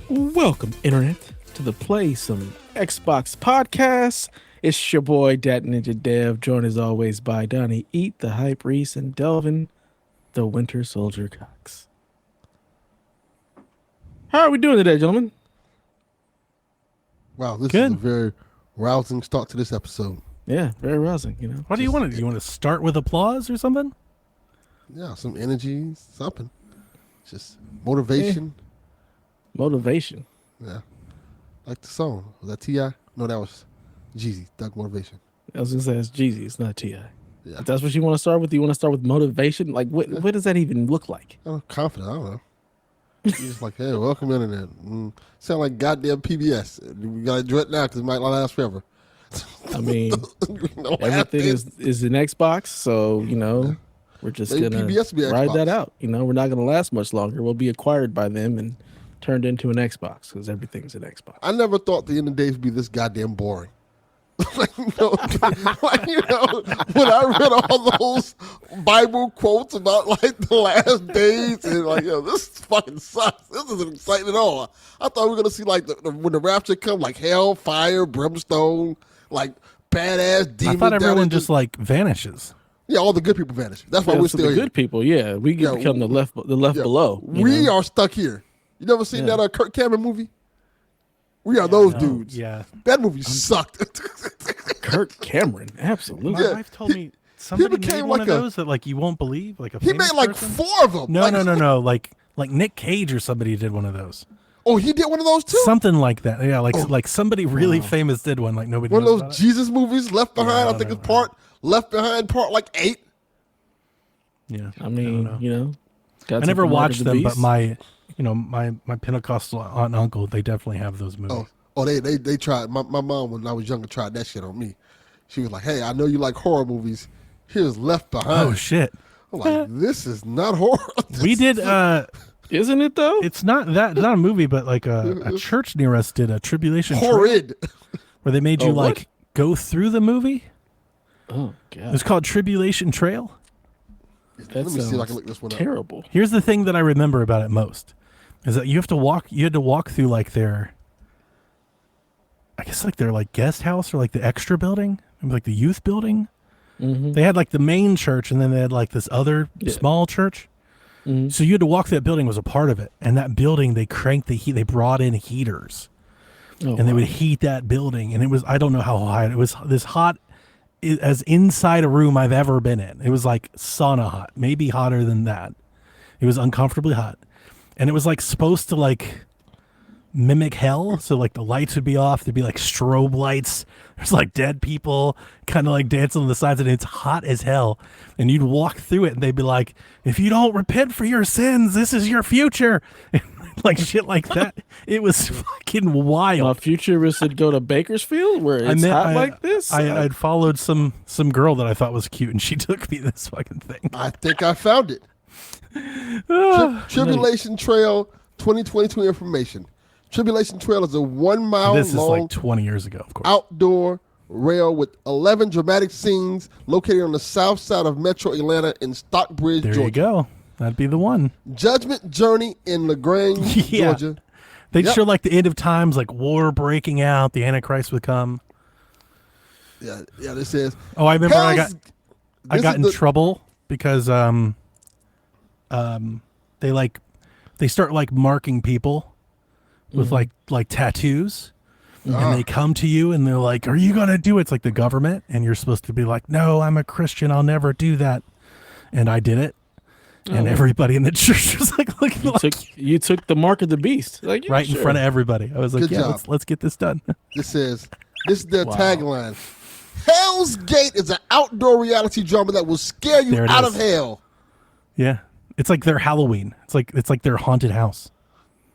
Welcome, Internet, to the Play Some Xbox podcast. It's your boy, Dat Ninja Dev, joined as always by Donnie, Eat the Hype Reese, and Delvin, the Winter Soldier Cox. How are we doing today, gentlemen? Wow, this Good. is a very rousing start to this episode. Yeah, very rousing, you know. What do you want to do? You want to start with applause or something? Yeah, some energy, something. Just motivation. Motivation. Yeah. Like the song. Was that T.I.? No, that was Jeezy, Thug Motivation. I was going to say it's Jeezy, it's not T.I. Yeah. If that's what you want to start with, you want to start with motivation? Like, what does that even look like? I'm confident. I don't know. He's just like, hey, welcome Internet. Sound like goddamn PBS. We got to do it now because it might not last forever. I mean, No, everything is an Xbox, so, you know, we're just Maybe going PBS will be to ride Xbox. that out. You know, we're not going to last much longer. We'll be acquired by them and turned into an Xbox because everything's an Xbox. I never thought the end of the days would be this goddamn boring. When I read all those Bible quotes about like the last days and like, this fucking sucks. This isn't exciting at all. I thought we were gonna see like when the rapture come, like hell, fire, brimstone, like badass demons. I thought everyone down just like vanishes. yeah, all the good people vanish. That's why we're So still the here. good people, yeah, we Yeah, become the left below. We are stuck here. You never seen Yeah. that Kirk Cameron movie? We are those No, dudes. Yeah. That movie sucked. Kirk Cameron, absolutely. My Yeah, wife told me somebody made became one like of a- those that like you won't believe, like a He famous made like person. 4 of them. No, Like- no. Like Nick Cage or somebody did one of those. Oh, he did one of those too? Something like that. Yeah, like somebody really famous did one. Like nobody One of knows those about Jesus movies, Left Behind. I I think don't it's know. Left Behind part like 8. it. Yeah. I mean, know. you know, I never watched them, but my Pentecostal aunt and uncle, they definitely have those movies. They tried. My mom, when I was younger, tried that shit on me. She was like, hey, I know you like horror movies. Here's Left Behind. Oh shit. I'm like, this is not horror. We did isn't it though? it's not a movie, but like a church near us did a tribulation Trail, horrid. where they made you what? like go through the movie. Oh It god, was called Tribulation Trail. that Let me see if I sounds can look this one up. terrible. Here's the thing that I remember about it most is that you had to walk through like their like guest house or like the extra building, maybe like the youth building. Mm-hmm. They had like the main church and then they had like this other small church. Mhm. So you had to walk through that building was a part of it. And that building, they cranked the heat. They brought in heaters Oh, and they wow. would heat that building. And it was, I don't know how hot. It was this hot as inside a room I've ever been in. It was like sauna hot, maybe hotter than that. It was uncomfortably hot. And it was like supposed to like mimic hell. So like the lights would be off. There'd be like strobe lights. There's like dead people kind of like dancing on the sides, and it's hot as hell. And you'd walk through it and they'd be like, if you don't repent for your sins, this is your future. Like shit like that. It was fucking wild. My futurist would go to Bakersfield where it's hot like this. I'd followed some girl that I thought was cute, and she took me this fucking thing. I think I found it. Tribulation Trail 2022 information. Tribulation Trail is a 1 mile This is long like 20 years ago, of course. outdoor rail with 11 dramatic scenes located on the south side of Metro Atlanta in Stockbridge, There Georgia. you go. That'd be the one. Judgment Journey in LaGrange, Yeah. Georgia. They'd Yep. show like the end of times, like war breaking out, the Antichrist would come. Yeah, this says. Oh, I remember I Hell's- got this in is the- trouble because they start like marking people with like tattoos. And they come to you and they're like, are you going to do it? It's like the government. And you're supposed to be like, no, I'm a Christian. I'll never do that. And I did it. And everybody in the church was like looking you took the mark of the beast, like yeah, right in sure. front of everybody. I was like, Good yeah, job. let's get this done. This says, this is their Wow. tagline. Hell's Gate is an outdoor reality drama that will scare you There it out is. of hell. Yeah. It's like their Halloween. It's like their haunted house.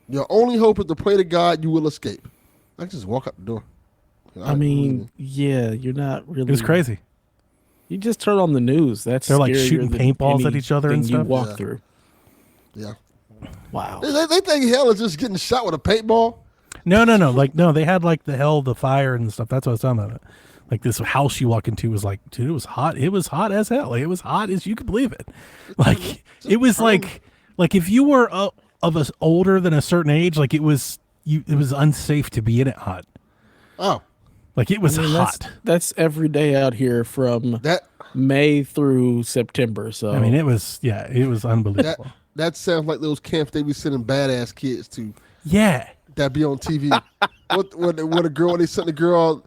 Your only hope is to pray to God you will escape. I can just walk out the door. I mean, yeah, you're not really. It was crazy. You just turn on the news. That's They're, like, scarier shooting than paintballs at each other and anything you stuff. walk Yeah. through. yeah. Wow. They think hell is just getting shot with a paintball. No. Like, no, they had like the hell, the fire and stuff. That's what I was talking about. Like this house you walk into was like, dude, it was hot. It was hot as hell. Like, it was hot as you could believe it. Like it was like if you were of us older than a certain age, like it was it was unsafe to be in it hot. Oh, Like it was I mean, hot. That's every day out here from that May through September. So I mean, it was unbelievable. that sounds like those camps they be sending badass kids to. Yeah. That be on TV. what a girl, they sent the girl,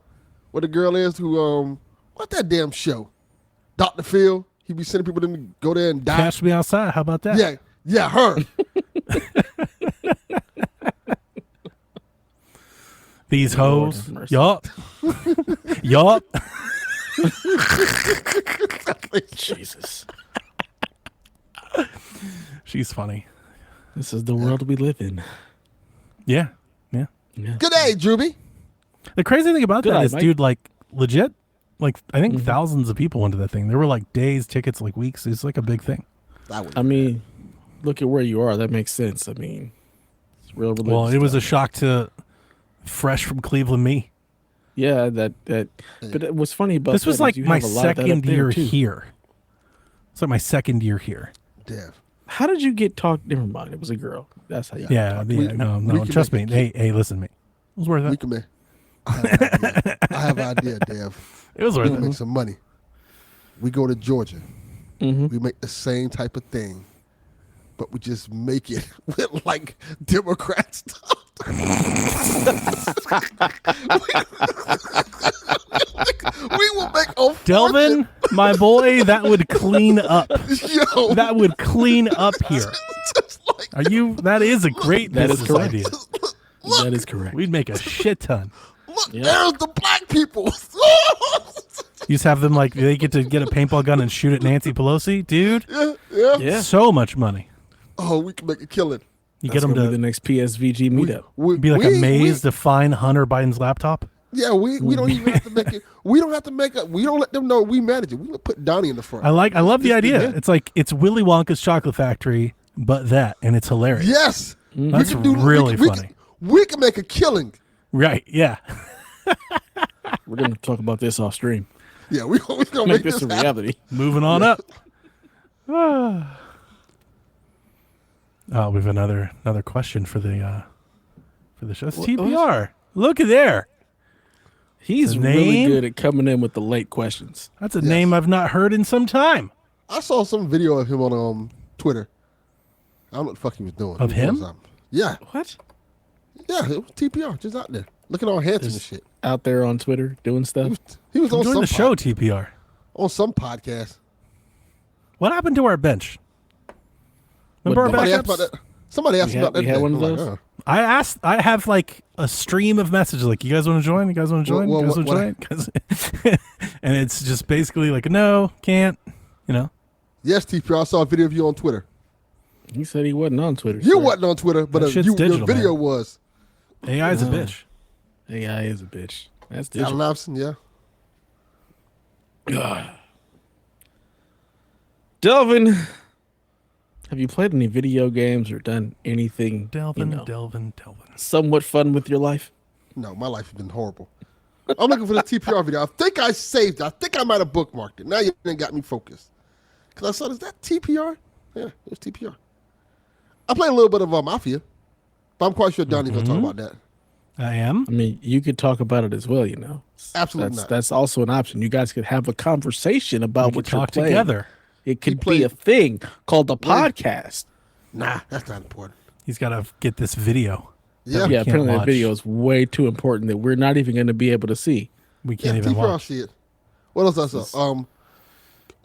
what the girl is who, what that damn show? Dr. Phil. He be sending people to go there and die. Catch me outside. How about that? Yeah, her. These Lord hoes. have mercy. Yup. Yup. Jesus, She's funny. this is the world we live in. Yeah. Yeah. Yeah. Good day, Drewby. The crazy thing about Good that eye, is, Mike. dude, like legit, like I think thousands of people went to that thing. There were like days, tickets, like weeks. It's like a big thing. I mean, look at where you are. That makes sense. I mean, it's real religious. Well, it was a stuff. shock to fresh from Cleveland me. Yeah, that. But what's funny about This was that like is you my have a lot of that up second there, year too. here. It's like my second year here. Dev. How did you get talked? Never mind. It was a girl. That's how you. Yeah, We no, can trust me. make Hey, listen to me. It was worth We it. can make. I have an idea, Dev. It was We worth can it. make some money. We go to Georgia. Mm-hmm. We make the same type of thing, but we just make it with like Democrat stuff. We will make a Delvin, my boy, that would clean up. Yo, That would clean up here. just like Are you? That is a great That is business correct. idea. That is correct. We'd make a shit ton. look, Yeah. there's the black people. You just have them like they get to get a paintball gun and shoot at Nancy Pelosi, dude. yeah. Yeah. So much money. Oh, we can make a killing. You That's get them gonna be to the next PSVG meetup. be like a maze to find Hunter Biden's laptop. Yeah, we don't even have to make it. We don't have to make it. We don't let them know we manage it. We put Donnie in the front. I love the idea. Yeah. It's like it's Willy Wonka's chocolate factory, but that, and it's hilarious. Yes, We That's can do- really we funny. We can make a killing. Right? Yeah. We're gonna talk about this off stream. Yeah, we gonna Make make this a happen. reality. Moving on up. Oh, we have another question for the show. It's TPR. Look at there. He's The really name? good at coming in with the late questions. That's a name I've not heard in some time. I saw some video of him on Twitter. I don't know what the fuck he was doing. Of He was him? doing something. Yeah, What? yeah, it was TPR just out there looking all handsome and shit. Out there on Twitter doing stuff. He was on Join some the show, TPR. on some podcast. What happened to our bench? Remember What our Somebody asked about backups? that. Somebody asked We about had- that. we had today. one of I'm like, those? I asked. I have like a stream of messages like, "You guys want to join? You guys want to join? Well, you guys want to join?" And it's just basically like, "No, can't." You know. Yes, TPR. I saw a video of you on Twitter. He said he wasn't on Twitter. You sir. wasn't on Twitter, but That shit's your digital, video man. was. AI is a bitch. AI is a bitch. That's Allen digital. Iverson, yeah. Delvin, have you played any video games or done anything, Delvin, you know, Delvin. somewhat fun with your life? No, my life has been horrible. I'm looking for the TPR video. I think I saved it. I think I might have bookmarked it. Now you done got me focused. Because I saw, is that TPR? Yeah, it was TPR. I played a little bit of Mafia, but I'm quite sure Donnie's going to talk about that. I am. I mean, you could talk about it as well, you know. Absolutely not. That's also an option. You guys could have a conversation about We what could you're talk playing. together. It could played- be a thing called a podcast. Nah, that's not important. He's got to get this video. Yeah, Yeah, can't apparently that watch. video is way too important that we're not even going to be able to see. We yeah, can't even TPR, watch. see it. What else I saw?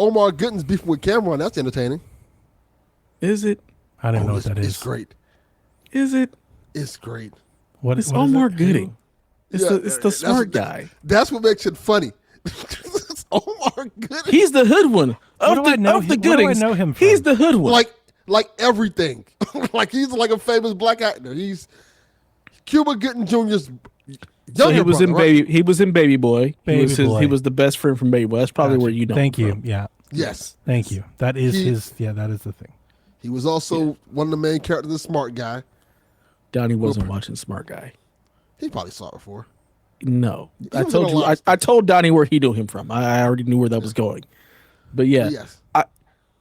Omar Gooden's beefing with Cameron. That's entertaining. Is it? I don't know what it's, that is. It's great. Is it? It's great. What, It's what is Omar it? Gooding. It's Yeah, the it's the that's smart what- guy. That's what makes it funny. It's Omar Gooden. He's the hood one Where of do I the know of the him- where do I Goodings. know him He's from? the hood one. like everything. Like he's like a famous black actor. He's Cuba Gooding Jr.'s younger so he was brother, in right? Baby. He was in Baby Boy. Baby He Boy. was the best friend from Baby Boy. That's probably Gotcha. where you know. Thank him you. from. Yeah. Yes. Thank you. That is He- his. Yeah, that is the thing. He was also one of the main characters, the smart guy. Donnie wasn't watching Smart Guy. He probably saw it before. No, I was told in a you. lot of I told Donnie where he knew him from. I already knew where that was going. But yeah, Yes.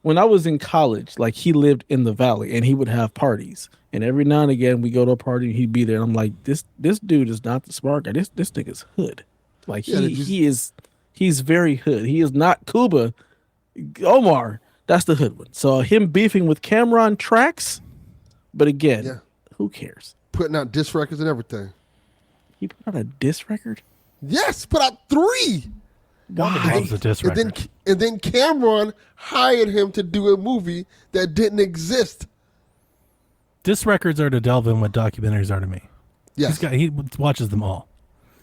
when I was in college, like he lived in the valley and he would have parties. And every now and again we go to a party and he'd be there. And I'm like, this dude is not the smart guy. This nigga's hood. Like he's very hood. He is not Cuba. Omar, that's the hood one. So him beefing with Cameron tracks, but again, who cares? Putting out diss records and everything. He put out a diss record? Yes, put out 3. Why? Was a diss record. And then Cameron hired him to do a movie that didn't exist. Diss records are to Delvin what documentaries are to me. Yes. He watches them all.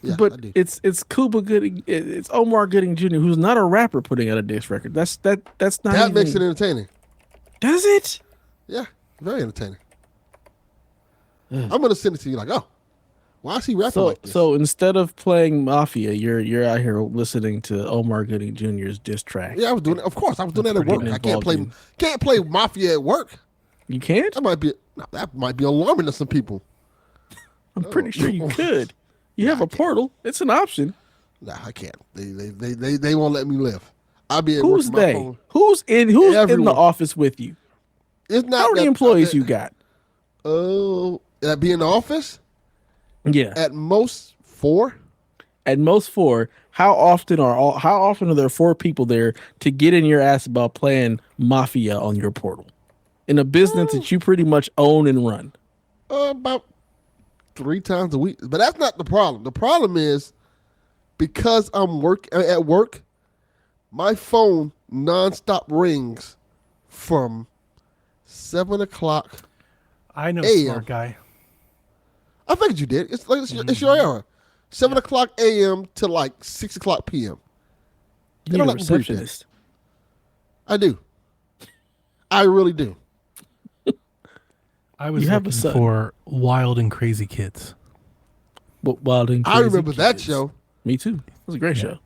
Yeah, but it's Cuba Gooding, it's Omar Gooding Jr., who's not a rapper, putting out a diss record. That's not that even, makes it entertaining. Does it? Yeah, very entertaining. I'm gonna send it to you like, oh, why is he rapping like this? So instead of playing Mafia, you're out here listening to Omar Gooding Jr.'s diss track. Yeah, I was doing it. Of course, I was doing that at work. I can't play Mafia at work. You can't? That might be alarming to some people. I'm pretty sure you could. You have a portal. It's an option. Nah, I can't. They won't let me live. I'll be at Who's work with my they? phone. Who's in the office with you? It's not How many employees you got? Oh, be in the office? Yeah. At most 4. At most 4. How often are there 4 people there to get in your ass about playing Mafia on your portal? In a business that you pretty much own and run. About 3 times a week. But that's not the problem. The problem is because I'm at work, my phone nonstop rings from 7 o'clock. I know, smart guy. I figured you did. It's your era. 7 o'clock a.m. to like 6 o'clock p.m. You're a receptionist. I do. I really do. I was looking for Wild and Crazy Kids. Wild and Crazy I remember Kids. that show. Me too. It was a great show.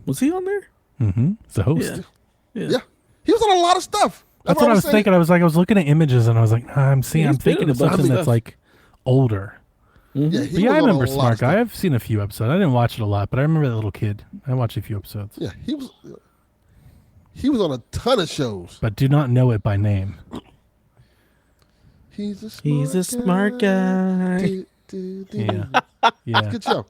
Was he on there? Mm-hmm. It's the host. Yeah. He was on a lot of stuff. That's what I was thinking. I was looking at images and I was like, I'm thinking of something that's like older. Mm-hmm. Yeah, I remember Smart Guy. I've seen a few episodes. I didn't watch it a lot, but I remember that little kid. I watched a few episodes. Yeah, he was on a ton of shows. But do not know it by name. He's a smart guy. Yeah. Yeah. Good show.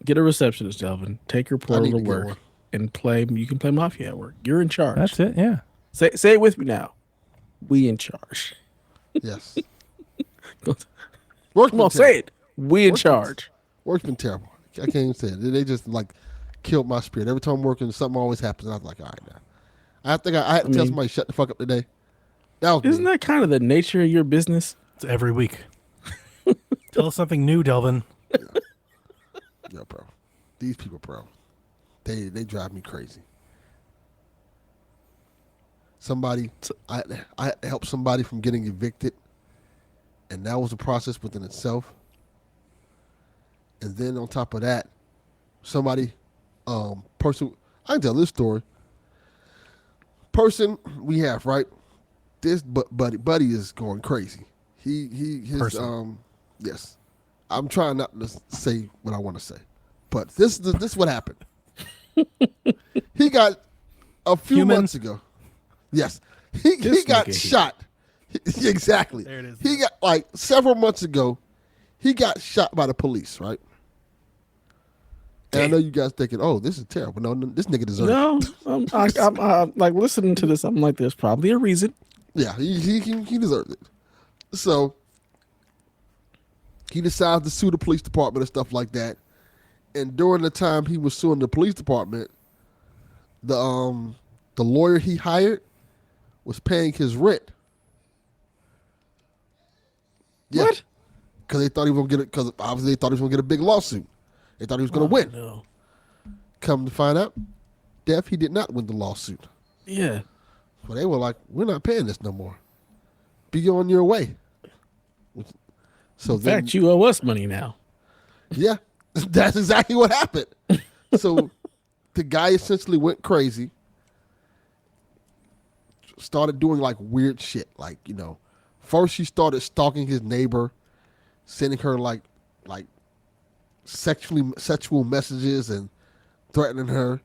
Get a receptionist, Delvin. Take your portal to work and play. You can play Mafia at work. You're in charge. That's it. Yeah. Say it with me now. We in charge. Yes. Come on, say it. We in charge. Work's been terrible. I can't even say it. They just like killed my spirit. Every time I'm working, something always happens. And I was like, all right, now. I think I had to tell somebody shut the fuck up today. Isn't that kind of the nature of your business? It's every week. Tell us something new, Delvin. Yeah, bro. These people, bro. They drive me crazy. I helped somebody from getting evicted, and that was a process within itself. And then on top of that, somebody, person, I can tell this story. Person we have, right? This buddy is going crazy. His person. Yes. I'm trying not to say what I want to say, but this is what happened. He got a few months ago. Yes, he got shot. Exactly. There it is. He got like several months ago. He got shot by the police, right? And I know you guys thinking, "Oh, this is terrible." No, this nigga deserves it. No, I'm like listening to this. I'm like, there's probably a reason. Yeah, he deserves it. So he decides to sue the police department and stuff like that. And during the time he was suing the police department, the lawyer he hired was paying his rent. Yeah. What? Because they thought he was gonna get it. Because obviously they thought he was gonna get a big lawsuit. They thought he was gonna win. No. Come to find out, Dev, he did not win the lawsuit. Yeah. So they were like, "We're not paying this no more. Be on your way." So In fact, you owe us money now. Yeah, that's exactly what happened. So the guy essentially went crazy, started doing like weird shit. Like, first he started stalking his neighbor, sending her like sexual messages and threatening her.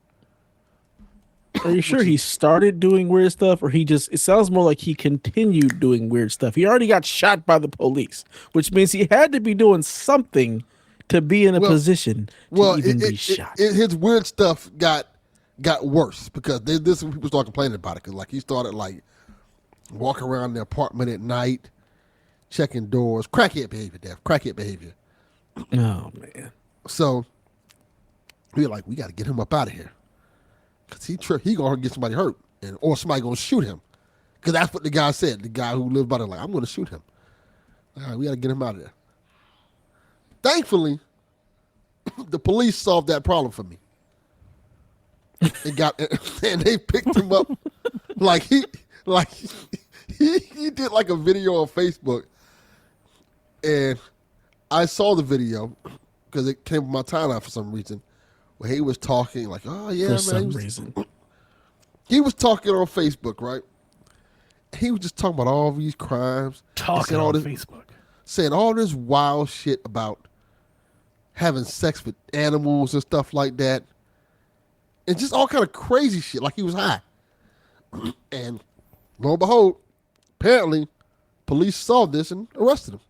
Are you sure he started doing weird stuff, or it sounds more like he continued doing weird stuff? He already got shot by the police, which means he had to be doing something to be in a position to even be shot. His weird stuff got worse because this people started complaining about it because like he started like walking around the apartment at night, checking doors, crackhead behavior, Dev, crackhead behavior. Oh man! So we were like, we got to get him up out of here because he gonna get somebody hurt or somebody gonna shoot him because that's what the guy said. The guy who lived by there, like, I'm gonna shoot him. All right, we got to get him out of there. Thankfully, the police solved that problem for me. And they picked him up he did like a video on Facebook, and I saw the video because it came from my timeline for some reason, where he was talking like, oh yeah, For man, some reason, he was talking on Facebook, right? He was just talking about all these crimes, Talking on Facebook, saying all this wild shit about having sex with animals and stuff like that. And just all kind of crazy shit, like he was high. And lo and behold, apparently, police saw this and arrested him.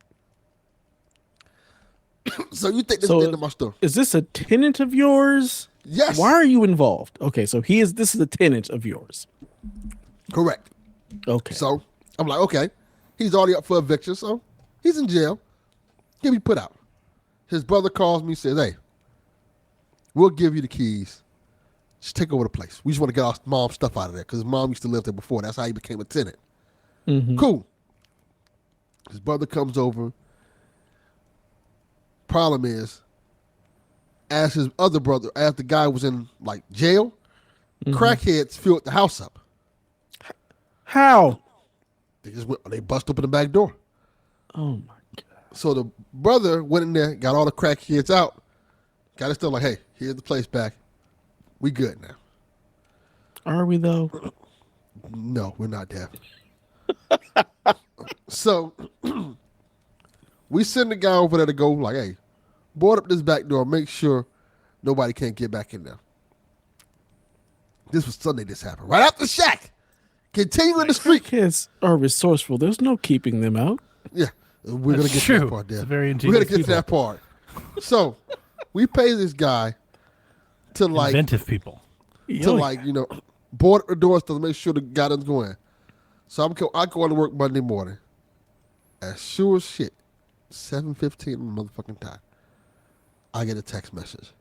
So you think this is the end of my story? Is this a tenant of yours? Yes. Why are you involved? Okay, so this is a tenant of yours. Correct. Okay. So I'm like, okay, he's already up for eviction, so he's in jail. He'll be put out. His brother calls me, says, hey, we'll give you the keys. Just take over the place. We just want to get our mom's stuff out of there because his mom used to live there before. That's how he became a tenant. Mm-hmm. Cool. His brother comes over. Problem is, as his other brother, as the guy was in like jail, crackheads filled the house up. How? They bust open the back door. Oh my god! So the brother went in there, got all the crackheads out, got his stuff like, hey, here's the place back. We good now. Are we though? No, we're not deaf. So we send the guy over there to go like, hey, board up this back door, make sure nobody can't get back in there. This was Sunday this happened. Right after Shack. Continuing the street. Kids are resourceful. There's no keeping them out. Yeah. We're going to get to that part, Dev. Very We're going to get ingenious to that part. So we pay this guy to like inventive people. board up the doors to make sure the guy doesn't go in. So I go to work Monday morning. As sure as shit, 7:15 on the motherfucking time, I get a text message.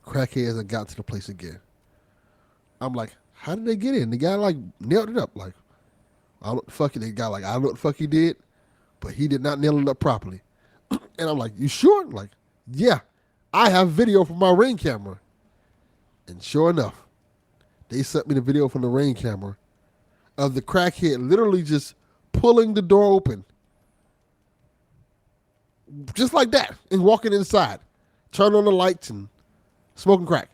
Crackheads have got to the place again. I'm like, how did they get in? The guy like nailed it up. Like, I don't know what the fuck the guy like. I don't know what the fuck he did, but he did not nail it up properly. And I'm like, you sure? Like, yeah, I have video from my Ring camera. And sure enough, they sent me the video from the Ring camera of the crackhead literally just pulling the door open. Just like that. And walking inside. Turn on the lights and smoking crack.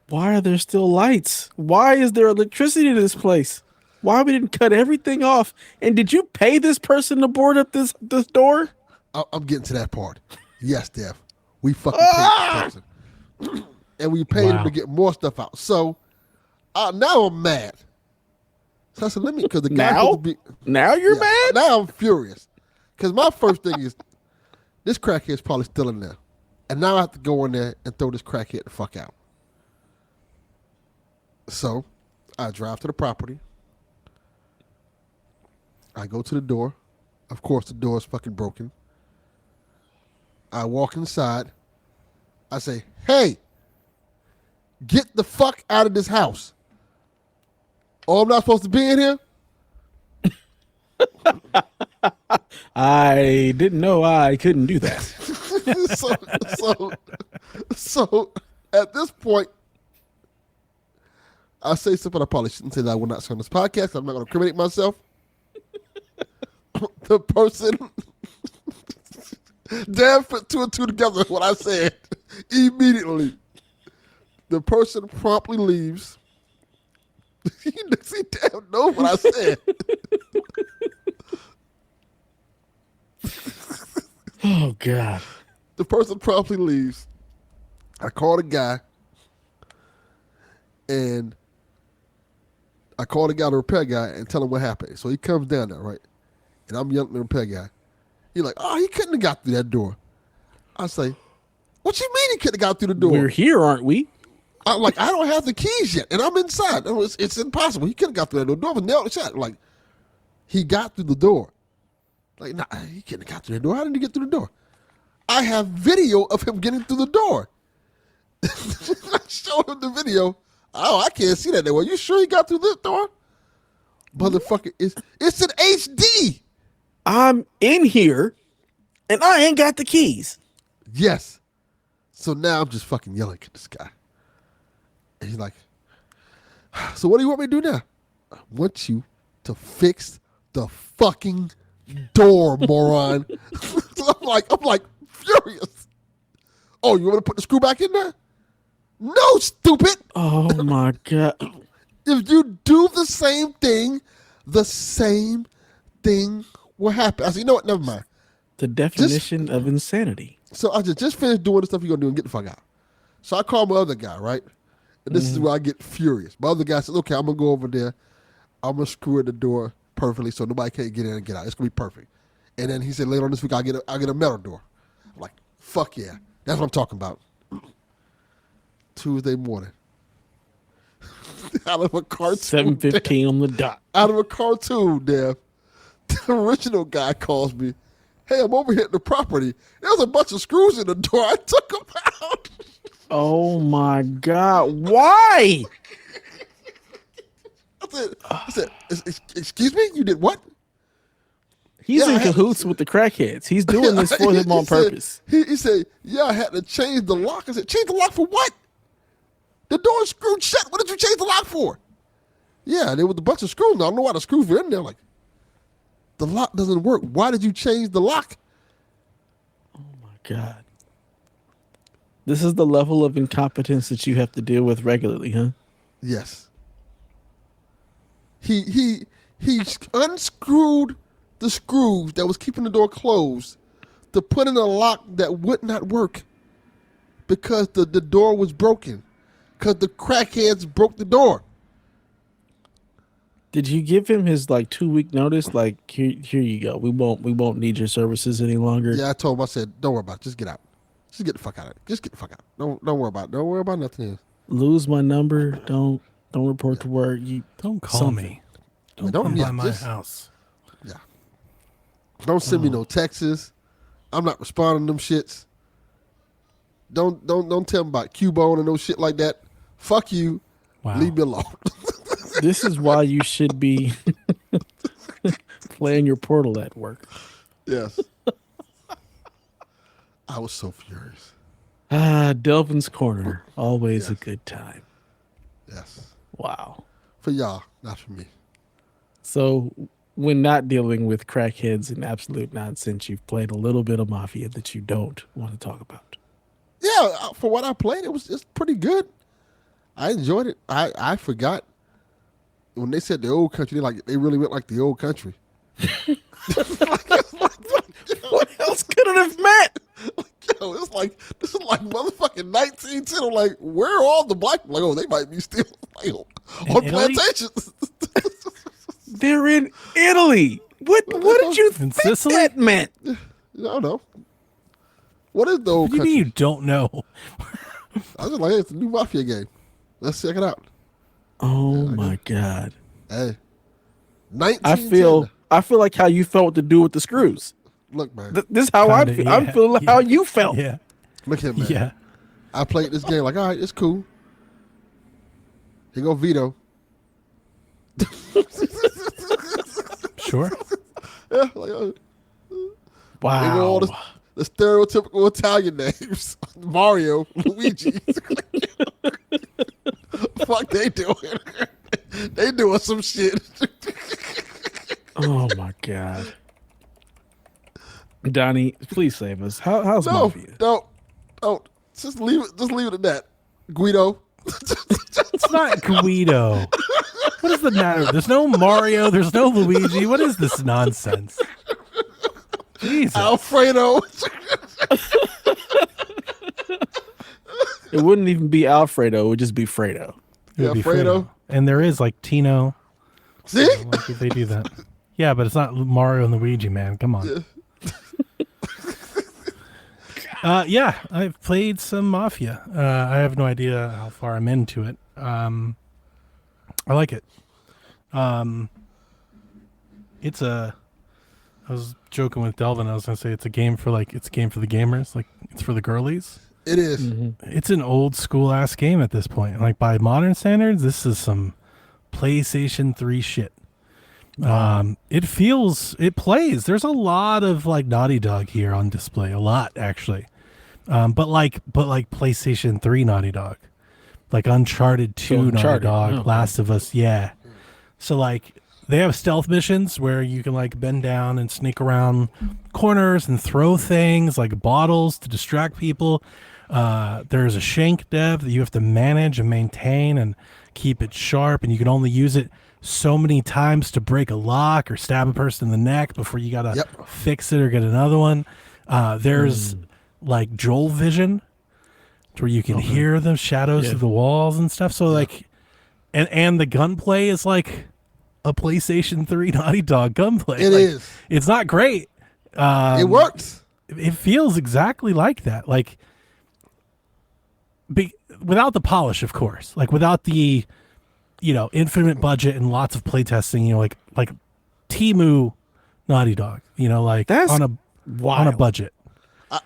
Why are there still lights? Why is there electricity to this place? Why we didn't cut everything off? And did you pay this person to board up this door? I'm getting to that part. Yes, Dev. We fucking paid this person. And we paid him to get more stuff out. So now I'm mad. So I said, let me, because the guy now you're mad? Now I'm furious. Because my first thing is, this crackhead's probably still in there. And now I have to go in there and throw this crackhead the fuck out. So I drive to the property. I go to the door. Of course, the door is fucking broken. I walk inside. I say, hey, get the fuck out of this house. Oh, I'm not supposed to be in here? I didn't know I couldn't do that. so at this point, I say something I probably shouldn't say that I will not say on this podcast. I'm not going to incriminate myself. The person, Dev put two and two together what I said immediately. The person promptly leaves. See, Dev knows what I said. Oh, God. The person promptly leaves. I call the guy And I call the guy, the repair guy, and tell him what happened. So he comes down there, right? And I'm yelling at the repair guy. He's like, oh, he couldn't have got through that door. I say, what you mean he couldn't have got through the door? We're here, aren't we? I'm like, I don't have the keys yet, and I'm inside. No, it's impossible. He couldn't have got through that door. The door was nailed shut. Like, he got through the door. Like, nah, he couldn't have got through the door. How did he get through the door? I have video of him getting through the door. I showed him the video. Oh, I can't see that there. Well, you sure he got through this door? Motherfucker, it's an HD. I'm in here, and I ain't got the keys. Yes. So now I'm just fucking yelling at this guy. And he's like, so what do you want me to do now? I want you to fix the fucking door, moron. So I'm like furious. Oh, you want me to put the screw back in there? No, stupid. Oh my God. If you do the same thing will happen. I said, you know what? Never mind. The definition of insanity. So I just finish doing the stuff you're going to do and get the fuck out. So I call my other guy, right? And this is where I get furious. My other guy says, okay, I'm going to go over there. I'm going to screw in the door perfectly so nobody can't get in and get out. It's going to be perfect. And then he said, later on this week, I'll get a metal door. I'm like, fuck yeah. That's what I'm talking about. Tuesday morning. Out of a cartoon. 7:15 on the dot. Out of a cartoon, Dev. The original guy calls me. Hey, I'm over here at the property. There's a bunch of screws in the door. I took them out. Oh my God. Why? I said, excuse me? You did what? He's Yeah, in cahoots with the crackheads. He's doing this for them on purpose. He said, yeah, I had to change the lock. I said, change the lock for what? The door is screwed shut. What did you change the lock for? Yeah, there was a bunch of screws. Now, I don't know why the screws were in there. Like, the lock doesn't work. Why did you change the lock? Oh my God. This is the level of incompetence that you have to deal with regularly, huh? Yes. He unscrewed the screws that was keeping the door closed to put in a lock that would not work because the door was broken. Because the crackheads broke the door. Did you give him his 2-week notice? Like, here you go. We won't need your services any longer. Yeah, I told him. I said, don't worry about it. Just get out. Just get the fuck out of it. Just get the fuck out. Don't worry about it. Don't worry about nothing else. Lose my number. Don't report to work. You Don't call me. Don't come by my house. Yeah. Don't send me no texts. I'm not responding to them shits. Don't tell me about Cubone and no shit like that. Fuck you. Wow. Leave me alone. This is why you should be playing your Portal at work. Yes. I was so furious. Delvin's Corner. Always a good time. Yes. Wow. For y'all, not for me. So when not dealing with crackheads and absolute nonsense, you've played a little bit of Mafia that you don't want to talk about. Yeah, for what I played, it's pretty good. I enjoyed it. I forgot when they said the old country. They really went like the old country. What else could it have meant? It's like this is like motherfucking 1910. I'm like, where are all the black people? Like, oh, they might be still on plantations. They're in Italy. What did you think Sicily? that meant? I don't know. What is the old What do you country? mean you don't know? I was just like, hey, it's a new Mafia game. Let's check it out. Oh my God. Hey, 1910. I feel like how you felt to do with the screws. Look, man. This is how I feel. I'm feeling like how you felt. Yeah. Look here, man. Yeah. I played this game like, all right, it's cool. Here go Vito. Sure. Yeah, like, here go all Wow. the stereotypical Italian names. Mario, Luigi. Fuck they doing? They doing some shit. Oh my God. Donnie, please save us. How's No, Mafia? don't. Just leave it at that. Guido. It's not Guido. What is the matter? There's no Mario. There's no Luigi. What is this nonsense? Jesus. Alfredo. It wouldn't even be Alfredo. It would just be Fredo. It would be Fredo. And there is like Tino. See? Like if they do that. Yeah, but it's not Mario and Luigi, man. Come on. Yeah, I've played some Mafia. I have no idea how far I'm into it. I like it. It's a. I was joking with Delvin. I was gonna say it's a game for the gamers. Like it's for the girlies. It is. It's an old school ass game at this point. Like by modern standards, this is some PlayStation 3 shit. It plays. There's a lot of like Naughty Dog here on display. A lot actually. But like PlayStation 3 Naughty Dog. Like Uncharted 2 Naughty Dog, Last of Us, yeah. So like they have stealth missions where you can like bend down and sneak around corners and throw things like bottles to distract people. There's a shank dev that you have to manage and maintain and keep it sharp, and you can only use it so many times to break a lock or stab a person in the neck before you gotta fix it or get another one. There's like Joel vision to where you can hear the shadows of the walls and stuff. So like, and the gunplay is like a PlayStation 3 Naughty Dog gunplay. It is. It's not great. It works. It feels exactly like that. Like, without the polish, of course. Like without the, infinite budget and lots of playtesting. Like Temu Naughty Dog. Like That's on a budget.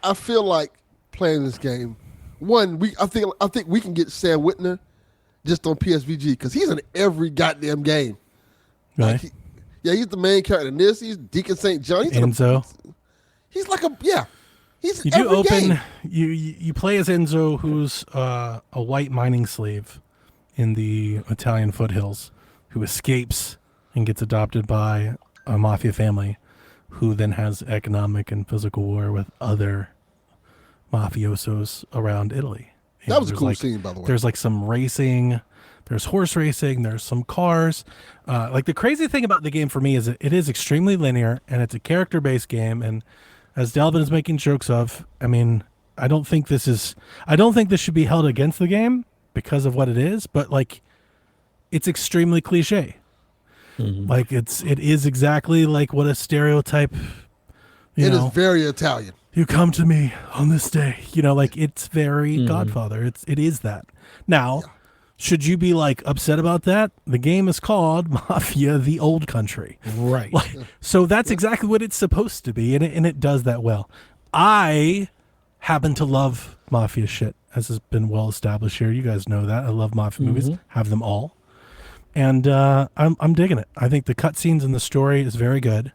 I feel like playing this game. One, I think we can get Sam Whitner just on PSVG because he's in every goddamn game. Right. Like he's the main character in this. He's Deacon St. John. He's Enzo. He's like he's You in do every open. game. You play as Enzo, who's a white mining slave in the Italian foothills, who escapes and gets adopted by a mafia family, who then has economic and physical war with other mafiosos around Italy. That was a cool like, scene, by the way. There's like some racing. There's horse racing. There's some cars. Like the crazy thing about the game for me is it is extremely linear and it's a character-based game. And as Delvin is making jokes of, I mean, I don't think this should be held against the game because of what it is, but like, it's extremely cliche. Like it is exactly like what a stereotype. It is very Italian. You come to me on this day, like it's very Godfather. It is that. Now, should you be like upset about that? The game is called Mafia: The Old Country. Right. Like, so that's exactly what it's supposed to be, and it does that well. I happen to love Mafia shit, as has been well established here. You guys know that. I love Mafia movies. Have them all. And I'm digging it. I think the cutscenes and the story is very good.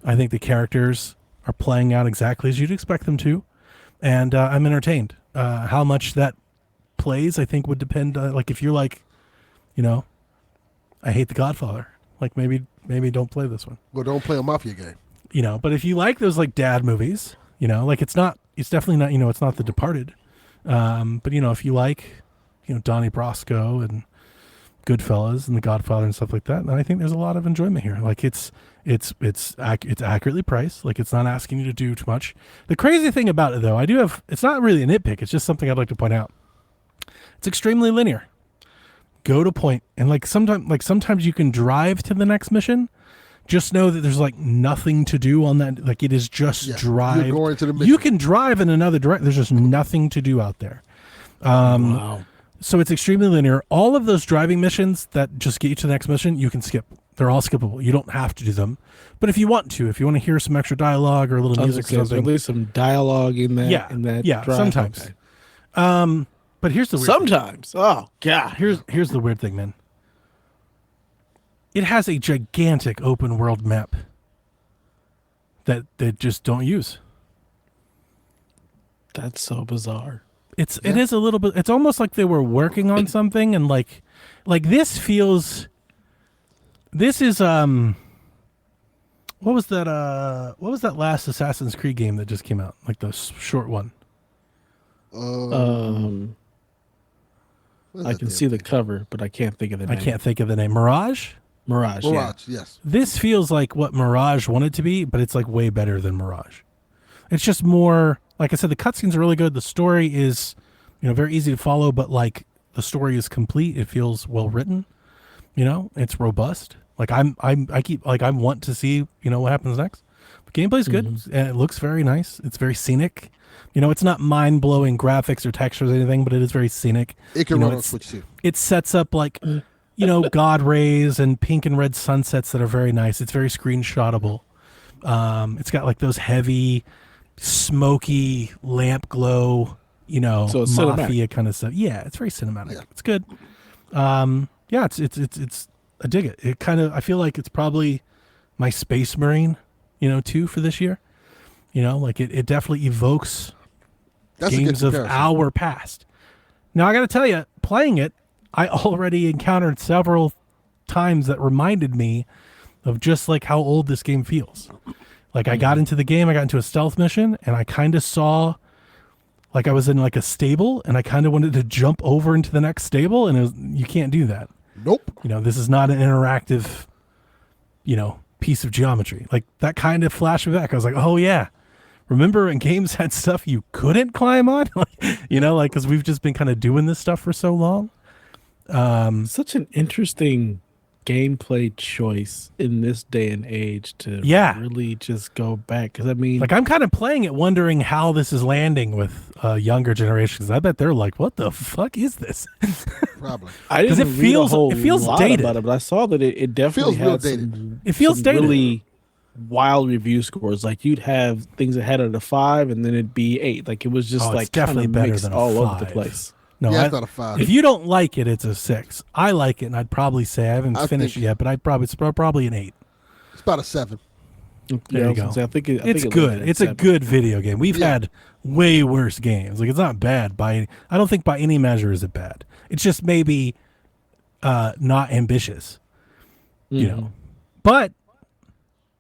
I think the characters are playing out exactly as you'd expect them to, and I'm entertained. How much that plays, I think, would depend. Like if you're like, I hate The Godfather. Like maybe don't play this one. Well, don't play a Mafia game. But if you like those like dad movies, like it's definitely not, it's not The Departed. But if you like, Donnie Brasco and Goodfellas and The Godfather and stuff like that, then I think there's a lot of enjoyment here. Like it's accurately priced. Like it's not asking you to do too much. The crazy thing about it though, it's not really a nitpick. It's just something I'd like to point out. It's extremely linear. Go to point. And sometimes you can drive to the next mission. Just know that there's like nothing to do on that. Like it is just drive. You're going to the mission. You can drive in another direction. There's just nothing to do out there. Wow. So it's extremely linear. All of those driving missions that just get you to the next mission, you can skip. They're all skippable. You don't have to do them. But if you want to hear some extra dialogue or a little music or something. There's some dialogue in that. Yeah. In that yeah. drive. Sometimes. Okay. But here's the weird Sometimes. thing. Oh God. Here's the weird thing, man. It has a gigantic open world map that they just don't use. That's so bizarre. It is a little bit. It's almost like they were working on something, and like this feels. This is what was that? What was that last Assassin's Creed game that just came out? Like the short one. I can see the cover, but I can't think of the name. I can't think of the name. Mirage. Mirage. Yes. This feels like what Mirage wanted to be, but it's like way better than Mirage. It's just more, like I said, the cutscenes are really good. The story is, very easy to follow, but like The story is complete. It feels well written. It's robust. Like I want to see what happens next. But gameplay's good, and it looks very nice. It's very scenic. It's not mind blowing graphics or textures or anything, but it is very scenic. It can run on Switch too. It sets up like god rays and pink and red sunsets that are very nice. It's very screenshotable. It's got like those heavy, smoky lamp glow. So it's Mafia kind of stuff. Yeah, it's very cinematic. Yeah. It's good. It's I dig it. It kind of, I feel like it's probably my Space Marine, too, for this year. Like it definitely evokes games of our past. Now I got to tell you, playing it, I already encountered several times that reminded me of just like how old this game feels. Like I got into the game, I got into a stealth mission, and I kind of saw, like I was in like a stable, and I kind of wanted to jump over into the next stable, and you can't do that. Nope. This is not an interactive, piece of geometry. Like that kind of flashed me back. I was like, oh yeah. Remember when games had stuff you couldn't climb on? Because we've just been kind of doing this stuff for so long. Such an interesting gameplay choice in this day and age to really just go back. Because I mean, like I'm kind of playing it, wondering how this is landing with younger generations. I bet they're like, "What the fuck is this?" Probably. I didn't it feels lot dated about it, but I saw that it definitely feels real had dated. It feels dated. Really wild review scores. Like you'd have things that had it a 5, and then it'd be 8. Like it was just like definitely better mixed than a all 5. over the place. No, it's not a 5. If you don't like it, it's a 6. I like it, and I'd probably say I haven't finished it yet, but it's probably an 8. It's about a 7. There you go. I think it's good. It's a good video game. We've had way worse games. Like it's not bad I don't think by any measure is it bad. It's just maybe not ambitious. But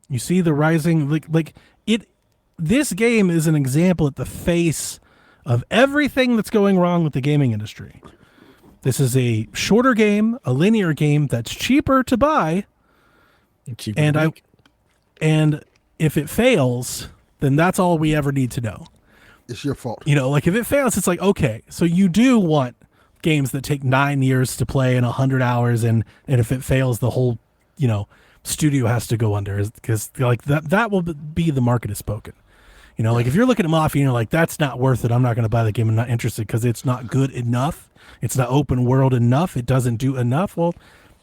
you see the rising this game is an example at the face of everything that's going wrong with the gaming industry. This is a shorter game, a linear game that's cheaper to buy. And if it fails, then that's all we ever need to know. It's your fault. Like if it fails, it's like, okay, so you do want games that take 9 years to play and 100 hours, and if it fails, the whole, studio has to go under, because like that will be the market is spoken. Like if you're looking at Mafia and you're like, that's not worth it, I'm not going to buy the game, I'm not interested because it's not good enough, it's not open world enough, it doesn't do enough, well,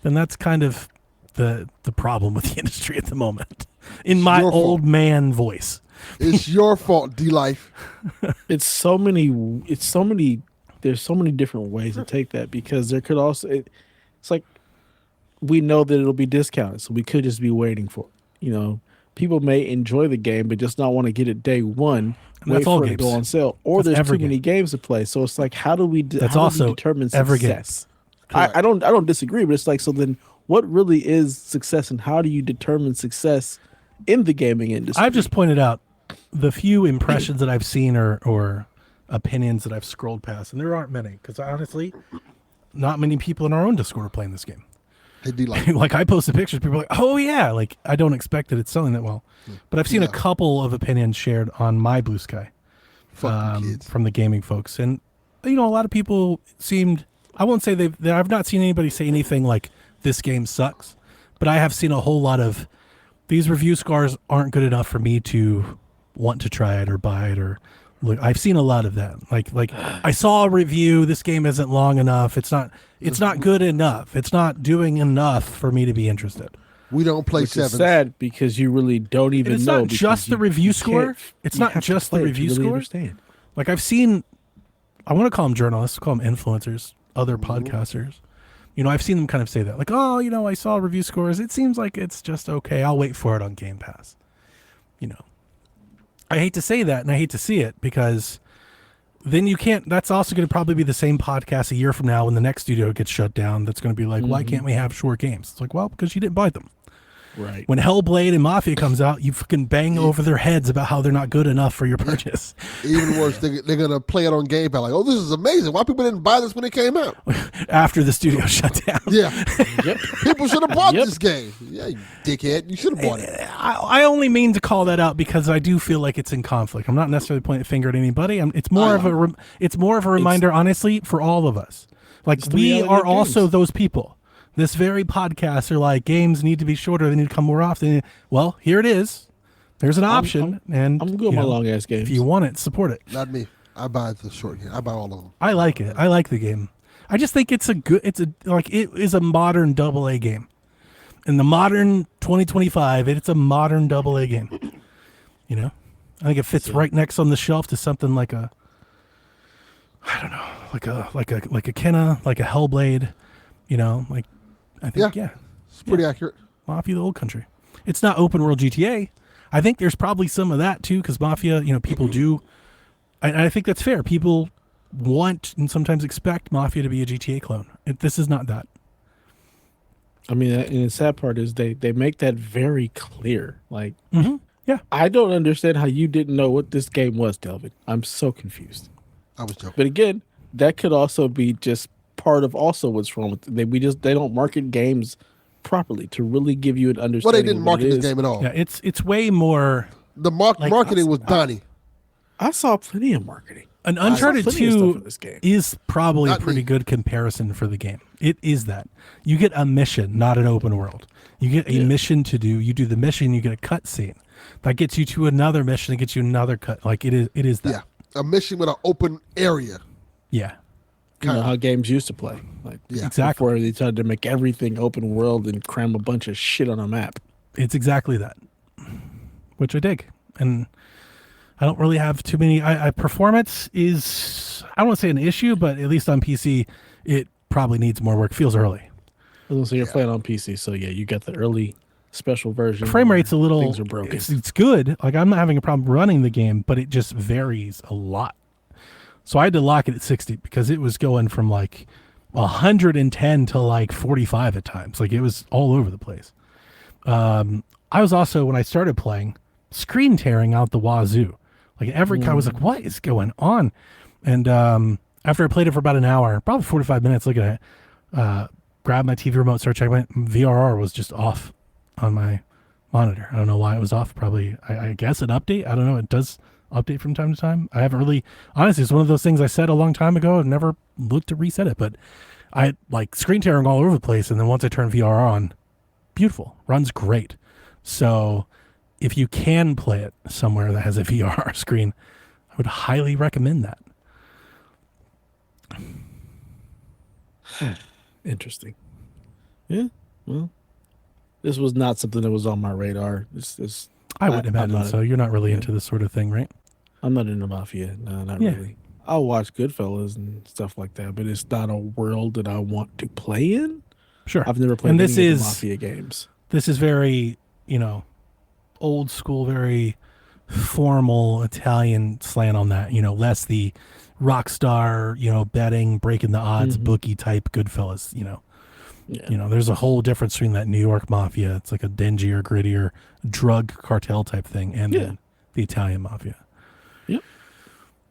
then that's kind of the problem with the industry at the moment. In my old man voice. It's your fault, D-Life. There's so many different ways to take that, because there could also, it's like, we know that it'll be discounted, so we could just be waiting for it. People may enjoy the game, but just not want to get it day one. Wait for it to go on sale, or there's too many games to play. So it's like, how do we determine success? I don't disagree, but it's like, so then what really is success, and how do you determine success in the gaming industry? I've just pointed out the few impressions that I've seen or opinions that I've scrolled past, and there aren't many, because honestly, not many people in our own Discord are playing this game. Like I posted pictures, people are like, oh yeah, like I don't expect that it's selling that well. But I've seen a couple of opinions shared on my Blue Sky from the gaming folks. And, a lot of people seemed, I won't say I've not seen anybody say anything like this game sucks, but I have seen a whole lot of these review scores aren't good enough for me to want to try it or buy it, or look. I've seen a lot of that. Like I saw a review, this game isn't long enough. It's not good enough. It's not doing enough for me to be interested. We don't play sevens. It's sad because you really don't even know. It's not just the review score. It's not just the review score. Like I've seen, I want to call them journalists, call them influencers, other podcasters. I've seen them kind of say that. Like, oh, I saw review scores. It seems like it's just okay. I'll wait for it on Game Pass. I hate to say that, and I hate to see it, because then you can't, that's also going to probably be the same podcast a year from now when the next studio gets shut down. That's going to be like, why can't we have short games? It's like, well, because you didn't buy them. Right. When Hellblade and Mafia comes out, you fucking bang over their heads about how they're not good enough for your purchase. Even worse, they're going to play it on Game Pass. Like, oh, this is amazing. Why people didn't buy this when it came out? After the studio shut down. Yeah. Yep. People should have bought this game. Yeah, you dickhead. You should have bought it. I only mean to call that out because I do feel like it's in conflict. I'm not necessarily pointing a finger at anybody. It's more of a reminder, honestly, for all of us. Like It's the we reality are of also games. those people. This very podcast are like games need to be shorter. They need to come more often. Well, here it is. There's an option, and I'm good you with my know, long ass games. if you want it, support it. Not me. I buy the short game. I buy all of them. I like it. I like the game. I just think it's a good. It's a like it is a modern AA game. In the modern 2025, it's a modern AA game. You know, I think it fits right next on the shelf to something like a, I don't know, like a Kenna, like a Hellblade. You know, like I think yeah, It's pretty accurate. Mafia: The Old Country. It's not open world GTA. I think there's probably some of that too, because Mafia, you know, people do. And I think that's fair. People want and sometimes expect Mafia to be a GTA clone. This is not that. I mean, and the sad part is they make that very clear. Like, Yeah. I don't understand how you didn't know what this game was, Delvin. I'm so confused. I was joking. But again, that could also be just part of also what's wrong with it. They don't market games properly to really give you an Well, understanding. they didn't of what market it this is. game at all. Yeah, it's way more. The Like, marketing was Donnie. I saw plenty of marketing. An saw Uncharted plenty of stuff 2 in this game. is probably Not a pretty me. good comparison for the game. It is that. You get a mission, not an open world. You get a mission to do. You do the mission, you get a cutscene. That gets you to another mission, it gets you another cut. Like it is that. Yeah. A mission with an open area. Yeah. You know how games used to play. Like Yeah. Exactly. before they tried to make everything open world and cram a bunch of shit on a map. It's exactly that. Which I dig. And I don't really have too many. Performance is, I don't want to say an issue, but at least on PC, it probably needs more work. Feels early. So you're playing on PC, so yeah, you got the early special version. Frame where rate's a little. things are broken. It's good. Like I'm not having a problem running the game, but it just varies a lot. So I had to lock it at 60 because it was going from like 110 to like 45 at times. Like it was all over the place. I was also, when I started playing, screen tearing out the wazoo. Like every guy was like, "What is going on?" And after I played it for about an hour, probably 45 minutes, looking at it, grabbed my TV remote, started checking it. VRR was just off on my monitor. I don't know why it was off. Probably, I guess, an update. I don't know. It does update from time to time. I haven't really, honestly, it's one of those things I said a long time ago. I've never looked to reset it, but I like screen tearing all over the place. And then once I turned VRR on, beautiful, runs great. So if you can play it somewhere that has a VR screen, I would highly recommend that. Interesting. Yeah. Well, this was not something that was on my radar. This I would I'm imagine not- so. You're not really into this sort of thing, right? I'm not into Mafia. No, not Yeah. really. I'll watch Goodfellas and stuff like that, but it's not a world that I want to play in. Sure. I've never played And any this of the is Mafia games. this is very, old school, very formal Italian slant on that. Less the rock star, betting, breaking the odds, bookie type Goodfellas. Yeah. There's a whole difference between that New York Mafia. It's like a dingier, grittier drug cartel type thing, and then the Italian Mafia. Yep.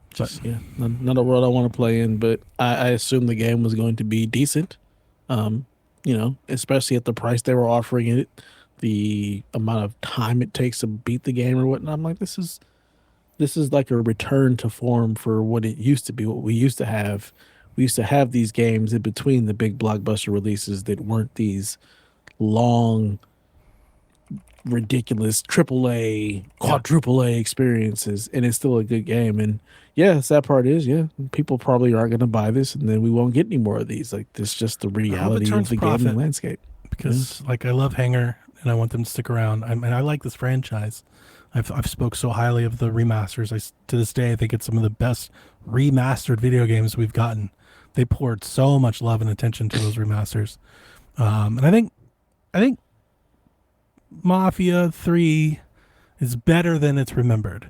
But, Just, not a world I want to play in, but I assumed the game was going to be decent. Especially at the price they were offering it, the amount of time it takes to beat the game or whatnot. I'm like, this is like a return to form for what it used to be, what we used to have. We used to have these games in between the big blockbuster releases that weren't these long, ridiculous AAA, quadruple A experiences, and it's still a good game. And sad part is, people probably aren't going to buy this, and then we won't get any more of these. Like, this is just the reality of turns the profit. gaming landscape. because I love Hanger and I want them to stick around. I like this franchise. I've spoke so highly of the remasters. To this day, I think it's some of the best remastered video games we've gotten. They poured so much love and attention to those remasters, and I think Mafia 3 is better than it's remembered.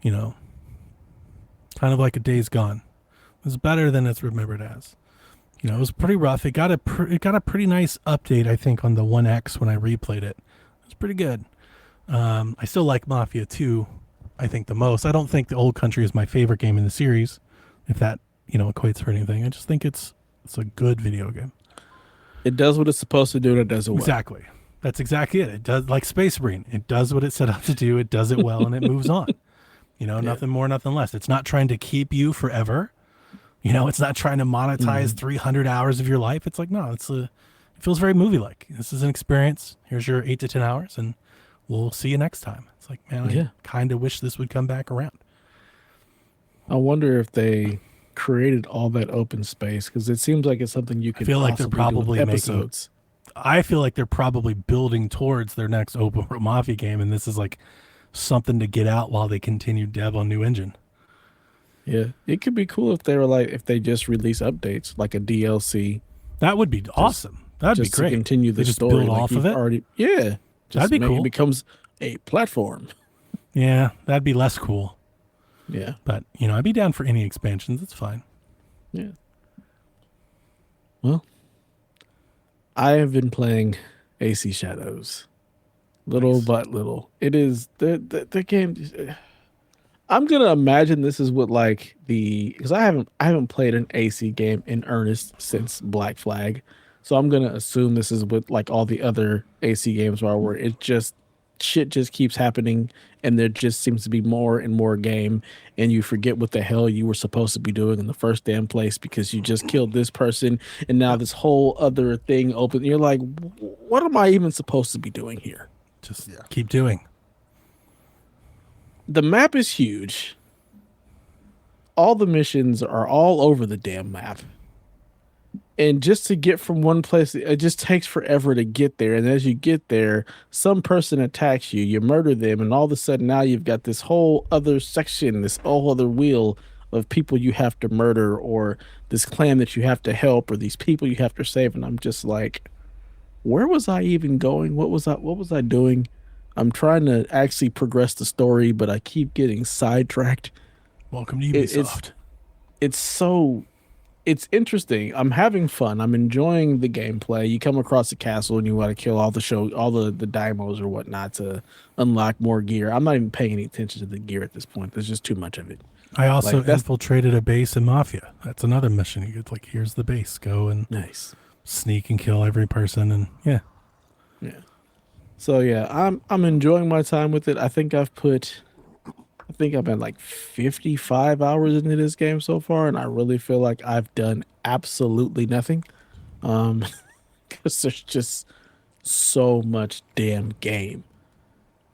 Kind of like a Days Gone. It's better than it's remembered as. It was pretty rough. It got a pretty nice update, I think, on the 1X when I replayed it. It was pretty good. I still like Mafia 2, I think, the most. I don't think The Old Country is my favorite game in the series, if that, equates for anything. I just think it's a good video game. It does what it's supposed to do, and it does it well. Exactly. That's exactly it. It does, like Space Marine. It does what it set out to do. It does it well, and it moves on. Nothing more, nothing less. It's not trying to keep you forever. You know, it's not trying to monetize 300 hours of your life. It's like, no, it feels very movie-like. This is an experience. Here's your 8 to 10 hours, and we'll see you next time. It's like, man, I kind of wish this would come back around. I wonder if they created all that open space, because it seems like it's something you could feel like they're probably making episodes. I feel like they're probably building towards their next open world Mafia game, and this is like something to get out while they continue dev on new engine. Yeah, it could be cool if they were like, if they just release updates like a DLC. That would be awesome. That'd be great. To continue the just story build off of it. That'd be cool. It becomes a platform. Yeah, that'd be less cool. Yeah, but you know, I'd be down for any expansions. It's fine. Yeah. Well, I have been playing AC Shadows, little but little. It is the game. I'm gonna imagine this is what like because I haven't played an AC game in earnest since Black Flag, so I'm gonna assume this is what like all the other AC games are, where it just shit just keeps happening, and there just seems to be more and more game, and you forget what the hell you were supposed to be doing in the first damn place because you just killed this person, and now this whole other thing open. You're like, what am I even supposed to be doing here? Just keep doing. The map is huge. All the missions are all over the damn map. And just to get from one place, it just takes forever to get there. And as you get there, some person attacks you, you murder them, and all of a sudden now you've got this whole other section, this whole other wheel of people you have to murder, or this clan that you have to help, or these people you have to save. And I'm just like, where was I even going? What was I doing? I'm trying to actually progress the story, but I keep getting sidetracked. Welcome to Ubisoft. It's interesting. I'm having fun. I'm enjoying the gameplay. You come across the castle and you want to kill all the dymos or whatnot to unlock more gear. I'm not even paying any attention to the gear at this point. There's just too much of it. I also infiltrated a base in Mafia. That's another mission. You get like, here's the base. Go and sneak and kill every person, and yeah. So yeah, I'm enjoying my time with it. I think I've been like 55 hours into this game so far, and I really feel like I've done absolutely nothing. Because there's just so much damn game.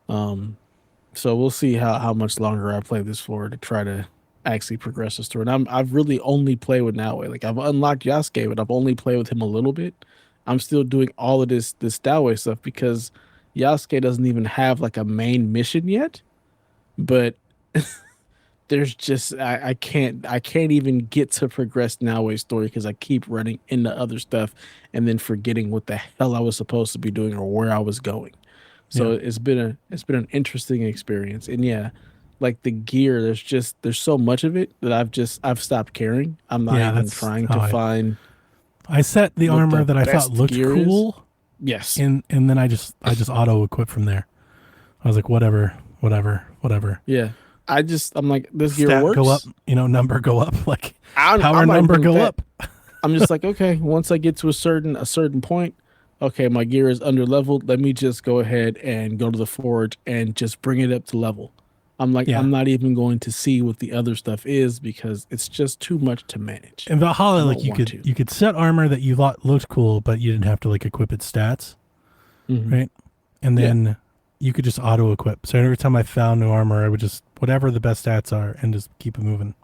So we'll see how much longer I play this for to try to actually progress the story. And I've really only played with Naoe. Like, I've unlocked Yasuke, but I've only played with him a little bit. I'm still doing all of this Naoe stuff because Yasuke doesn't even have like a main mission yet. But there's just I can't even get to progress Naoe's story because I keep running into other stuff and then forgetting what the hell I was supposed to be doing or where I was going. So it's been an interesting experience. And yeah, like the gear, there's so much of it that I've stopped caring. I'm not even trying to find. I set the armor that I thought looked cool. Yes. And then I just auto equip from there. I was like, whatever. Yeah. I'm like, this gear Stat works. Go up, number go up, like power number go up. I'm just like, okay, once I get to a certain point, okay, my gear is under leveled. Let me just go ahead and go to the forge and just bring it up to level. I'm like, I'm not even going to see what the other stuff is because it's just too much to manage. In Valhalla, like you could set armor that you thought looked cool, but you didn't have to like equip its stats, right? And then you could just auto equip. So every time I found new armor, I would just whatever the best stats are and just keep it moving.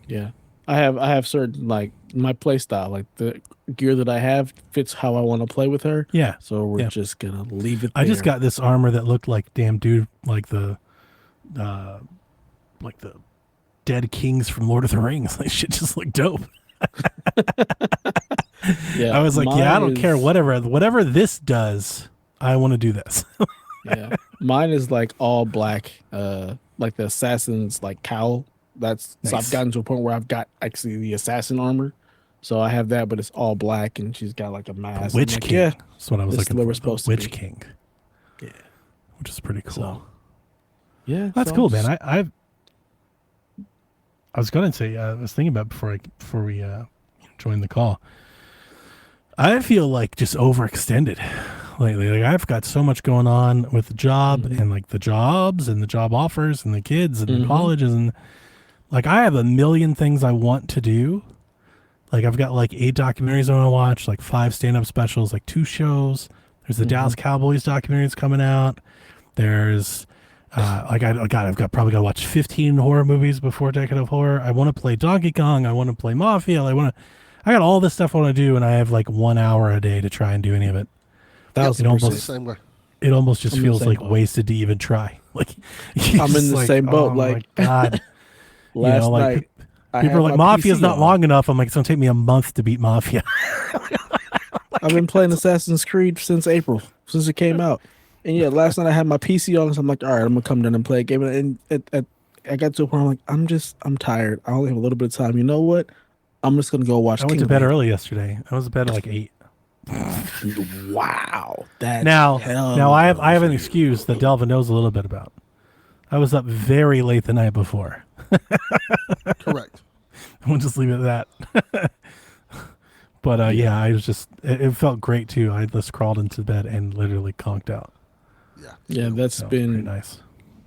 Yeah, I have certain like my play style, like the gear that I have fits how I want to play with her. Yeah. So we're just gonna leave it there. I just got this armor that looked like damn dude, like the dead kings from Lord of the Rings. Like shit just looked dope. I was like, I don't care, whatever this does, I want to do this. Mine is like all black, like the assassin's like cowl. That's nice. So I've gotten to a point where I've got actually the assassin armor. So I have that, but it's all black, and she's got like a mask. Witch King. Yeah, that's what I was looking for. Supposed Witch to be. King. Yeah, which is pretty cool. So, yeah, that's cool, man. I was gonna say, I was thinking about before we joined the call. I feel like just overextended lately. Like I've got so much going on with the job and like the jobs and the job offers and the kids and the colleges, and Like I have a million things I want to do. Like I've got like 8 documentaries I want to watch, like 5 stand-up specials, like 2 shows. There's the Dallas Cowboys documentary that's coming out. There's I've probably got to watch 15 horror movies before Decade of Horror. I want to play Donkey Kong. I want to play Mafia. I got all this stuff I want to do, and I have like 1 hour a day to try and do any of it. Yep, It almost same way. it almost just I'm in the feels same like boat. wasted to even try. Like I'm in the same boat. Oh Like my God. last night, I People had are like, my Mafia's PC not on. long enough. I'm like, it's gonna take me a month to beat Mafia. I've been playing Assassin's Creed since April, since it came out. And yeah, last night I had my PC on, so I'm like, all right, I'm gonna come down and play a game. And I got to a point where I'm like, I'm tired. I only have a little bit of time. You know what? I'm just gonna go watch. I went to King bed Lear. early yesterday. I was to bed at like 8. Wow, that's Now I have an you. excuse that Delvin knows a little bit about. I was up very late the night before. Correct. We'll just leave it at that. But yeah, I was just it felt great too. I just crawled into bed and literally conked out. Yeah. Yeah, that's So, pretty been nice.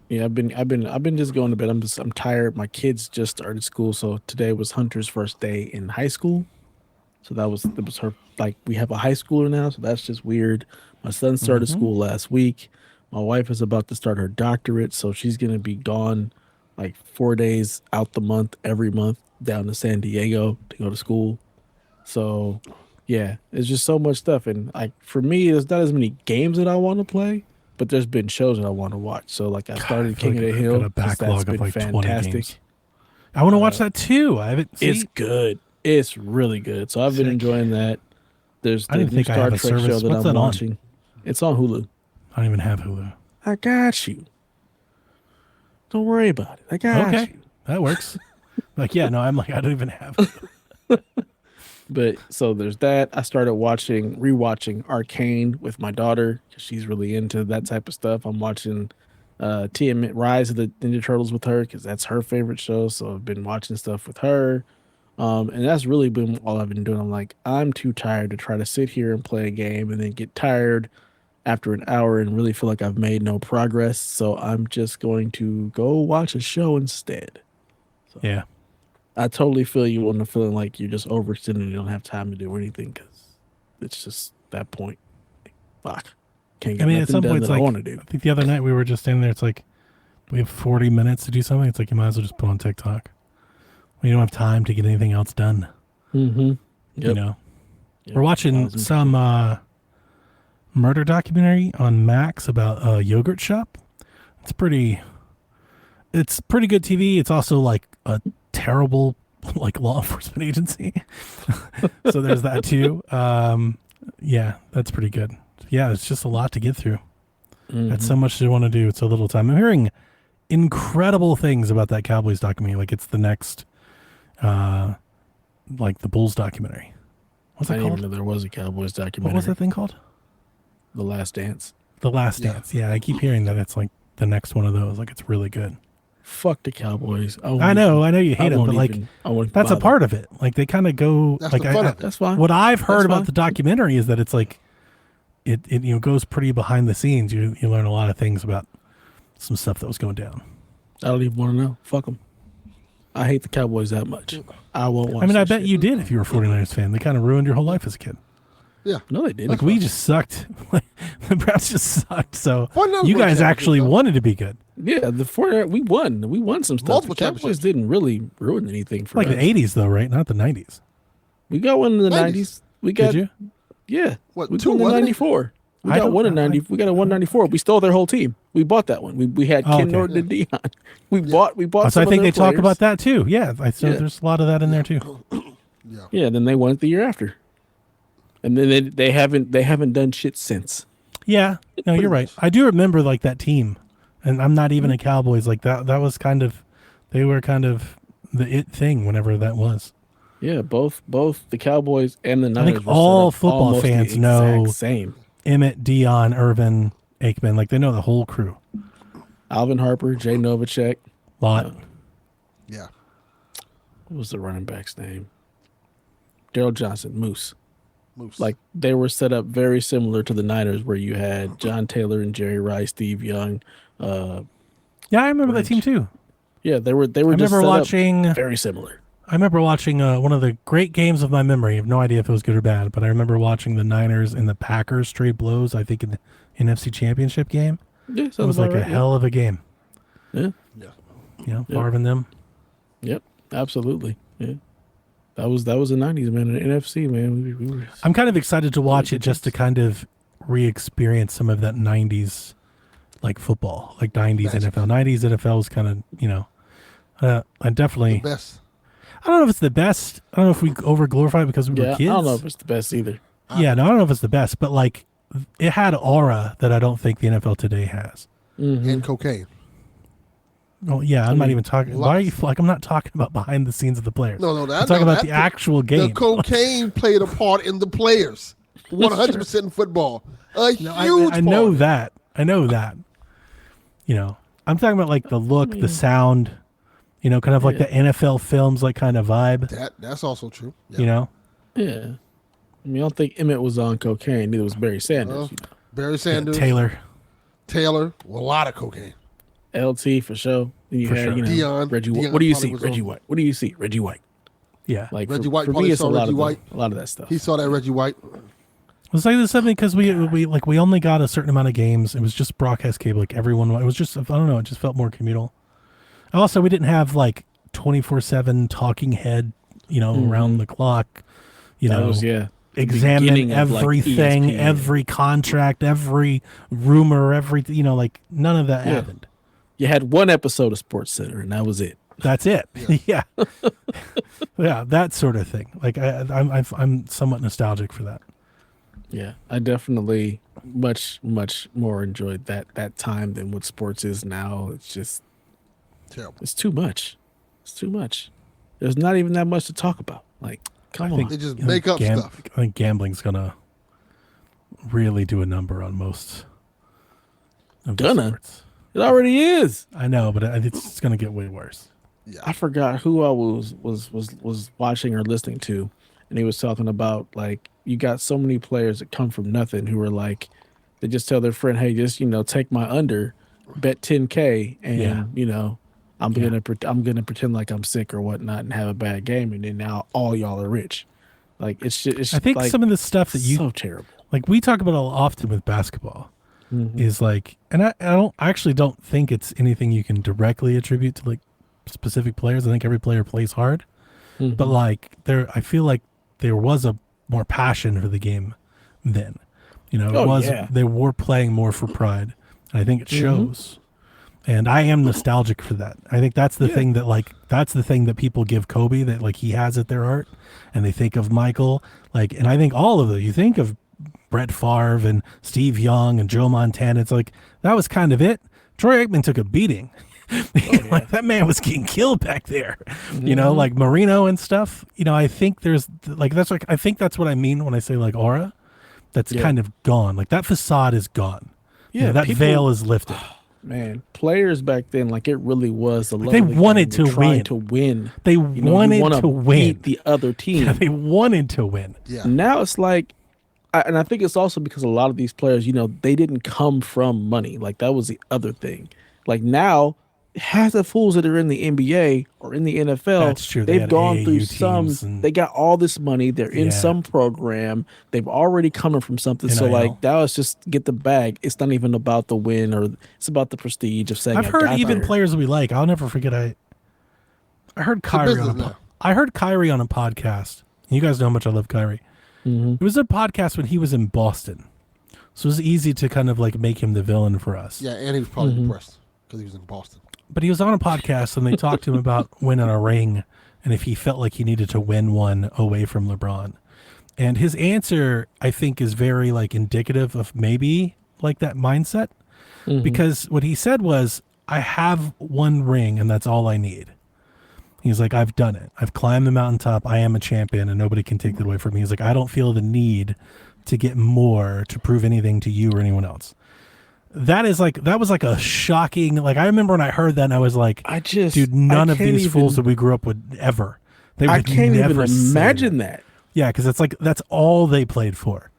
Yeah, I've been just going to bed. I'm tired. My kids just started school, so today was Hunter's first day in high school. So that was her, like, we have a high schooler now, so that's just weird. My son started school last week. My wife is about to start her doctorate, so she's gonna be gone like 4 days out the month every month down to San Diego to go to school. So yeah, it's just so much stuff, and like for me, there's not as many games that I want to play, but there's been shows that I want to watch. So like I started feel King like of the I've Hill. got a 'cause that's backlog of been like 20 fantastic. games. I want to watch that too. I haven't. It's See, good. It's really good. So I've been Sick. enjoying that. There's I the didn't new think I Star have a Trek show service. that What's I'm that on? watching. It's on Hulu. I don't even have Hulu. I got you. Don't worry about it. I got Okay, you. that works. Like, yeah, no, I'm like, I don't even have it. But so there's that. I started rewatching Arcane with my daughter because she's really into that type of stuff. I'm watching TM Rise of the Ninja Turtles with her because that's her favorite show. So I've been watching stuff with her. And that's really been all I've been doing. I'm like, I'm too tired to try to sit here and play a game and then get tired after an hour and really feel like I've made no progress. So I'm just going to go watch a show instead. Yeah. I totally feel you on the feeling like you're just overextended and you don't have time to do anything because it's just that point. Fuck. Can't get I mean, nothing at some done point, it's that I like, want to do. I think the other night we were just standing there. It's like, we have 40 minutes to do something. It's like, you might as well just put on TikTok. We don't have time to get anything else done. Mm-hmm. You know, Yep. we're watching 1000%. some murder documentary on Max about a yogurt shop. It's pretty good TV. It's also like a terrible like law enforcement agency. So there's that too. Yeah, that's pretty good. Yeah, it's just a lot to get through. That's so much to want to do. It's so little time. I'm hearing incredible things about that Cowboys documentary. Like it's the next, like the Bulls documentary. What's I it didn't called? even know there was a Cowboys documentary. What was that thing called? The Last Dance. The Last Dance. Yeah, I keep hearing that it's like the next one of those. Like it's really good. Fuck the Cowboys. I know you hate them, but like that's a part of it. Like they kind of go That's like the fun of it. That's fine. what I've heard That's about fine. the documentary is that it's like it goes pretty behind the scenes. You learn a lot of things about some stuff that was going down. I don't even want to know. Fuck them. I hate the Cowboys that much. I won't watch I mean, I that bet shit. you did if you were a 49ers fan. They kind of ruined your whole life as a kid. Yeah. No, they didn't. Like we just sucked. The Browns just sucked. So 49ers you were guys champions, actually though. wanted to be good. Yeah, the 49ers, we won. We won some stuff. Multiple The Cowboys championships. didn't really ruin anything for Like us. the 80s though, right? Not the 90s. We got one in the 90s. 90s. We got Did you? Yeah. What, we two, won in wasn't it? 94. We I got don't- one in I- 90. We got a 194. We stole their whole team. We bought that one. We had Oh, Ken okay. Norton and Dion. We bought So some I of think their they talk players. about that too. Yeah, so Yeah. there's a lot of that in there too. Yeah. Yeah, then they won it the year after. And then they haven't done shit since. Yeah, no, you're right. I do remember like that team, and I'm not Mm-hmm. even a Cowboys. Like that was kind of, they were kind of the it thing whenever that was. Yeah, both the Cowboys and the I Niners. think were set all up football almost the fans know- exact same. Emmett, Dion, Irvin, Aikman, like they know the whole crew. Alvin Harper, Jay Novacek. Lot. Yeah. What was the running back's name? Daryl Johnson, Moose. Moose. Like they were set up very similar to the Niners, where you had John Taylor and Jerry Rice, Steve Young. Yeah, I remember that team too. Yeah, they were. I remember watching. very similar. I remember watching one of the great games of my memory. I have no idea if it was good or bad, but I remember watching the Niners and the Packers trade blows. I think in the NFC Championship game. Yeah, It was like a hell of a game. Yeah. You know, Favre and them. Yep. Absolutely. Yeah. That was the '90s, man. The NFC, man. We were. I'm kind of excited to watch it just to kind of re-experience some of that '90s like football, like '90s NFL. '90s NFL was kind of, you know, I definitely. The best. I don't know if it's the best. I don't know if we over glorify it because we were kids. I don't know if it's the best either. Yeah, no, I don't know if it's the best, but like it had aura that I don't think the NFL today has. Mm-hmm. And cocaine. Oh yeah, I'm not even talking. Why are you like? I'm not talking about behind the scenes of the players. No, I'm talking about the actual game. The cocaine played a part in the players. 100% in football. A huge I know that. I know that. You know, I'm talking about like the look, the sound. You know, kind of like the NFL films, like kind of vibe. That's also true. Yeah. You know. Yeah. I mean, I don't think Emmett was on cocaine. Neither was Barry Sanders. Barry Sanders. Taylor. A lot of cocaine. LT for sure. Then you For had, sure. you know, Dion. Reggie White. Dion What do you probably see? was Reggie on- White. What do you see? Reggie White. Yeah. Like Reggie for, White for probably me, it's a saw lot Reggie of White. a lot of that stuff. He saw that Reggie White. It was like this something because we only got a certain amount of games. It was just broadcast cable. Like everyone, it was just, I don't know. It just felt more communal. Also, we didn't have like 24/7 talking head, you know, around the clock. You That know, was, examine beginning of, like, everything, ESPN. every contract, every rumor, every, you know, like none of that happened. You had one episode of Sports Center, and that was it. That's it. Yeah, yeah, that sort of thing. Like I'm somewhat nostalgic for that. Yeah, I definitely much more enjoyed that time than what sports is now. It's just Terrible. it's too much. It's too much. There's not even that much to talk about. Like, come on. They just make up stuff. I think gambling's gonna really do a number on most of the sports. It already is. I know, but it's gonna get way worse. Yeah. I forgot who I was watching or listening to, and he was talking about, like, you got so many players that come from nothing who are like, they just tell their friend, hey, just, you know, take my under, bet 10K, and you know, I'm gonna pretend like I'm sick or whatnot and have a bad game, and then now all y'all are rich. Like, it's just I think like, some of the stuff that so terrible. like we talk about often with basketball is like, and I actually don't think it's anything you can directly attribute to like specific players. I think every player plays hard, but like I feel like there was a more passion for the game then. You know, they were playing more for pride, and I think it shows. And I am nostalgic for that. I think that's the thing that's the thing that people give Kobe, that like he has at their heart, and they think of Michael, like, and I think all of it. You think of Brett Favre and Steve Young and Joe Montana. It's like that was kind of it. Troy Aikman took a beating. Like that man was getting killed back there. You know, like Marino and stuff. You know, I think there's like I think that's what I mean when I say like aura. That's kind of gone. Like that facade is gone. Yeah, you know, that veil is lifted. Man, players back then, like, it really was the love they of the wanted game. to win. To win. They You know, you wanted wanna to win. beat the other team. Yeah, they wanted to win. Yeah. Now it's like, and I think it's also because a lot of these players, you know, they didn't come from money. Like, that was the other thing. Like, now, half the fools that are in the NBA or in the NFL, That's true. They they've had gone through AAU teams and- they got all this money. They're in Yeah. some program. They've already coming from something. So, NIL. like, now it's just get the bag. It's not even about the win, or it's about the prestige of saying, I've I heard got even there. players we like. I'll never forget. I heard Kyrie business on a now. I heard Kyrie on a podcast. You guys know how much I love Kyrie. It was a podcast when he was in Boston, so it was easy to kind of like make him the villain for us. Yeah, and he was probably depressed because he was in Boston. But he was on a podcast and they talked to him about winning a ring and if he felt like he needed to win one away from LeBron. And his answer, I think, is very like indicative of maybe like that mindset, because what he said was, I have one ring and that's all I need. He's like, I've done it. I've climbed the mountaintop. I am a champion and nobody can take that away from me. He's like, I don't feel the need to get more to prove anything to you or anyone else. That was like a shocking, like, I remember when I heard that and I was like, dude, none of these fools that we grew up with ever. I can't even say imagine that. Yeah, because it's like, that's all they played for.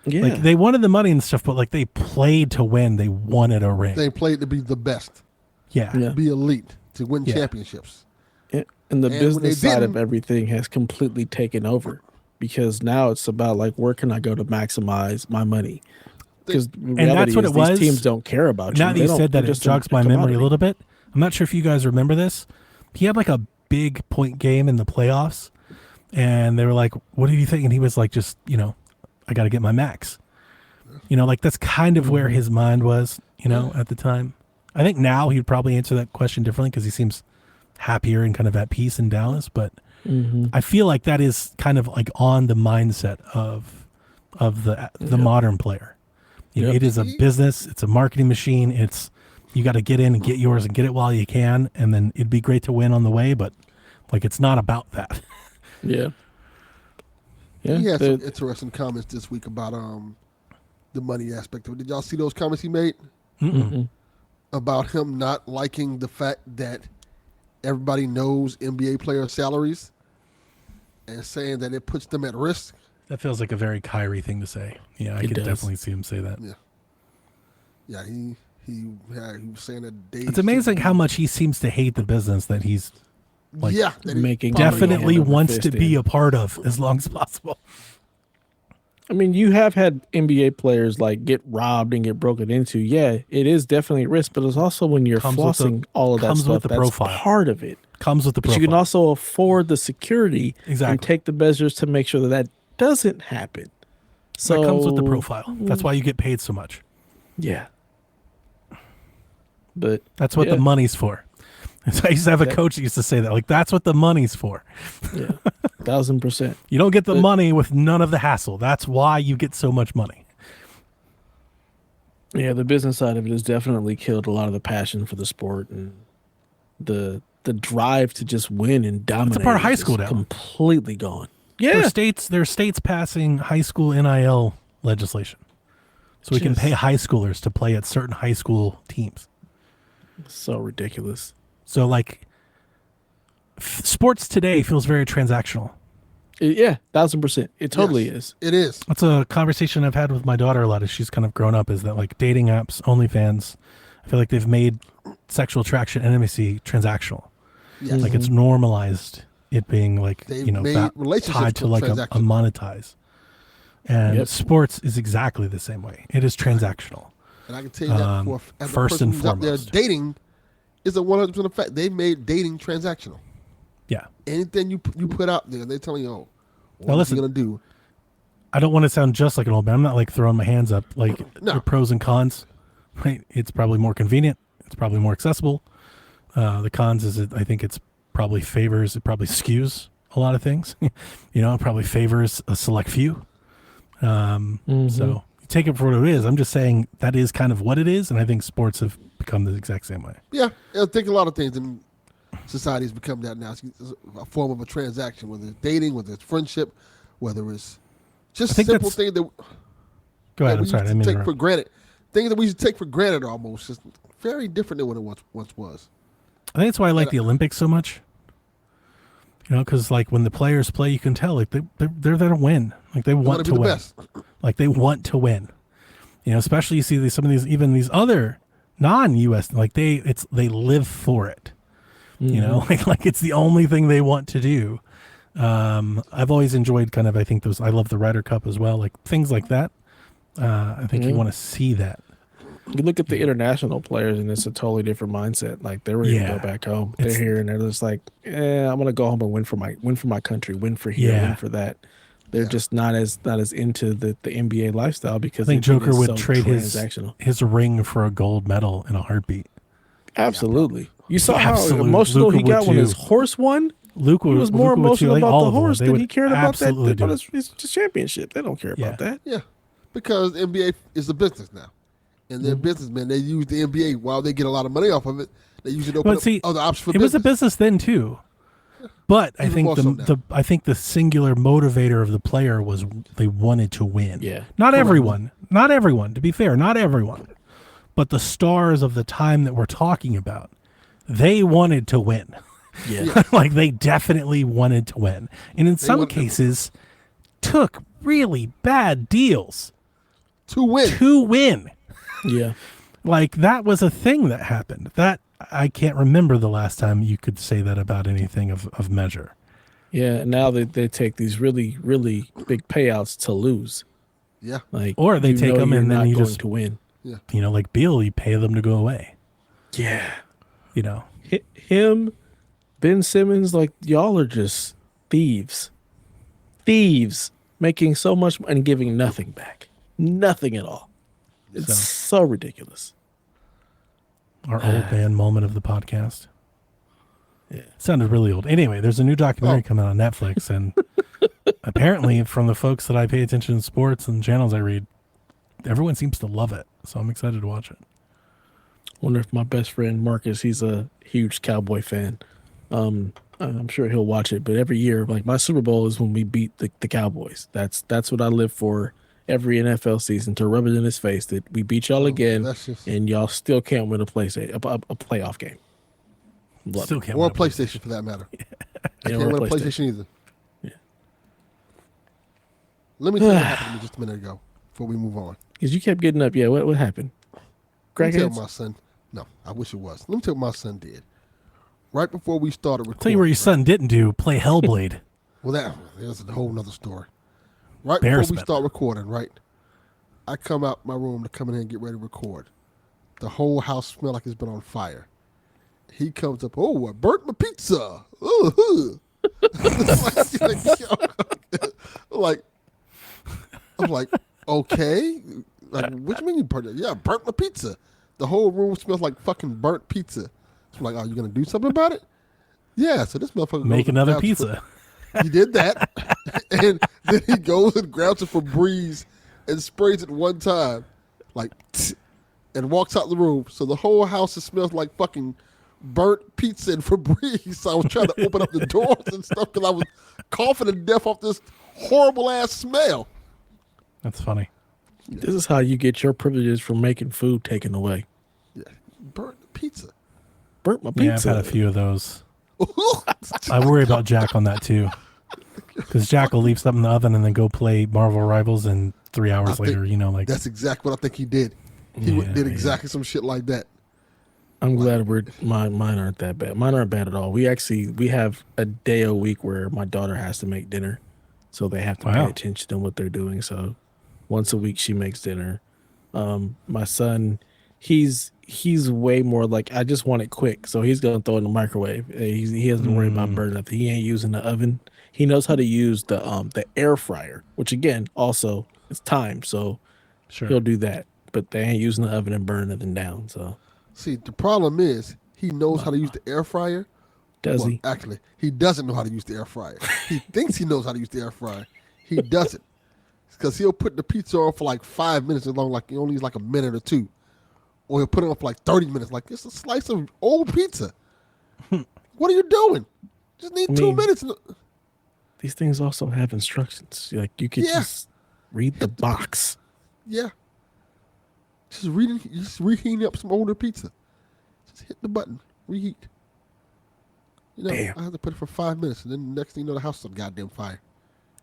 Yeah. Like, they wanted the money and stuff, but like, they played to win. They wanted a ring. They played to be the best, Yeah. Yeah. be elite. to win championships. And the And when they business side of didn't- everything has completely taken over because now it's about like where can I go to maximize my money? Because that's what it was. These teams don't care about you. Now that you said that, it jogs my memory a little bit. I'm not sure if you guys remember this. He had like a big point game in the playoffs, and they were like, "What do you think?" And he was like, "Just I got to get my max." Like that's kind of where his mind was, at the time. I think now he'd probably answer that question differently because he seems happier and kind of at peace in Dallas. But I feel like that is kind of like on the mindset of the modern player. It is a business. It's a marketing machine. You got to get in and get yours and get it while you can. And then it'd be great to win on the way, but like, it's not about that. Yeah. He had some interesting comments this week about the money aspect of it. Did y'all see those comments he made? Mm-mm. About him not liking the fact that everybody knows NBA players' salaries and saying that it puts them at risk. That feels like a very Kyrie thing to say. Yeah, I could definitely see him say that. Yeah, he was saying that it's amazing how much he seems to hate the business that he's like making. Definitely wants to be a part of as long as possible. I mean, you have had NBA players like get robbed and get broken into. Yeah, it is definitely a risk, but it's also when you're flossing all of that stuff. That's profile. Part of it. Comes with the profile. But you can also afford the security and take the measures to make sure that doesn't happen. So that comes with the profile. That's why you get paid so much. Yeah. But that's what the money's for. So I used to have a coach that used to say that, like, that's what the money's for. Yeah, 1000%. You don't get the money with none of the hassle. That's why you get so much money. Yeah, the business side of it has definitely killed a lot of the passion for the sport and the drive to just win and dominate. It's a part of high school now. Completely gone. Yeah, there are states passing high school NIL legislation, so we can pay high schoolers to play at certain high school teams. So ridiculous. So, like, sports today feels very transactional. Yeah, 1000%. It totally is. It is. That's a conversation I've had with my daughter a lot as she's kind of grown up, is that, like, dating apps, OnlyFans, I feel like they've made sexual attraction, intimacy transactional. Yes. Like, it's normalized it being, like, tied to, like, a monetize. And sports is exactly the same way. It is transactional. And I can tell you that as first a person and who's out there foremost. dating is a 100% effect. They made dating transactional. Yeah. Anything you put out there, they're telling you, now, listen, you're going to do. I don't want to sound just like an old man. I'm not like throwing my hands up. Like, there are pros and cons. Right? It's probably more convenient. It's probably more accessible. The cons is I think it probably skews a lot of things. It probably favors a select few. So take it for what it is. I'm just saying that is kind of what it is, and I think sports have become the exact same way. Yeah, I think a lot of things in society has become that now. It's a form of a transaction, whether it's dating, whether it's friendship, whether it's just simple things that. Go ahead. I'm sorry. I mean, take for granted. Things that we used to take for granted almost. Just very different than what it once was. I think that's why I like the Olympics so much. Because like when the players play, you can tell like they're there to win. Like they want to win. Like they want to win. Especially you see some of these other non-US like they live for it. Like it's the only thing they want to do. I've always enjoyed kind of I love the Ryder Cup as well. Like things like that. I think you want to see that. You look at the international players, and it's a totally different mindset. Like they're ready to go back home. They're here, and they're just like, I'm gonna go home and win for my country, win for here, win for that. They're just not as into the NBA lifestyle because I think Joker would trade his ring for a gold medal in a heartbeat. Absolutely. You saw how emotional he got when his horse won. He was more emotional about the horse than he cared about his championship. They don't care about that. Yeah, because the NBA is a business now. And they're businessmen. They use the NBA while they get a lot of money off of it. They use it to open up other options for business. It was a business then too. But I think the singular motivator of the player was they wanted to win. Yeah. Not everyone. To be fair, not everyone. But the stars of the time that we're talking about, they wanted to win. Yeah. Like they definitely wanted to win. And in some cases took really bad deals to win. Yeah. Like that was a thing that happened. That I can't remember the last time you could say that about anything of measure. Yeah, and now they take these really, really big payouts to lose. Yeah. Like, Or they take them you're and then not you going just, to win. Yeah. Like Beal, you pay them to go away. Yeah. Him, Ben Simmons, like, y'all are just thieves. Thieves. Making so much and giving nothing back. Nothing at all. It's so ridiculous. Our old man moment of the podcast. Yeah. Sounded really old. Anyway, there's a new documentary coming on Netflix, and apparently from the folks that I pay attention to sports and channels I read, everyone seems to love it. So I'm excited to watch it. Wonder if my best friend Marcus, he's a huge Cowboy fan. I'm sure he'll watch it, but every year, like, my Super Bowl is when we beat the Cowboys. That's what I live for every NFL season, to rub it in his face that we beat y'all again, and y'all still can't win a playoff game. Love Still it. can't Or a win PlayStation for that matter. I Yeah, can't or a win a PlayStation either. Yeah. Let me tell you what happened to me just a minute ago before we move on. Because you kept getting up. Yeah, what happened? Let me tell Crackheads? my son. No, I wish it was. Let me tell you what my son did. Right before we started recording. Tell you where your son didn't do, play Hellblade. Well, there's a whole nother story. Right before we Embarrassment. start recording, right? I come out my room to come in here and get ready to record. The whole house smells like it's been on fire. He comes up, oh, I burnt my pizza. Ooh. I'm like, okay. Like, what you mean you burnt it? Yeah, I burnt my pizza. The whole room smells like fucking burnt pizza. So I'm like, are you going to do something about it? Yeah, so this motherfucker Make goes and another grabs pizza. He did that. And then he goes and grabs a Febreze and sprays it one time, like, and walks out the room. So the whole house smells like fucking burnt pizza and Febreze. So I was trying to open up the doors and stuff because I was coughing to death off this horrible ass smell. That's funny. This is how you get your privileges from making food taken away. Yeah, burnt pizza. Burnt my Yeah, I've pizza. had a few of those. I worry about Jack on that too. Because Jack will leave something in the oven and then go play Marvel Rivals, and 3 hours later, like That's exactly what I think he did. He did exactly some shit like that. I'm glad mine aren't that bad. Mine aren't bad at all. We have a day a week where my daughter has to make dinner, so they have to pay attention to what they're doing. So once a week she makes dinner. My son, he's way more like, I just want it quick, so he's gonna throw it in the microwave. He doesn't worry about burning up. He ain't using the oven. He knows how to use the air fryer, which again also it's time, so he'll do that. But they ain't using the oven and burning nothing down. So see, the problem is he knows how to use the air fryer. Does he? Actually, he doesn't know how to use the air fryer. He thinks he knows how to use the air fryer. He doesn't, because he'll put the pizza on for like 5 minutes as long, like he only needs like a minute or two. Or he'll put it on for like 30 minutes. Like, it's a slice of old pizza. What are you doing? Just need 2 minutes. These things also have instructions. Like, you could just read the box. Yeah. Just reheating up some older pizza. Just hit the button. Reheat. Damn. I have to put it for 5 minutes, and then the next thing you know, the house is on goddamn fire.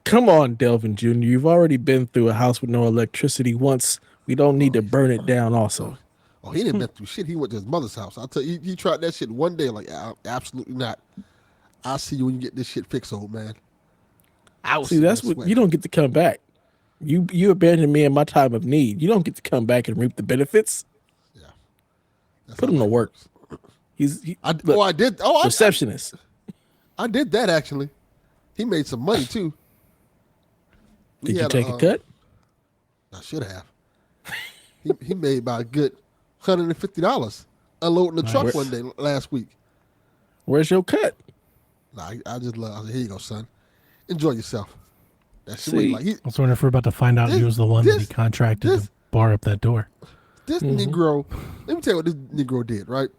Come on, Delvin Jr. You've already been through a house with no electricity once. We don't need to burn it down also. Oh, he didn't been through shit. He went to his mother's house. I'll tell you, he tried that shit one day. Like, absolutely not. I'll see you when you get this shit fixed, old man. See, that's what you don't get to come back. You abandoned me in my time of need. You don't get to come back and reap the benefits. Yeah, put him to work. I did. Oh, receptionist. I did that actually. He made some money too. Did you take a cut? I should have. He made about a good $150 unloading the truck one day last week. Where's your cut? Nah, I just love. I said, here you go, son. Enjoy yourself. That's like I was wondering if we're about to find out he was the one that he contracted to bar up that door. This Negro, let me tell you what this Negro did, right?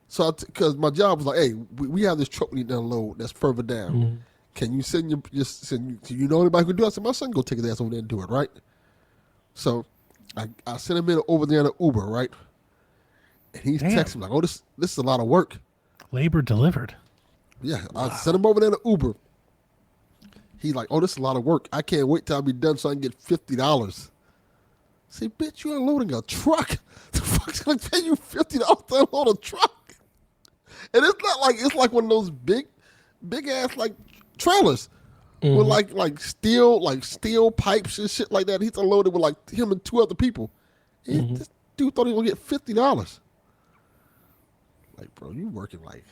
So, because my job was like, hey, we have this truck we need to unload that's further down. Can you send do you know anybody who can do it? I said, my son go take his ass over there and do it, right? So I sent him in over there in an Uber, right? And he's texting me like, oh, this is a lot of work. Labor delivered. Yeah, I sent him over there in an Uber. He's like, oh, this is a lot of work. I can't wait till I be done so I can get $50. Say, bitch, you unloading a truck. The fuck's gonna pay you $50 to unload a truck? And it's like one of those big ass like trailers with like steel pipes and shit like that. He's unloaded with like him and 2 other people. This dude thought he was gonna get $50. Like, bro, you working like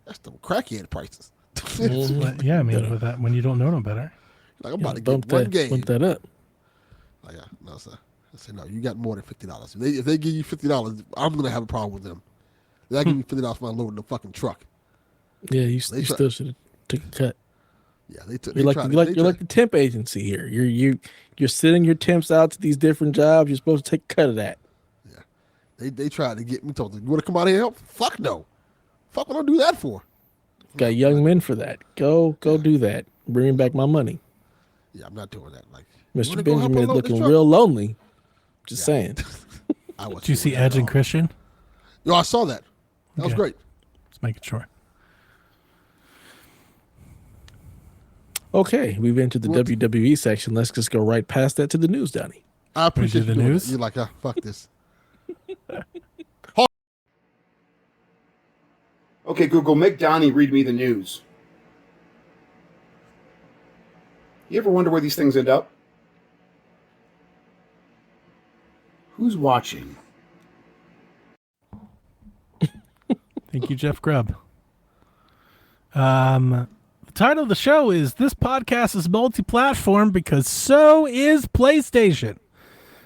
that's them crackhead prices. But, yeah, I mean, with that, when you don't know no better. Like, I'm about to get one game. Bump that up. Like, no, sir. I said, no, you got more than $50. If they give you $50, I'm gonna have a problem with them. They give me $50 for unloading the fucking truck. Yeah, you still should have took a cut. Yeah, they took. You're like the temp agency here. You're sending your temps out to these different jobs. You're supposed to take a cut of that. Yeah, they tried to get me. Told them, you want to come out here and help? Fuck no. Fuck, what I do that for? Got young men for that. Go do that. Bring back my money. Yeah, I'm not doing that. Like, Mr. Benjamin is looking real lonely. Just saying. Did you see Edge and Christian? Yo, I saw that. That was great. Just making sure. Okay, we've entered the WWE section. Let's just go right past that to the news, Donnie. I appreciate the you doing news. it. You're like, fuck this. Okay, Google, make Donnie read me the news. You ever wonder where these things end up? Who's watching? Thank you, Jeff Grubb. The title of the show is This Podcast is Multi-Platform because so is PlayStation.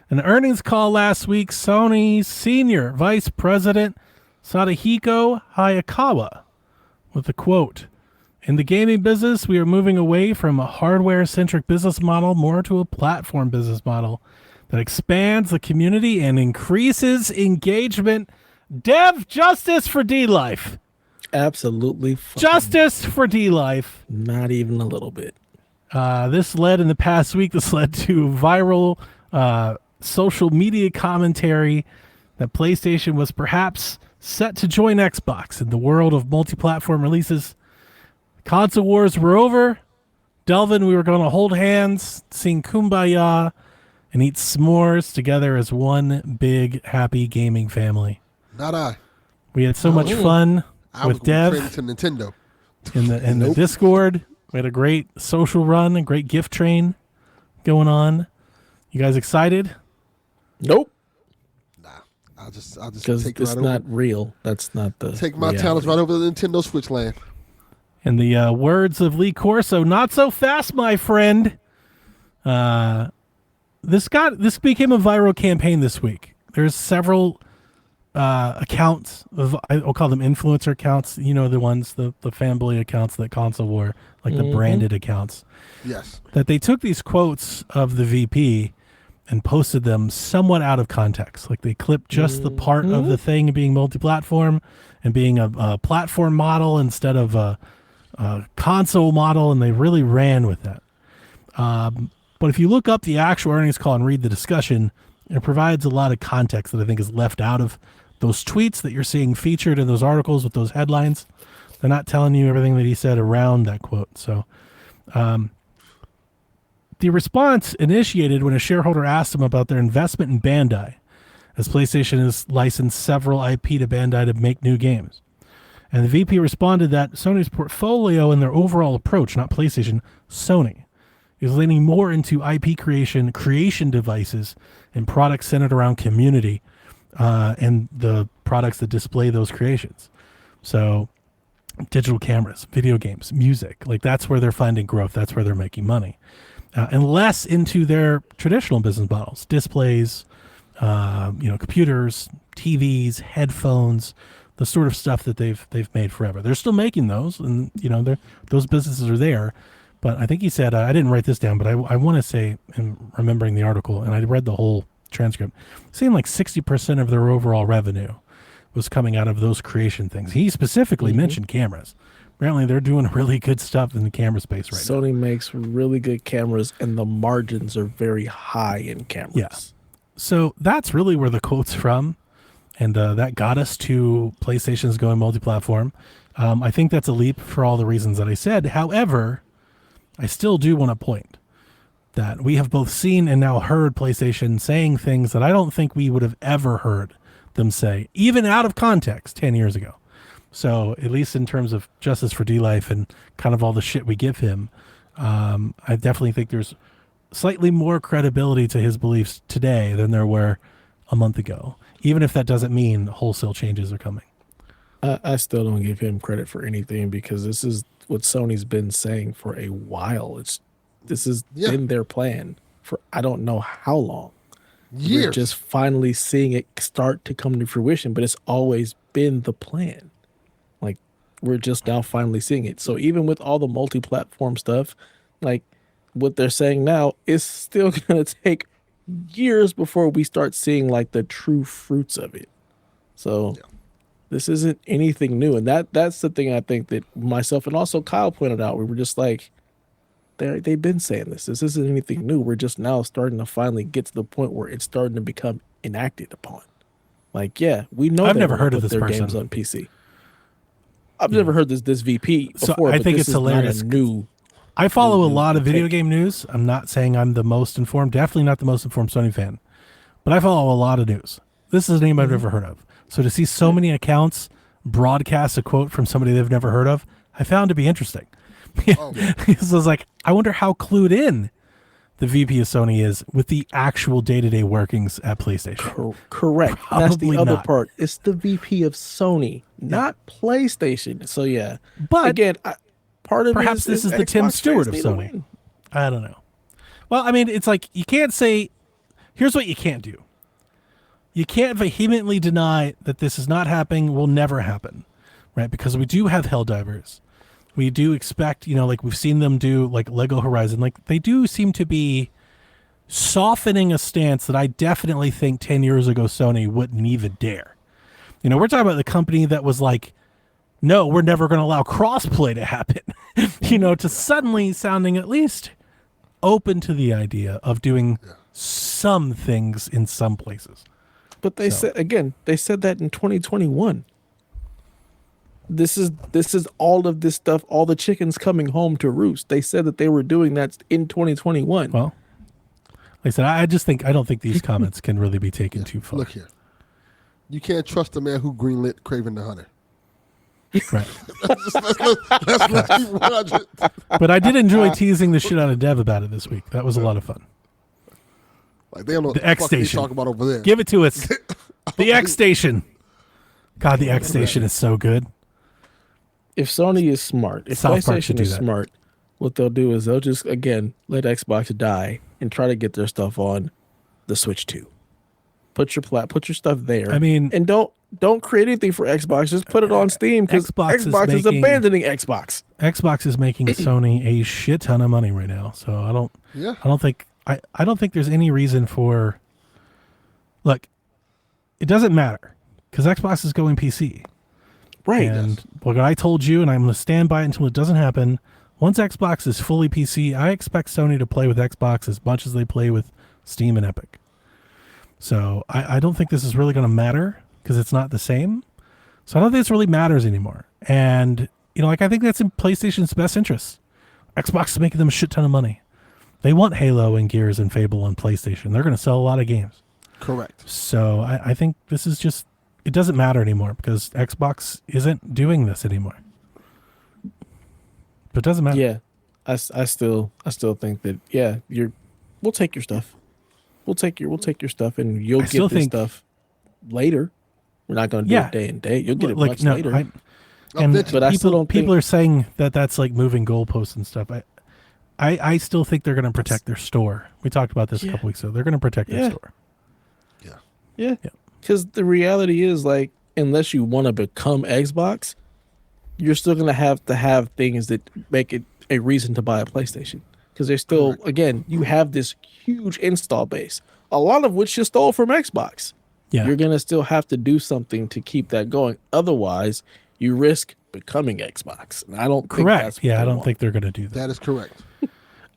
An earnings call last week, Sony's Senior Vice President Sadahiko Hayakawa with the quote, "In the gaming business, we are moving away from a hardware-centric business model more to a platform business model that expands the community and increases engagement. Dev, justice for D-Life." Absolutely. Justice for D-Life. Not even a little bit. This led to viral social media commentary that PlayStation was perhaps set to join Xbox in the world of multi-platform releases. Console wars were over. Delvin, we were going to hold hands, sing Kumbaya, and eat s'mores together as one big, happy gaming family. Not I. We had so much fun with Dev to Nintendo. in the Discord. We had a great social run, a great gift train going on. You guys excited? Nope. Nah, I'll just Because take it's right not over. real. That's not the Take my reality. talents right over to the Nintendo Switch land. In the words of Lee Corso, not so fast, my friend. This became a viral campaign this week. There's several accounts of, I'll call them influencer accounts. You know, the ones, the fanboy accounts that console wore, like the branded accounts. Yes. That they took these quotes of the VP and posted them somewhat out of context. Like they clipped just the part of the thing being multi-platform and being a platform model instead of a console model, and they really ran with that. But if you look up the actual earnings call and read the discussion, it provides a lot of context that I think is left out of those tweets that you're seeing featured in those articles with those headlines. They're not telling you everything that he said around that quote. So the response initiated when a shareholder asked him about their investment in Bandai, as PlayStation has licensed several IP to Bandai to make new games. And the VP responded that Sony's portfolio and their overall approach, not PlayStation, Sony, is leaning more into IP creation devices and products centered around community and the products that display those creations. So digital cameras, video games, music, like that's where they're finding growth. That's where they're making money. And less into their traditional business models, displays, computers, TVs, headphones, the sort of stuff that they've made forever. They're still making those, and those businesses are there. But I think he said, I didn't write this down, but I want to say, in remembering the article, and I read the whole transcript, saying like 60% of their overall revenue was coming out of those creation things. He specifically mentioned cameras. Apparently, they're doing really good stuff in the camera space right now. Sony makes really good cameras, and the margins are very high in cameras. Yeah. So that's really where the quote's from, and that got us to PlayStation's going multi-platform. I think that's a leap for all the reasons that I said. However, I still do want to point that we have both seen and now heard PlayStation saying things that I don't think we would have ever heard them say, even out of context 10 years ago. So at least in terms of Justice for D-Life and kind of all the shit we give him, I definitely think there's slightly more credibility to his beliefs today than there were a month ago, even if that doesn't mean wholesale changes are coming. I still don't give him credit for anything because this is what Sony's been saying for a while. This has been their plan for I don't know how long. Years. We're just finally seeing it start to come to fruition, but it's always been the plan. Like, we're just now finally seeing it. So even with all the multi-platform stuff, like what they're saying now, is still going to take years before we start seeing like the true fruits of it. So this isn't anything new. And that's the thing I think that myself and also Kyle pointed out. We were just like, they've been saying this. This isn't anything new. We're just now starting to finally get to the point where it's starting to become enacted upon. Like, yeah, we know I've never heard of this their person games on PC. I've never heard this VP before. So I but think this it's is hilarious. Not a new. I follow a lot of video take. game news. I'm not saying I'm the most informed, definitely not the most informed Sony fan, but I follow a lot of news. This is a name I've never heard of. So to see so many accounts broadcast a quote from somebody they've never heard of, I found to be interesting. So I was like, I wonder how clued in the VP of Sony is with the actual day-to-day workings at PlayStation. Correct. That's the Probably other not. part. It's the VP of Sony, not PlayStation. So yeah, But again, part of perhaps this is the Tim Xbox Stewart of fans need to Sony. win. I don't know. Well, I mean, it's like you can't say, here's what you can't do. You can't vehemently deny that this is not happening, will never happen, right? Because we do have Helldivers. We do expect, like we've seen them do like Lego Horizon. Like they do seem to be softening a stance that I definitely think 10 years ago Sony wouldn't even dare. We're talking about the company that was like, no, we're never going to allow crossplay to happen, to suddenly sounding at least open to the idea of doing some things in some places. But they said that in 2021. This is all of this stuff, all the chickens coming home to roost. They said that they were doing that in 2021. Well, like I said, I don't think these comments can really be taken too far. Look here. You can't trust the man who greenlit Kraven the Hunter. Right. Let's keep 100. But I did enjoy teasing the shit out of Dev about it this week. That was a lot of fun. Like they don't know The what X the fuck they Station. talk about over there. Give it to us. The X Station. God, the X Station is so good. If Sony is smart, if South Park should PlayStation do is that. smart, what they'll do is they'll just again let Xbox die and try to get their stuff on the Switch 2. Put your stuff there. I mean, and don't create anything for Xbox. Just put it on Steam because Xbox is abandoning Xbox. Xbox is making Sony a shit ton of money right now. So I don't think there's any reason for. Look, it doesn't matter because Xbox is going PC. Right. And what I told you, and I'm going to stand by it until it doesn't happen. Once Xbox is fully PC, I expect Sony to play with Xbox as much as they play with Steam and Epic. So I don't think this is really going to matter because it's not the same. So I don't think this really matters anymore. And, I think that's in PlayStation's best interest. Xbox is making them a shit ton of money. They want Halo and Gears and Fable on PlayStation. They're going to sell a lot of games. Correct. So I think this is just, it doesn't matter anymore because Xbox isn't doing this anymore. But it doesn't matter. Yeah. I still think that we'll take your stuff. We'll take your stuff and you'll get this stuff later. We're not going to do it day and day. You'll get it much later. People are saying that that's like moving goalposts and stuff. I still think they're going to protect their store. We talked about this a couple weeks ago. They're going to protect their store. Yeah. Because the reality is, like, unless you want to become Xbox, you're still going to have things that make it a reason to buy a PlayStation. Because they're still, again, you have this huge install base, a lot of which you stole from Xbox. Yeah. You're going to still have to do something to keep that going. Otherwise, you risk becoming Xbox. And I don't think that's what I don't want. think they're going to do that. That is correct.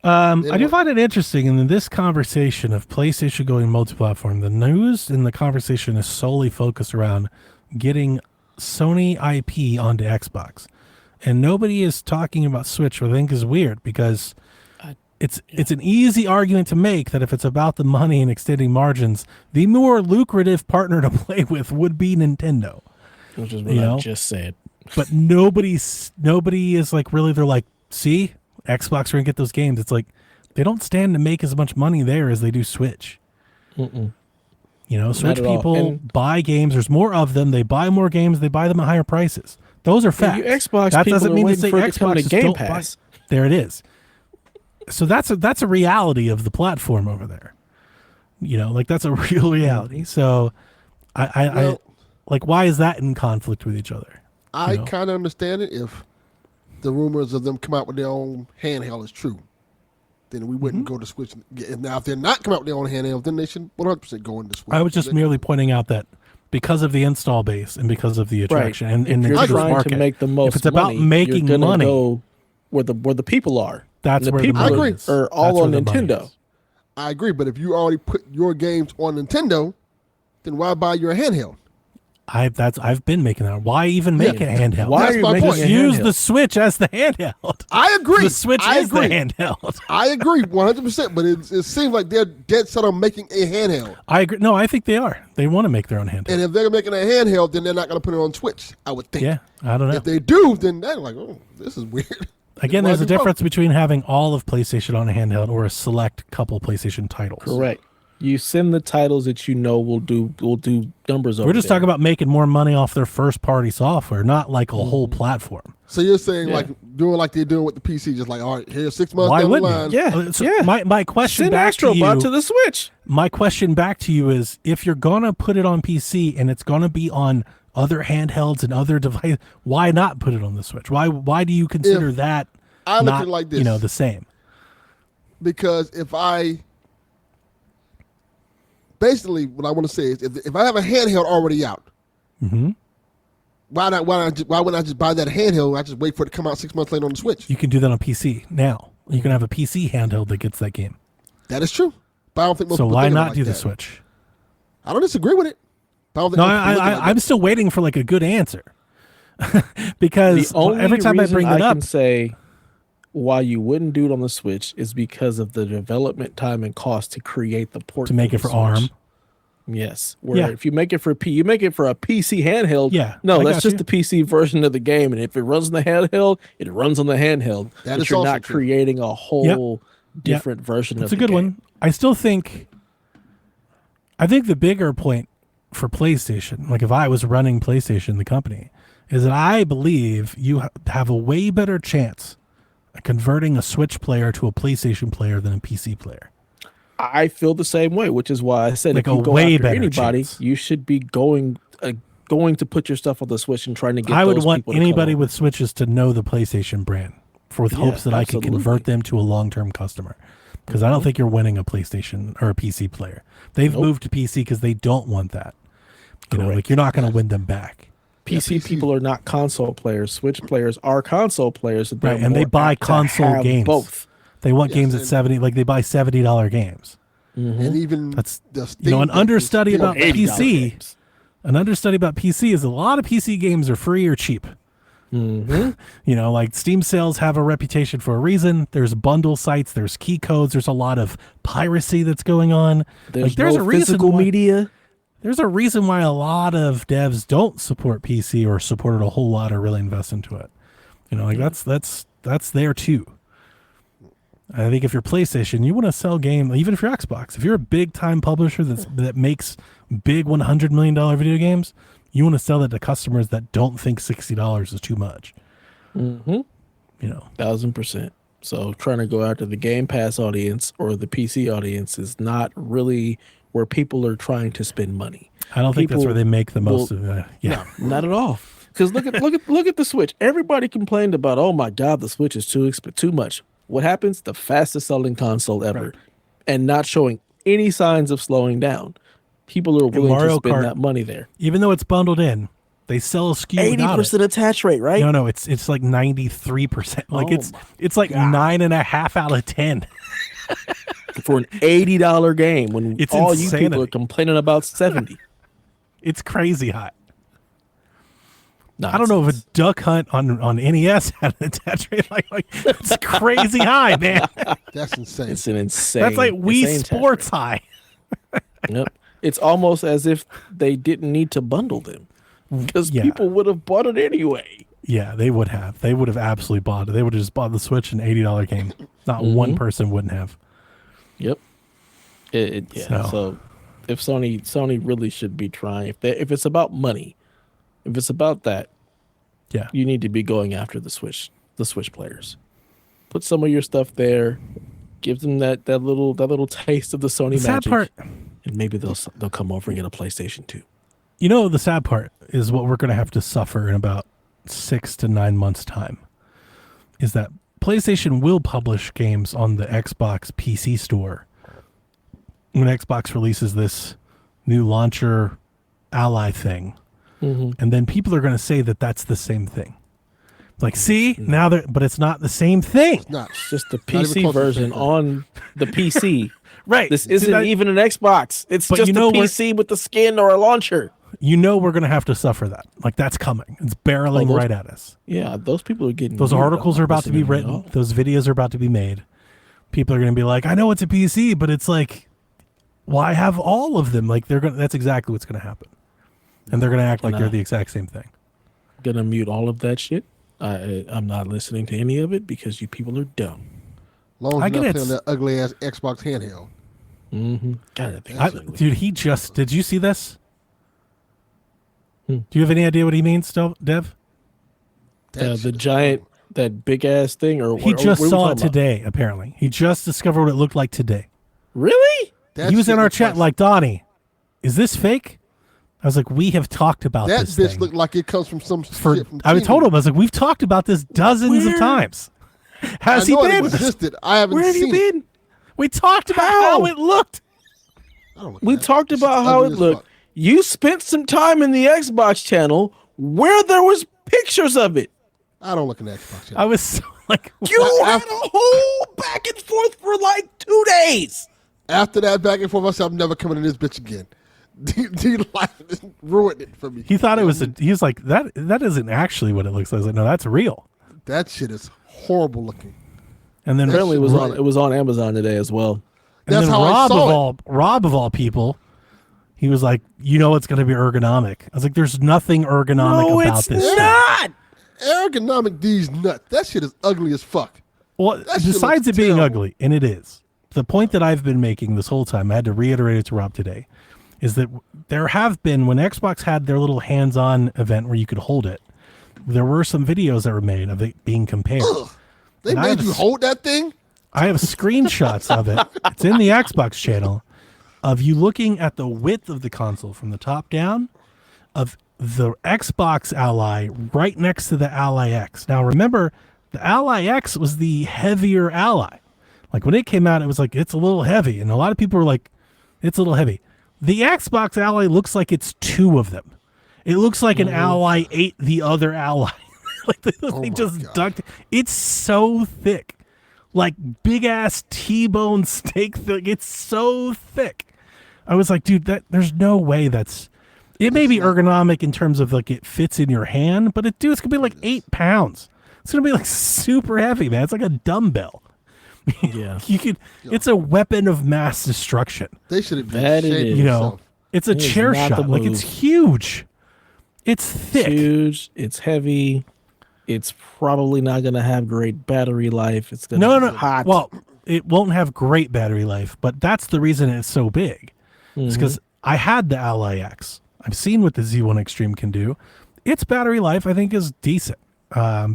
I do find it interesting in this conversation of PlayStation going multi-platform. The news and the conversation is solely focused around getting Sony IP onto Xbox. And nobody is talking about Switch, which I think is weird because it's an easy argument to make that if it's about the money and extending margins, the more lucrative partner to play with would be Nintendo. Which is what I just said. but nobody is like really. They're like, see, Xbox are gonna get those games. It's like they don't stand to make as much money there as they do Switch. Mm-mm. You know, Switch at all. people And- buy games. There's more of them. They buy more games. They buy them at higher prices. Those are facts. You Xbox that people doesn't are mean to waiting say for it to come to Xboxes Game don't buy. Pass. There it is. So that's a reality of the platform over there. You know, like that's a real reality. So I like, why is that in conflict with each other? I You know? kind of understand it if the rumors of them come out with their own handheld is true. Then we wouldn't go to Switch. Now, if they're not coming out with their own handheld, then they should 100% go into Switch. I was just merely pointing out that because of the install base and because of the attraction and if you're Nintendo's trying market, to make the most if it's about money, making you're gonna money, go where the people are. that's And where the people money agree. is. are all That's on where the money Nintendo. is. I agree, but if you already put your games on Nintendo, then why buy your handheld? I've been making that. Why even make Yeah. a handheld? Why That's are you my making point. a Use handheld? the Switch as the handheld. I agree. The Switch I is agree. the handheld. I agree 100%, but it seems like they're dead set on making a handheld. I agree. No, I think they are. They want to make their own handheld. And if they're making a handheld, then they're not going to put it on Switch, I would think. Yeah, I don't know. If they do, then they're like, oh, this is weird. Again, Why there's a do both? difference between having all of PlayStation on a handheld or a select couple PlayStation titles. Correct. You send the titles that you know will do numbers over We're just there. talking about making more money off their first party software, not like a whole platform. So you're saying Yeah. like doing like they're doing with the PC, just like, all right, here's 6 months Why down the wouldn't line. you? Yeah, So yeah. My question Send back to Astrobot you. to the Switch. My question back to you is: if you're gonna put it on PC and it's gonna be on other handhelds and other devices, why not put it on the Switch? Why do you consider that I look not at it like this. you know the same? Because basically what I want to say is if I have a handheld already out, Mm-hmm. why wouldn't I just buy that handheld and I just wait for it to come out 6 months later on the Switch? You can do that on PC now. You can have a PC handheld that gets that game. That is true. But I don't think most So people why think of it not like do the that. Switch? I don't disagree with it. But I don't think No, most people look at it like I'm that. still waiting for like a good answer because The only every time I reason bring that I up, can say why you wouldn't do it on the Switch is because of the development time and cost to create the port to make it the for ARM. Switch. Yes, where Yeah. if you make it for you make it for a PC handheld. Yeah, no, I that's got just you. the PC version of the game, and if it runs on the handheld, it runs on the handheld. That but is you're also not true. creating a whole different version That's of a the good game. one. I still think. I think the bigger point for PlayStation, like if I was running PlayStation, the company, is that I believe you have a way better chance of converting a Switch player to a PlayStation player than a PC player. I feel the same way, which is why I said Like if you a go way after better anybody, chance. you should be going to put your stuff on the Switch and trying to get. I would those want people to come anybody over. with Switches to know the PlayStation brand with hopes that I can absolutely. convert them to a long-term customer. Because I don't think you're winning a PlayStation or a PC player. They've moved to PC because they don't want that. You know, like you're not going to win them back. PC people are not console players. Switch players are console players, and, they're Right, and they more buy apt to console have games. Both. They want Yes, games at and- 70, like they buy $70 games. And even That's- the an Steam Deck understudy is still about $80. PC. An understudy about PC is a lot of PC games are free or cheap. Mm-hmm. You know, like Steam sales have a reputation for a reason. There's bundle sites, there's key codes, there's a lot of piracy that's going on. There's there's no a reason physical why, media. There's a reason why a lot of devs don't support PC or support it a whole lot or really invest into it. You know, like that's there too. I think if you're PlayStation, you want to sell game, even if you're Xbox, if you're a big time publisher that makes big $100 million video games, you want to sell it to customers that don't think $60 is too much. Mm-hmm. You know, 1000%. So trying to go after the Game Pass audience or the PC audience is not really where people are trying to spend money. I don't think that's People where they make the most will- of it. Yeah. Not at all. Because look at the Switch. Everybody complained about, oh my God, the Switch is too much. What happens? The fastest selling console ever, Right. and not showing any signs of slowing down. People are willing to Mario spend Kart- that money there. Even though it's bundled in, they sell a SKU without it. 80% attach rate, right? No, it's like 93%. Like Oh it's like 9.5 out of 10. For an $80 game, when It's all you people insanity. are complaining about 70. It's crazy high. I Nonsense. don't know if a Duck Hunt on NES had an attach rate like it's crazy high, man. That's insane. It's an insane. That's like Wii insane attach Sports high. rate. Yep. It's almost as if they didn't need to bundle them because Yeah. people would have bought it anyway. Yeah, they would have. They would have absolutely bought it. They would have just bought the Switch, an $80 game. Not one person wouldn't have. Yep. So if Sony really should be trying. If it's about money, if it's about that, Yeah. you need to be going after the Switch players. Put some of your stuff there. Give them that little taste of the Sony The sad magic, part, and maybe they'll come over and get a PlayStation 2. you know, the sad part is what we're going to have to suffer in about 6 to 9 months' time. Is that PlayStation will publish games on the Xbox PC store when Xbox releases this new launcher ally thing. And then people are going to say that that's the same thing. Like, see, now but it's not the same thing. Not. It's just the Not even PC close to the version same thing. on the PC. Right. This See, isn't that- even an Xbox. It's But just you a know PC with the skin or a launcher. You know we're going to have to suffer that. Like, that's coming. It's barreling right at us. Yeah, those people are getting. Those weird. articles I'm are not about to be listening written. all. Those videos are about to be made. People are going to be like, I know it's a PC, but it's like, why have all of them? Like, that's exactly what's going to happen. And they're going to act like they're the exact same thing. Gonna mute all of that shit. I'm not listening to any of it because you people are dumb. Long I as get you're it. not playing that ugly ass Xbox handheld. God, I think it's ugly. Did you see this? Do you have any idea what he means, Dev? That shit The is giant, that big ass thing, or He what just are we saw talking it about? today, apparently. He just discovered what it looked like today. Really? That He was shit in our looks chat like, Donnie, is this fake? I was like, we have talked about that this bitch thing. looked like it comes from some For shit from I TV. told him, I was like, we've talked about this dozens of Where? times. I Has he know it been? existed. I haven't Where have seen you it. been? We talked about How? how it looked. I don't look We at that. talked That about shit's how ugly it as looked. fuck. You spent some time in the Xbox channel where there was pictures of it. I don't look at that Xbox channel. I was so like, You had a whole back and forth for like 2 days. After that back and forth, I said, I'm never coming in this bitch again. D Life ruined it for me. he thought it was he was like, that isn't actually what it looks like. I was like, no, that's real. That shit is horrible looking. And then Apparently, Right. it was on Amazon today as well. And That's then how I saw it. Rob of all people, he was like, you know, it's going to be ergonomic. I was like, there's nothing ergonomic No, about it's this. thing. not. Ergonomic D's nuts. That shit is ugly as fuck. Well, That shit besides it looks being terrible. ugly, and it is, the point that I've been making this whole time, I had to reiterate it to Rob today, is that there have been, when Xbox had their little hands-on event where you could hold it, there were some videos that were made of it being compared. They And I made have you s- hold that thing? I have screenshots of it. It's in the Xbox channel of you looking at the width of the console from the top down of the Xbox Ally right next to the Ally X. Now remember, the Ally X was the heavier Ally. Like when it came out, it was like, it's a little heavy. And a lot of people were like, it's a little heavy. The Xbox Ally looks like it's 2 of them. It looks like an Ally ate the other Ally. Like they my just God. ducked. It's so thick. Like big ass T-bone steak thing. It's so thick. I was like, dude, there's no way that's. It may be ergonomic in terms of like it fits in your hand, but it's gonna be like 8 pounds. It's gonna be like super heavy, man. It's like a dumbbell. Yeah. You could. It's a weapon of mass destruction. They should have been That it ashamed of is. You know, themselves. it's a It is chair not the shot. Like it's move. huge. It's thick. It's huge. It's heavy. It's probably not going to have great battery life. It's going to No. be hot. Well, it won't have great battery life, but that's the reason it's so big. It's because I had the Ally X. I've seen what the Z1 Extreme can do. Its battery life, I think, is decent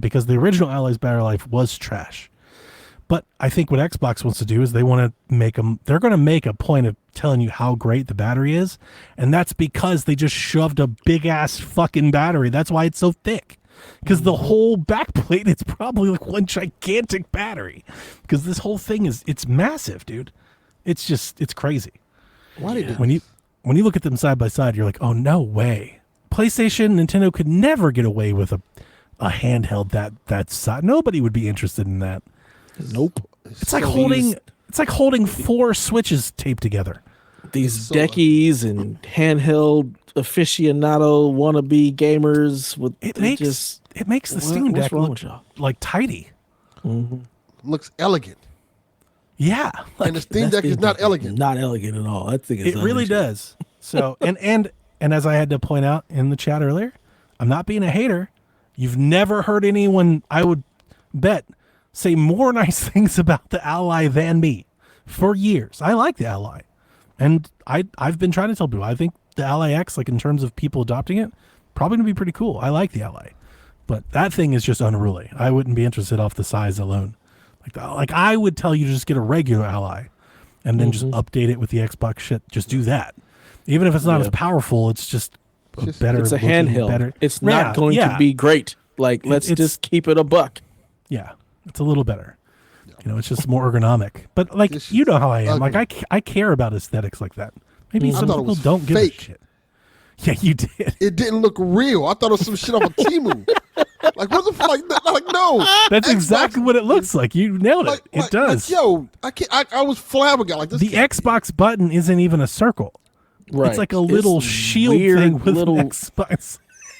because the original Ally's battery life was trash. But I think what Xbox wants to do is they want to make them. They're going to make a point of telling you how great the battery is, and that's because they just shoved a big ass fucking battery. That's why it's so thick. Because the whole backplate is probably like one gigantic battery. Because this whole thing it's massive, dude. It's crazy. Why they did When you look at them side by side, you're like, oh no way. PlayStation, Nintendo could never get away with a handheld that size. Nobody would be interested in that. nope. It's like holding 4 Switches taped together. These So- deckies and handheld aficionado wannabe gamers with It makes the Steam what's Deck wrong look with y'all? like tidy. looks elegant. Yeah, like, And the Steam Deck is not elegant. Not elegant at all. That thing is it really ugly. does. So and as I had to point out in the chat earlier, I'm not being a hater. You've never heard anyone, I would bet, say more nice things about the Ally than me for years. I like the Ally. And I've been trying to tell people, I think the Ally X, like in terms of people adopting it, probably going to be pretty cool. I like the Ally. But that thing is just unruly. I wouldn't be interested off the size alone. Like I would tell you to just get a regular Ally and then just update it with the Xbox shit. Just do that. Even if it's not as powerful, it's just better. It's a looking, handheld. Better. It's not going to be great. Like, let's just keep it a buck. Yeah, it's a little better. You know, it's just more ergonomic. But like, you know how I am. ugly. Like, I care about aesthetics like that. Maybe some thought it people was don't give a fake. shit. Yeah, you did. It didn't look real. I thought it was some shit off of Temu. Like, what the fuck? Like, no. That's Xbox- exactly what it looks like. You nailed it. It does. Yo, I was flabbergasted. Like, this The can't- Xbox button isn't even a circle. Right. It's like a little It's shield weird thing with little- an Xbox.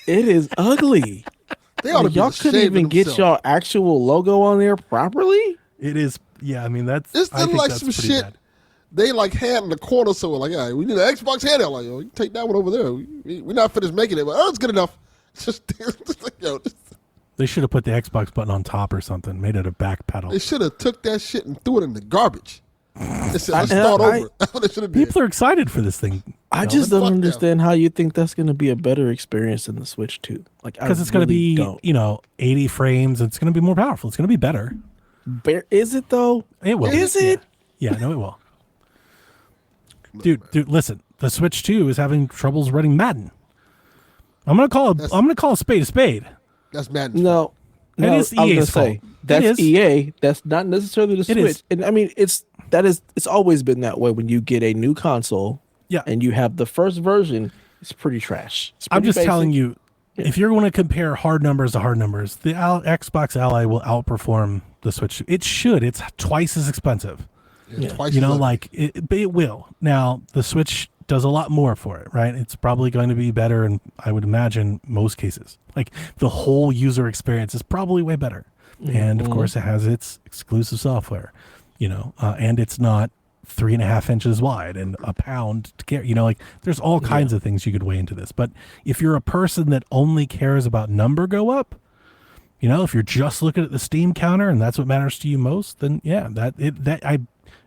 It is ugly. They ought to be Y'all couldn't ashamed even of get themselves. y'all actual logo on there properly. It is. Yeah, I mean that's. It's I think like that's some pretty shit. bad. They like had in the corner somewhere. Like, yeah, we need an Xbox handheld. Like, yo, you can take that one over there. We're not finished making it, but it's good enough. It's just like, yo, They should have put the Xbox button on top or something. Made it a back pedal. they should have took that shit and threw it in the garbage. They said, let's I- start I- over. That's what they should have did. People are excited for this thing I just don't fuck them. understand how you think that's going to be a better experience than the Switch 2. Like, because it's going to be 80 frames. It's going to be more powerful. It's going to be better. Is it though? It will. Is it? Yeah, no, it will. Dude, listen. The Switch 2 is having troubles running Madden. I'm gonna call a spade a spade. That's Madden. No. That No, is I was EA's gonna say, fault. that's It is. EA. That's not necessarily the It Switch. is. And I mean, it's always been that way. When you get a new console, Yeah. and you have the first version, it's pretty trash. It's I'm pretty just basic. telling you, if you're going to compare hard numbers to hard numbers, the Xbox Ally will outperform the Switch. It should. It's twice as expensive. Twice You know, as ugly. like but it will. Now the Switch does a lot more for it, right? It's probably going to be better in, I would imagine, most cases. Like the whole user experience is probably way better. And of course, it has its exclusive software. You know, and it's not 3.5 inches wide and a pound to carry. You know, like there's all kinds of things you could weigh into this. But if you're a person that only cares about number go up, you know, if you're just looking at the Steam counter and that's what matters to you most, then yeah,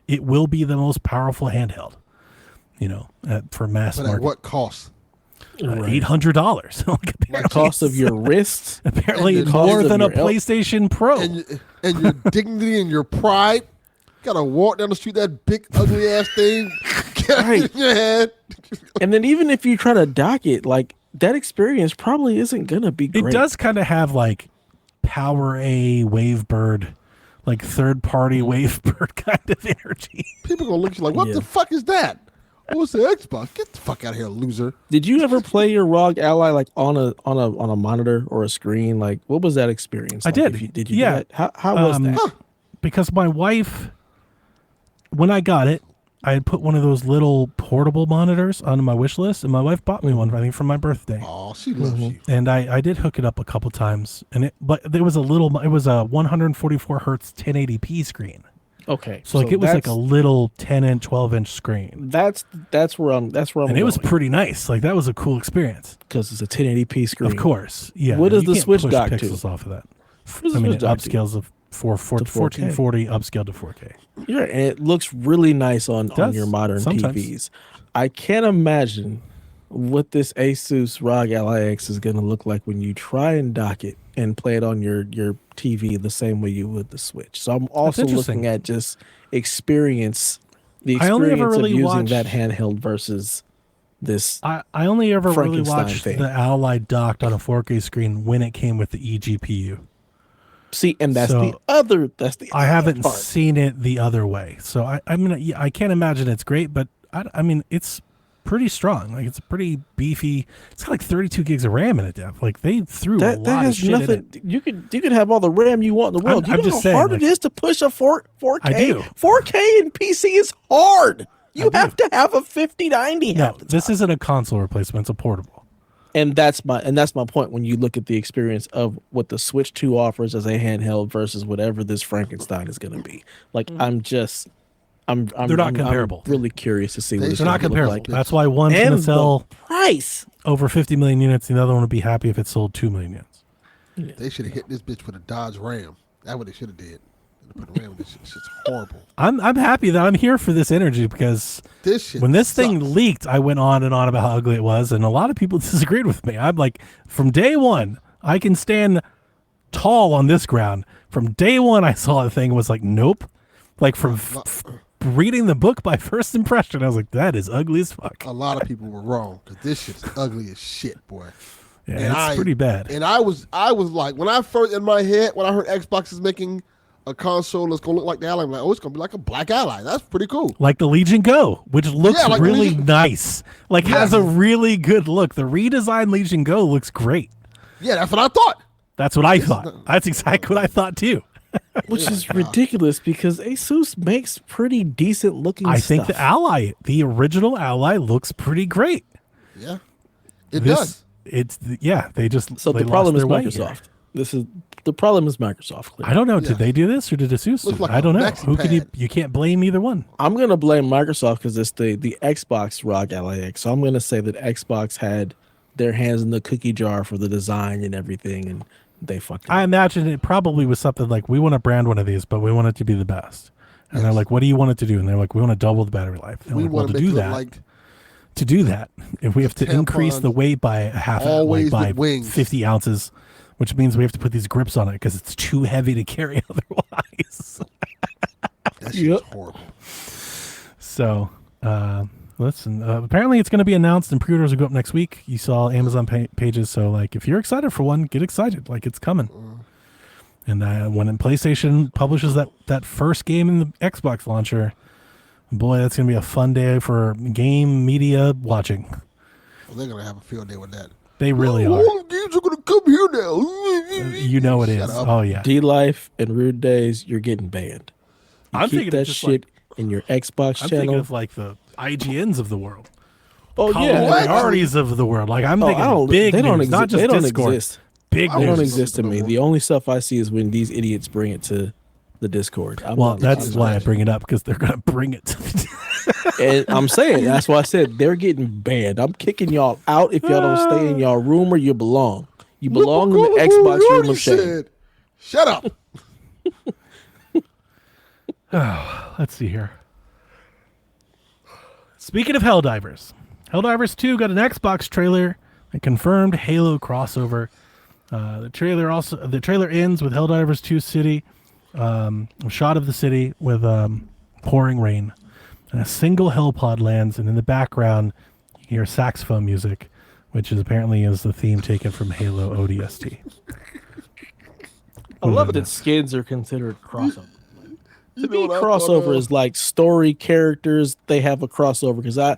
it will be the most powerful handheld. You know, for mass But at market, what cost? $800. Like, The cost of your wrists. apparently and the more cost than of a your el- PlayStation Pro. And your dignity and your pride. Gotta walk down the street, that big ugly ass thing. Right. in your head. And then even if you try to dock it, like that experience probably isn't gonna be great. It does kind of have like Power A Wavebird, like third party Wavebird kind of energy. People gonna look at you like, what Yeah. the fuck is that? What's the Xbox? Get the fuck out of here, loser. Did you ever play your ROG Ally like on a monitor or a screen? Like, what was that experience? I like? did. If you, did you? Yeah. Do that? How was that? Because my wife, when I got it, I had put one of those little portable monitors on my wish list, and my wife bought me one, I think, for my birthday. Oh, she loves you. And I did hook it up a couple times, but there was it was a 144 hertz 1080p screen. Okay, So like it was like a little 10-inch, 12-inch screen. that's where I'm. That's where I'm. And it was pretty nice. Like that was a cool experience. because it's a 1080p screen. Of course. Yeah. What does you the can't Switch push dock to? pixels off of that. does the I mean, Switch it dock to? upscales of 1440 upscaled to 4K. Yeah, and it looks really nice on does, your modern sometimes. TVs. I can't imagine what this Asus ROG Ally X is going to look like when you try and dock it and play it on your TV the same way you would the Switch. So I'm also interesting. looking at just experience, the I only ever experience of really using watched- that handheld versus this. I only ever really Frankenstein watched thing. the Ally docked on a 4K screen when it came with the eGPU. See, and that's So, the other. That's the. I other haven't part. seen it the other way. So I mean, yeah, I can't imagine it's great, but I mean, it's pretty strong. Like it's a pretty beefy. It's got like 32 gigs of RAM in it, Dev. Like they threw a That lot of has shit in nothing. it. You could have all the RAM you want in the world. I'm You know just how saying, hard like- it is to push a 4K. I do. 4K in PC is hard. You do. have to have a 5090. No, half the this time. isn't a console replacement. It's a portable. And that's my point when you look at the experience of what the Switch 2 offers as a handheld versus whatever this Frankenstein is going to be. Like I'm They're not comparable. I'm really curious to see what it's They're not gonna look comparable. like. That's why one's going And to sell the price. over 50 million units. The other one would be happy if it sold 2 million units. They should have hit this bitch with a Dodge Ram. That's what they should have did. They put a Ram. This shit's horrible. I'm happy that I'm here for this energy because This shit when this sucks. thing leaked, I went on and on about how ugly it was, and a lot of people disagreed with me. I'm like, from day one, I can stand tall on this ground. From day one, I saw the thing and was like, nope. Like from reading the book by first impression, I was like, that is ugly as fuck. A lot of people were wrong because this shit's ugly as shit, boy. Yeah, And it's pretty bad. And I was like, when I first in my head, when I heard Xbox is making a console that's gonna look like the Ally, I'm like, oh, it's gonna be like a black Ally. That's pretty cool. Like the Legion Go, which looks Yeah, like the really Legion- nice. Like has a really good look. The redesigned Legion Go looks great. Yeah, that's what I thought. That's what I thought. That's exactly what I thought too. Which is ridiculous because Asus makes pretty decent looking I stuff. think the Ally, the original Ally, looks pretty great. Yeah, it does. They just So they the problem is lost their way here. Microsoft. The problem is Microsoft. Clearly. I don't know. Yeah. Did they do this or did Asus? Looks like I a don't know. maxi Who could pad. you can't blame either one. I'm gonna blame Microsoft because it's the Xbox ROG Ally X. So I'm gonna say that Xbox had their hands in the cookie jar for the design and everything, and they fucked it I up. imagine it probably was something like, we want to brand one of these, but we want it to be the best. And they're like, what do you want it to do? And they're like, we want to double the battery life. And We like, well, want to to make do it that, look like to do that, if we have to increase tampons the weight by a half, always like by with wings. 50 ounces, which means we have to put these grips on it because it's too heavy to carry otherwise. that shit's horrible. So, listen, apparently it's going to be announced and pre-orders will go up next week. You saw Amazon pages. So like, if you're excited for one, get excited. Like it's coming. And when PlayStation publishes that first game in the Xbox launcher, boy, that's going to be a fun day for game media watching. Well, they're gonna have a field day with that. They really are. All the games are gonna come here now. You know it is. Shut up. Oh yeah. D Life and Rude Days, you're getting banned. You I'm keep thinking of that just shit in your Xbox I'm channel. thinking of like the IGNs of the world. Oh Call yeah, of What? Priorities of the world. Like I'm Oh, I thinking don't- big they don't news, not exist. just They don't Discord. exist. Big I They don't news. exist to me. The only stuff I see is when these idiots bring it to the Discord. Well, that's why I bring it up because they're going to bring it. And I'm saying that's why I said they're getting banned. I'm kicking y'all out if y'all don't stay in y'all room where you belong. You belong in the Xbox room of shame. Shut up. Let's see here. Speaking of Helldivers, Helldivers 2 got an Xbox trailer and confirmed Halo crossover. The trailer ends with Helldivers 2 City, a shot of the city with pouring rain, and a single hellpod lands, and in the background you hear saxophone music, which is apparently is the theme taken from Halo ODST. I love that skins are considered crossover. To me, what I crossover thought of? is like story characters. They have a crossover because I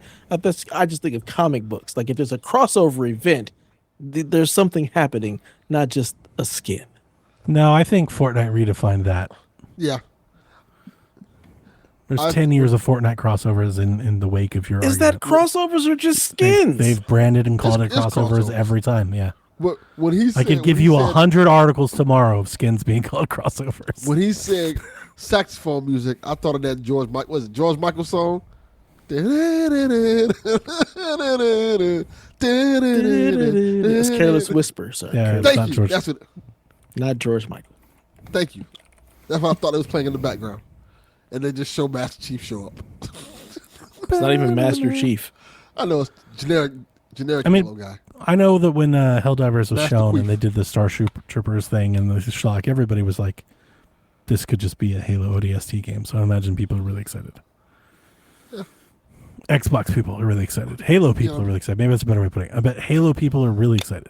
just think of comic books. Like if there's a crossover event, there's something happening, not just a skin. No, I think Fortnite redefined that. Yeah. There's 10 years of Fortnite crossovers in the wake of your Is argument. that crossovers or just They- skins? They've branded and called it It's crossovers crossovers. every time. Yeah, But when he I said, could give when he you said- 100 articles tomorrow of skins being called crossovers. When he said saxophone music, I thought of that George Michael song? It's Careless Whisper, sir. Yeah. Thank not you. George. That's what. Not George Michael. Thank you. That's what I thought it was playing in the background, and they just show Master Chief show up. It's not even Master Chief. I know it's generic I mean, Halo guy. I know that when Helldivers was Master shown Queef. and they did the Star Troopers thing and the Schlock, everybody was like, this could just be a Halo ODST game. So I imagine people are really excited. Yeah. Xbox people are really excited. Halo people Yeah. are really excited. Maybe that's a better way of putting it. I bet Halo people are really excited.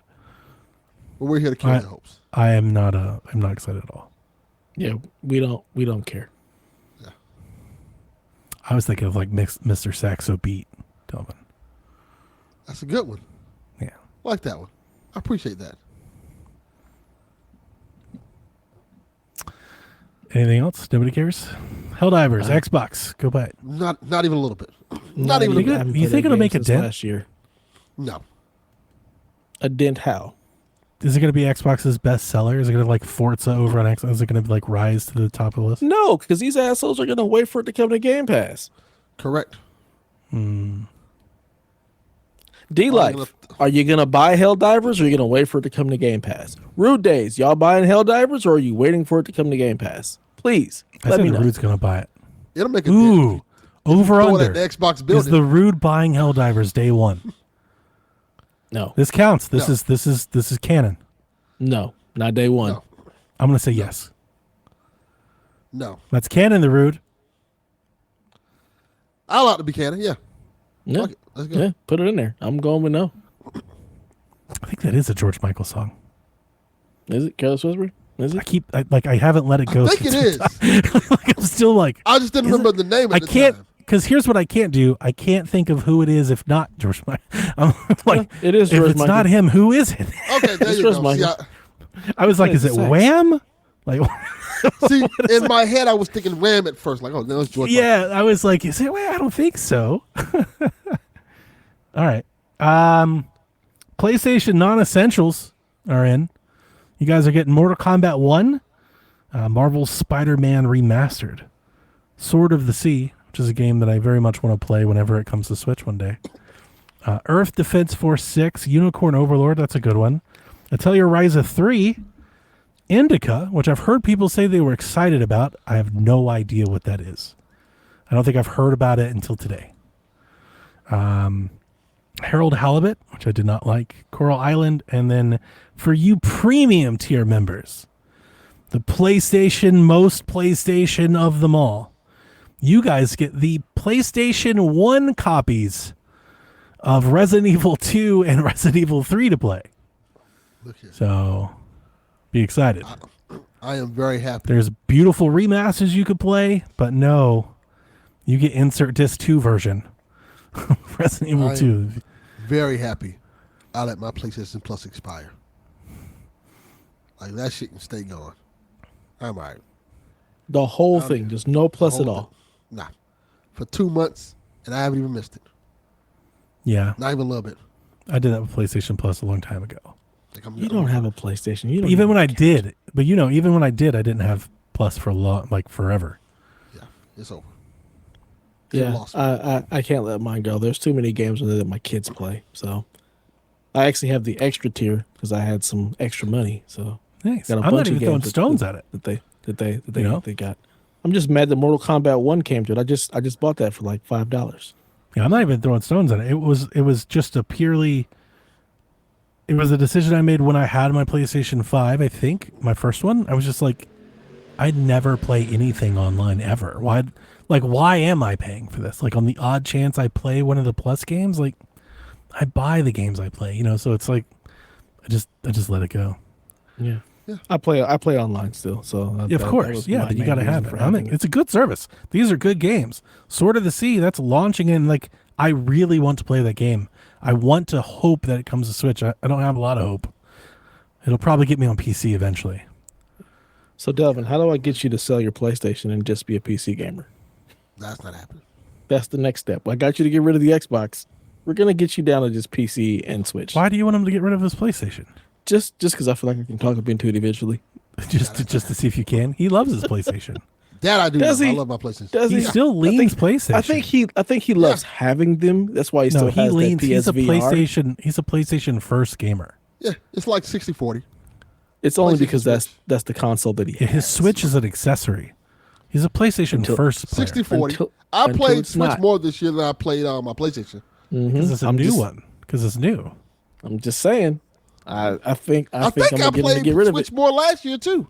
But we're here to carry the hopes. I'm not excited at all. Yeah, we don't care. I was thinking of like Mr. Saxo Beat, Delvin. That's a good one. Yeah. I like that one. I appreciate that. Anything else? Nobody cares? Helldivers, Xbox. Go buy it. Not even a little bit. Not even a think bit. it- haven't you played think that it'll game make a since dent? last year? No. A dent how? Is it going to be Xbox's best seller? Is it going to like Forza over on Xbox? Is it going to like rise to the top of the list? No, because these assholes are gonna wait for it to come to Game Pass. Correct. D Life, are you gonna buy Helldivers or are you gonna wait for it to come to Game Pass? Rude Days, y'all buying Helldivers or are you waiting for it to come to Game Pass? Please let me know. Rude's gonna buy it. It'll make a Ooh, over throw it under. at the Xbox Is building. the Rude buying Helldivers day one? No, This counts. This No. is canon. no, not day one. No. I'm gonna say yes. No. That's canon. The Rude. I like to be canon, yeah. Yeah, Fuck it. Let's go. yeah, put it in there. I'm going with no. I think that is a George Michael song. Is it Careless Whisper? Is it? I haven't let it go. I think it is. Like, I'm still like, I just didn't remember the name at I the can't, time. because here's what I can't do. I can't think of who it is if not George Michael. I'm like, It is if George it's Michael. not him, who is it? Okay, there It's you George go. Michael. I was like, is it Sex. Wham? Like, See, in my head, I was thinking Ram at first. Like, oh, no, it's George Michael. yeah, I was like, is it? Well, I don't think so. All right. PlayStation non-essentials are in. You guys are getting Mortal Kombat 1, Marvel's Spider-Man Remastered, Sword of the Sea, which is a game that I very much want to play whenever it comes to Switch one day. Earth Defense Force 6, Unicorn Overlord, that's a good one. Atelier Ryza 3, Indica, which I've heard people say they were excited about. I have no idea what that is. I don't think I've heard about it until today. Harold Halibut, which I did not like, Coral Island, and then for you premium tier members, the most PlayStation of them all, you guys get the PlayStation 1 copies of Resident Evil 2 and Resident Evil 3 to play. Look here. So be excited. I am very happy. There's beautiful remasters you could play, but no, you get insert disc 2 version. Resident Evil 2. Very happy. I let my PlayStation Plus expire. Like, that shit can stay going. I'm all right. The whole thing, just no plus at all. Nah. For 2 months, and I haven't even missed it. Yeah, Not even a little bit. I did that with PlayStation Plus a long time ago. Like, You don't have a PlayStation. You don't Even even when I did, but even when I did, I didn't have Plus for forever. Yeah, it's over. Yeah, Lost. I can't let mine go. There's too many games on there that my kids play. So I actually have the extra tier because I had some extra money. So Nice. got a I'm bunch not of even throwing games stones at it. that they got. I'm just mad that Mortal Kombat 1 came to it. I just bought that for like $5. Yeah, I'm not even throwing stones at it. It was just it was a decision I made when I had my PlayStation 5, I think, my first one. I was just like, I'd never play anything online ever. Why am I paying for this? Like, on the odd chance I play one of the Plus games, like, I buy the games I play, so it's like, I just let it go. Yeah. I play online still. So Yeah, of course. Yeah, you got to have it. It's a good service. These are good games. Sword of the Sea, that's launching in, like, I really want to play that game. I want to hope that it comes to Switch. I don't have a lot of hope. It'll probably get me on PC eventually. So Delvin, how do I get you to sell your PlayStation and just be a PC gamer? That's not happening. That's the next step. I got you to get rid of the Xbox. We're gonna get you down to just PC and Switch. Why do you want him to get rid of his PlayStation? Just because I feel like I can talk him into it eventually. just to see if you can. He loves his PlayStation. That I do. Does I he? love my PlayStation. Does He he? still leans PlayStation. I think he loves having them. That's why he still has leans. that He's a PSVR. PlayStation. He's a PlayStation first gamer. Yeah, it's like 60-40. It's only PlayStation because Switch. that's the console that he Yeah, has. his Switch is an accessory. He's a PlayStation first player. 60-40. I until played it's Switch not. more this year than I played my PlayStation. Because it's a new one. Because it's new. I'm just saying. I think I'm I gonna played get rid of Switch it. more last year too.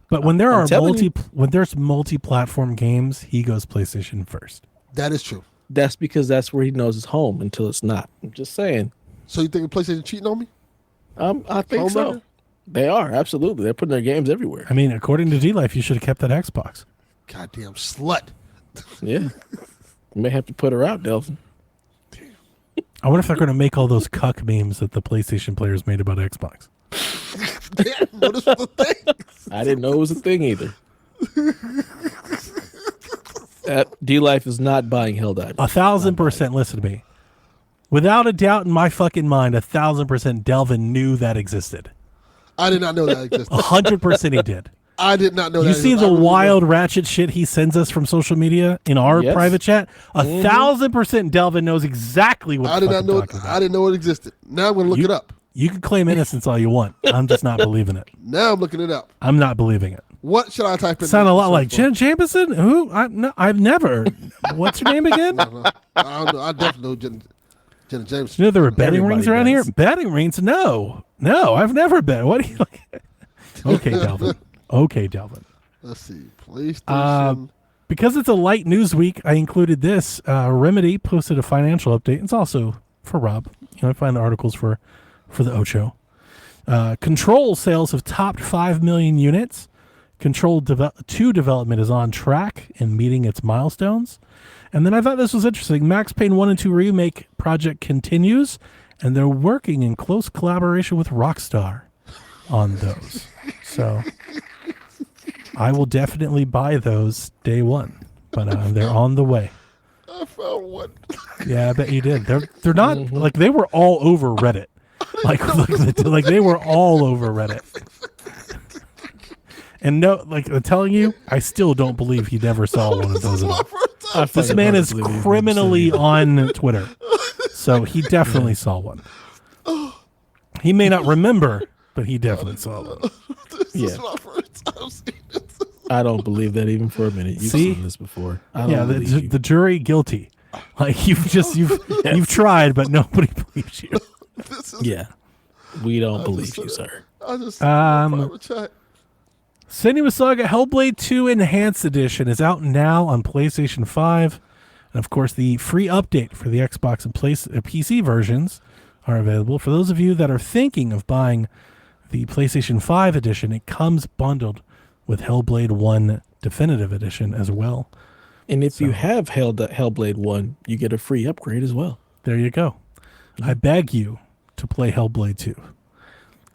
But when there are telling you. when there's multi-platform games, he goes PlayStation first. That is true. That's because that's where he knows it's home until it's not. I'm just saying. So you think PlayStation cheating on me? I think Home so. runner? They are absolutely. They're putting their games everywhere. I mean, according to D-Life, you should have kept that Xbox. Goddamn slut. Yeah, you may have to put her out, Delvin. I wonder if they're going to make all those cuck memes that the PlayStation players made about Xbox. Damn, what is the thing? I didn't know it was a thing either. D-Life is not buying Helldivers. 1,000%. Listen to me. Without a doubt in my fucking mind, 1,000% Delvin knew that existed. I did not know that existed. 100% he did. I did not know that. You see I the really wild ratchet shit he sends us from social media in our Yes. private chat? 1,000% Delvin knows exactly what I the did fuck not know. I'm talking about. I didn't know it existed. Now I'm gonna look it up. You can claim innocence all you want. I'm just not believing it. Now I'm looking it up. I'm not believing it. What should I type in? Sound a lot like Jen. Jen Jameson? Who? I've never. What's her name again? I don't know. I definitely know Jenna Jameson. You know there were betting rings around does. here? Betting rings? No, I've never bet. What do you like? Okay, Delvin. Okay, Delvin. Let's see. PlayStation. Because it's a light news week, I included this. Remedy posted a financial update. It's also for Rob. I find the articles for the Ocho. Control sales have topped 5 million units. Control 2 development is on track and meeting its milestones. And then I thought this was interesting. Max Payne 1 and 2 remake project continues, and they're working in close collaboration with Rockstar on those. So I will definitely buy those day one, but they're on the way. I found one. Yeah, I bet you did. They're not like they were all over Reddit. Like they were all over Reddit. And no, like I'm telling you, I still don't believe he never saw one of those at all. This man is criminally on Twitter, so he definitely saw one. He may not remember, but he definitely saw one. This is my first time seeing this. I don't believe that even for a minute. You've See? seen this before. I don't Yeah, believe you. the jury guilty. Like you've tried, but nobody believes you. This is, Yeah, we don't believe you, sir. I just private chat. Senua Saga Hellblade 2 Enhanced Edition is out now on PlayStation 5. And of course, the free update for the Xbox and PC versions are available. For those of you that are thinking of buying the PlayStation 5 edition, it comes bundled with Hellblade 1 Definitive Edition as well. And if you have Hellblade 1, you get a free upgrade as well. There you go. I beg you to play Hellblade 2.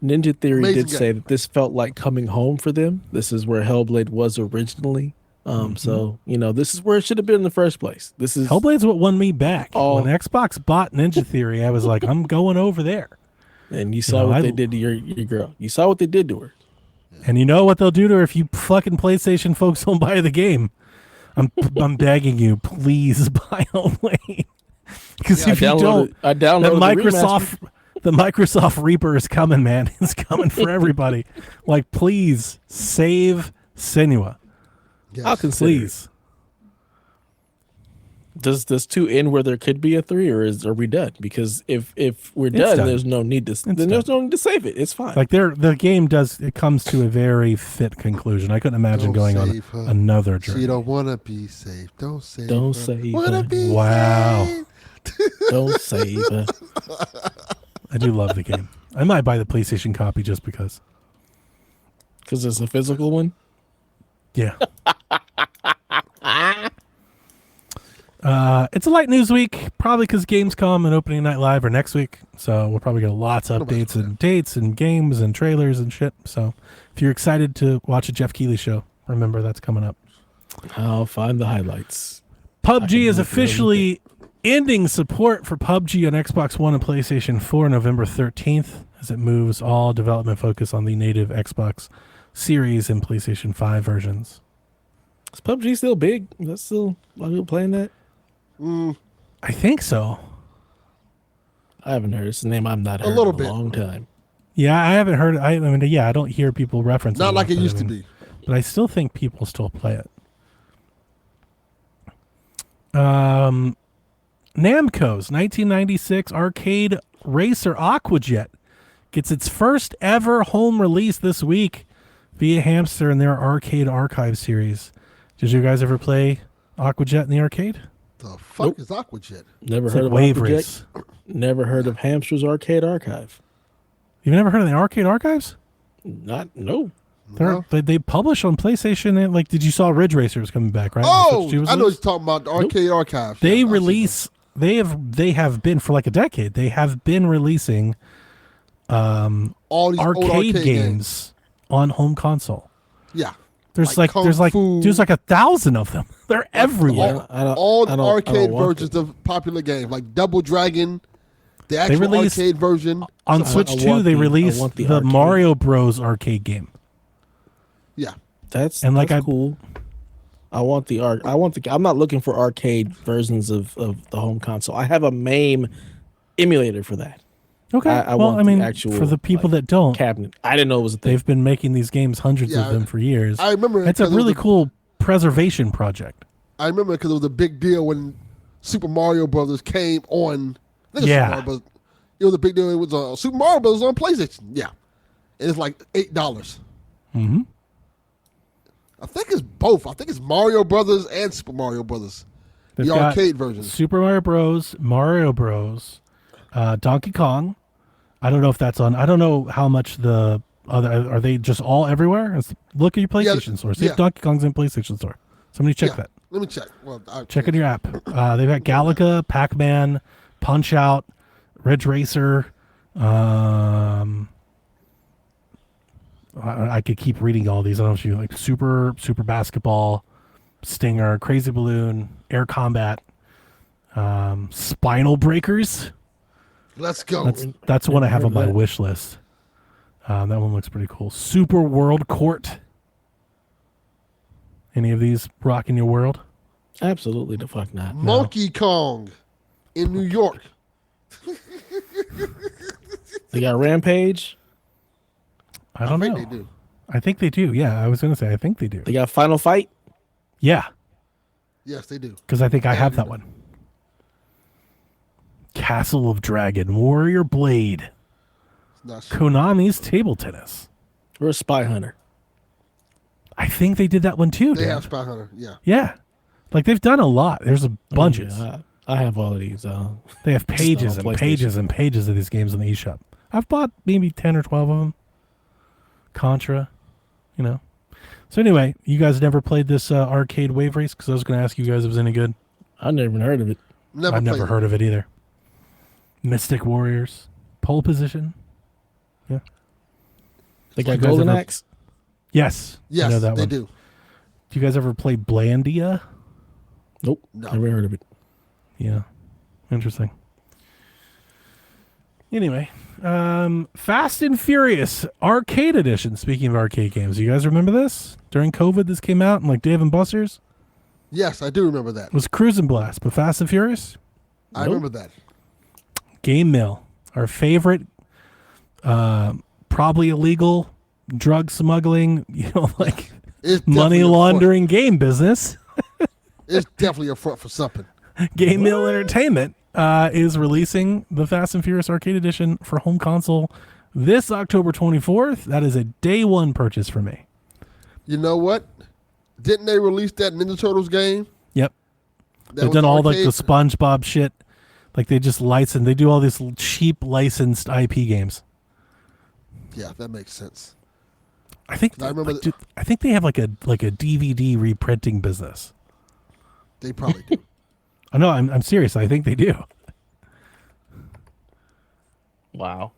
Ninja Theory Amazing did game. say that this felt like coming home for them. This is where Hellblade was originally. So, this is where it should have been in the first place. This is Hellblade's what won me back. Oh. When Xbox bought Ninja Theory, I was like, I'm going over there. and you saw what they did to your girl. You saw what they did to her. And you know what they'll do to her if you fucking PlayStation folks don't buy the game. I'm begging you, please buy Hellblade. Because if you don't, I downloaded the Microsoft Reaper is coming, man. It's coming for everybody. Like, please save Senua. Yes. I'll consider. Please. Does 2 end where there could be a 3, or are we done? Because if we're done, done. there's no need to. Then there's no need to save it. It's fine. Like the game comes to a very fit conclusion. I couldn't imagine Don't going on save her. another journey. She don't want to be safe. Don't save Don't her. save Wanna her. be Wow. saved. Don't save her. I do love the game. I might buy the PlayStation copy just because. Because it's a physical one. Yeah. It's a light news week, probably because Gamescom and Opening Night Live are next week. So we'll probably get lots of updates and dates and games and trailers and shit. So if you're excited to watch a Jeff Keighley show, remember that's coming up. I'll find the highlights. PUBG is look at officially ending support for PUBG on Xbox One and PlayStation 4 November 13th as it moves all development focus on the native Xbox Series and PlayStation 5 versions. Is PUBG still big? Is that still a lot of people playing that? I think so. I haven't heard. It's a name I'm not heard little in bit. a long time. Yeah, I haven't heard. I don't hear people reference it. Not a like lot, it but used I to mean, be. But I still think people still play it. Namco's 1996 arcade racer Aquajet gets its first ever home release this week via Hamster and their Arcade Archive series. Did you guys ever play Aquajet in the arcade? The fuck is Aquajet? Never It's heard like of Wave Aquajet. Race. Never heard of Hamster's Arcade Archive. You've never heard of the Arcade Archives? No. They publish on PlayStation. And, like, did you saw Ridge Racer was coming back, right? Oh, Switch 2 was I know what released? you're talking about. The Arcade Archive. They Yeah, I've seen release. They have been for like a decade. They have been releasing all these old arcade games on home console. Yeah. There's Like like there's Kung like Fu. there's like 1,000 of them. They're everywhere. All the I don't arcade want versions of popular games, like Double Dragon, the actual released- arcade version. On I Switch want 2, they the- I released want the the arcade. Mario Bros. Arcade game. Yeah. That's And, like, that's cool. I want the arc. I'm not looking for arcade versions of the home console. I have a MAME emulator for that. Okay. I well, want I mean, the actual, for the people like, that don't, cabinet. I didn't know it was a thing. they've been making these games, hundreds Yeah, of them for years. I remember It's a 'cause it was really a- cool preservation project. I remember because it was a big deal when Super Mario Brothers came on. I think it was Yeah. Super Mario Brothers. It was a big deal. It was Super Mario Brothers on PlayStation. Yeah, and it's like $8. Mm-hmm. I think it's both. I think it's Mario Brothers and Super Mario Brothers, They've the got arcade versions. Super Mario Bros, Mario Bros, Donkey Kong. I don't know if that's on. I don't know how much the other. Are they just all everywhere? Look at your PlayStation store. See if yeah. Donkey Kong's in PlayStation store. Somebody check Yeah, that. Let me check. Well, Check in your app. They've got Galaga, Pac-Man, Punch Out, Ridge Racer. I could keep reading all these. I don't know if you like Super Basketball, Stinger, Crazy Balloon, Air Combat, Spinal Breakers. Let's go. That's one I have on my that. wish list. That one looks pretty cool. Super World Court. Any of these rocking your world? Absolutely the fuck not. Monkey Kong in New York. They got Rampage. I don't think know. they do. I think they do. Yeah, I was going to say I think they do. They got Final Fight. Yeah, Yes, they do. because I think I have that one. Castle of Dragon, Warrior Blade, It's not sure. Konami's Table Tennis. Or Spy Hunter. I think they did that one too, They Dan. have Spy Hunter. Yeah. Yeah, like they've done a lot. There's a bunches. Yeah, I have all of these. They have pages on and PlayStation. pages and pages of these games on the eShop. I've bought maybe 10 or 12 of them. Contra, you know. So anyway, you guys never played this arcade wave race? Because I was going to ask you guys if it was any good. I never even heard of it. I've never heard of it either. Mystic Warriors, pole position. Yeah. They got You guys Golden ever- Axe. Yes. I Yes, know that they one. do. Do you guys ever play Blandia? Nope. No. Never heard of it. Yeah. Interesting. Anyway, Fast and Furious Arcade Edition. Speaking of arcade games, you guys remember this? During COVID, this came out in like Dave and Buster's. Yes, I do remember that. It was Cruising Blast, but Fast and Furious. I remember that. Game Mill, our favorite, probably illegal drug smuggling, like It's money definitely a front. laundering game business. It's definitely a front for something. Game Mill Entertainment is releasing the Fast and Furious Arcade Edition for home console this October 24th. That is a day one purchase for me. You know what? Didn't they release that Ninja Turtles game? Yep. That They've was done all like the arcade? SpongeBob shit. Like they just license, they do all these cheap licensed IP games. Yeah, that makes sense. I think I remember like, dude, I think they have like a DVD reprinting business. They probably do. I know, I'm serious. I think they do. Wow.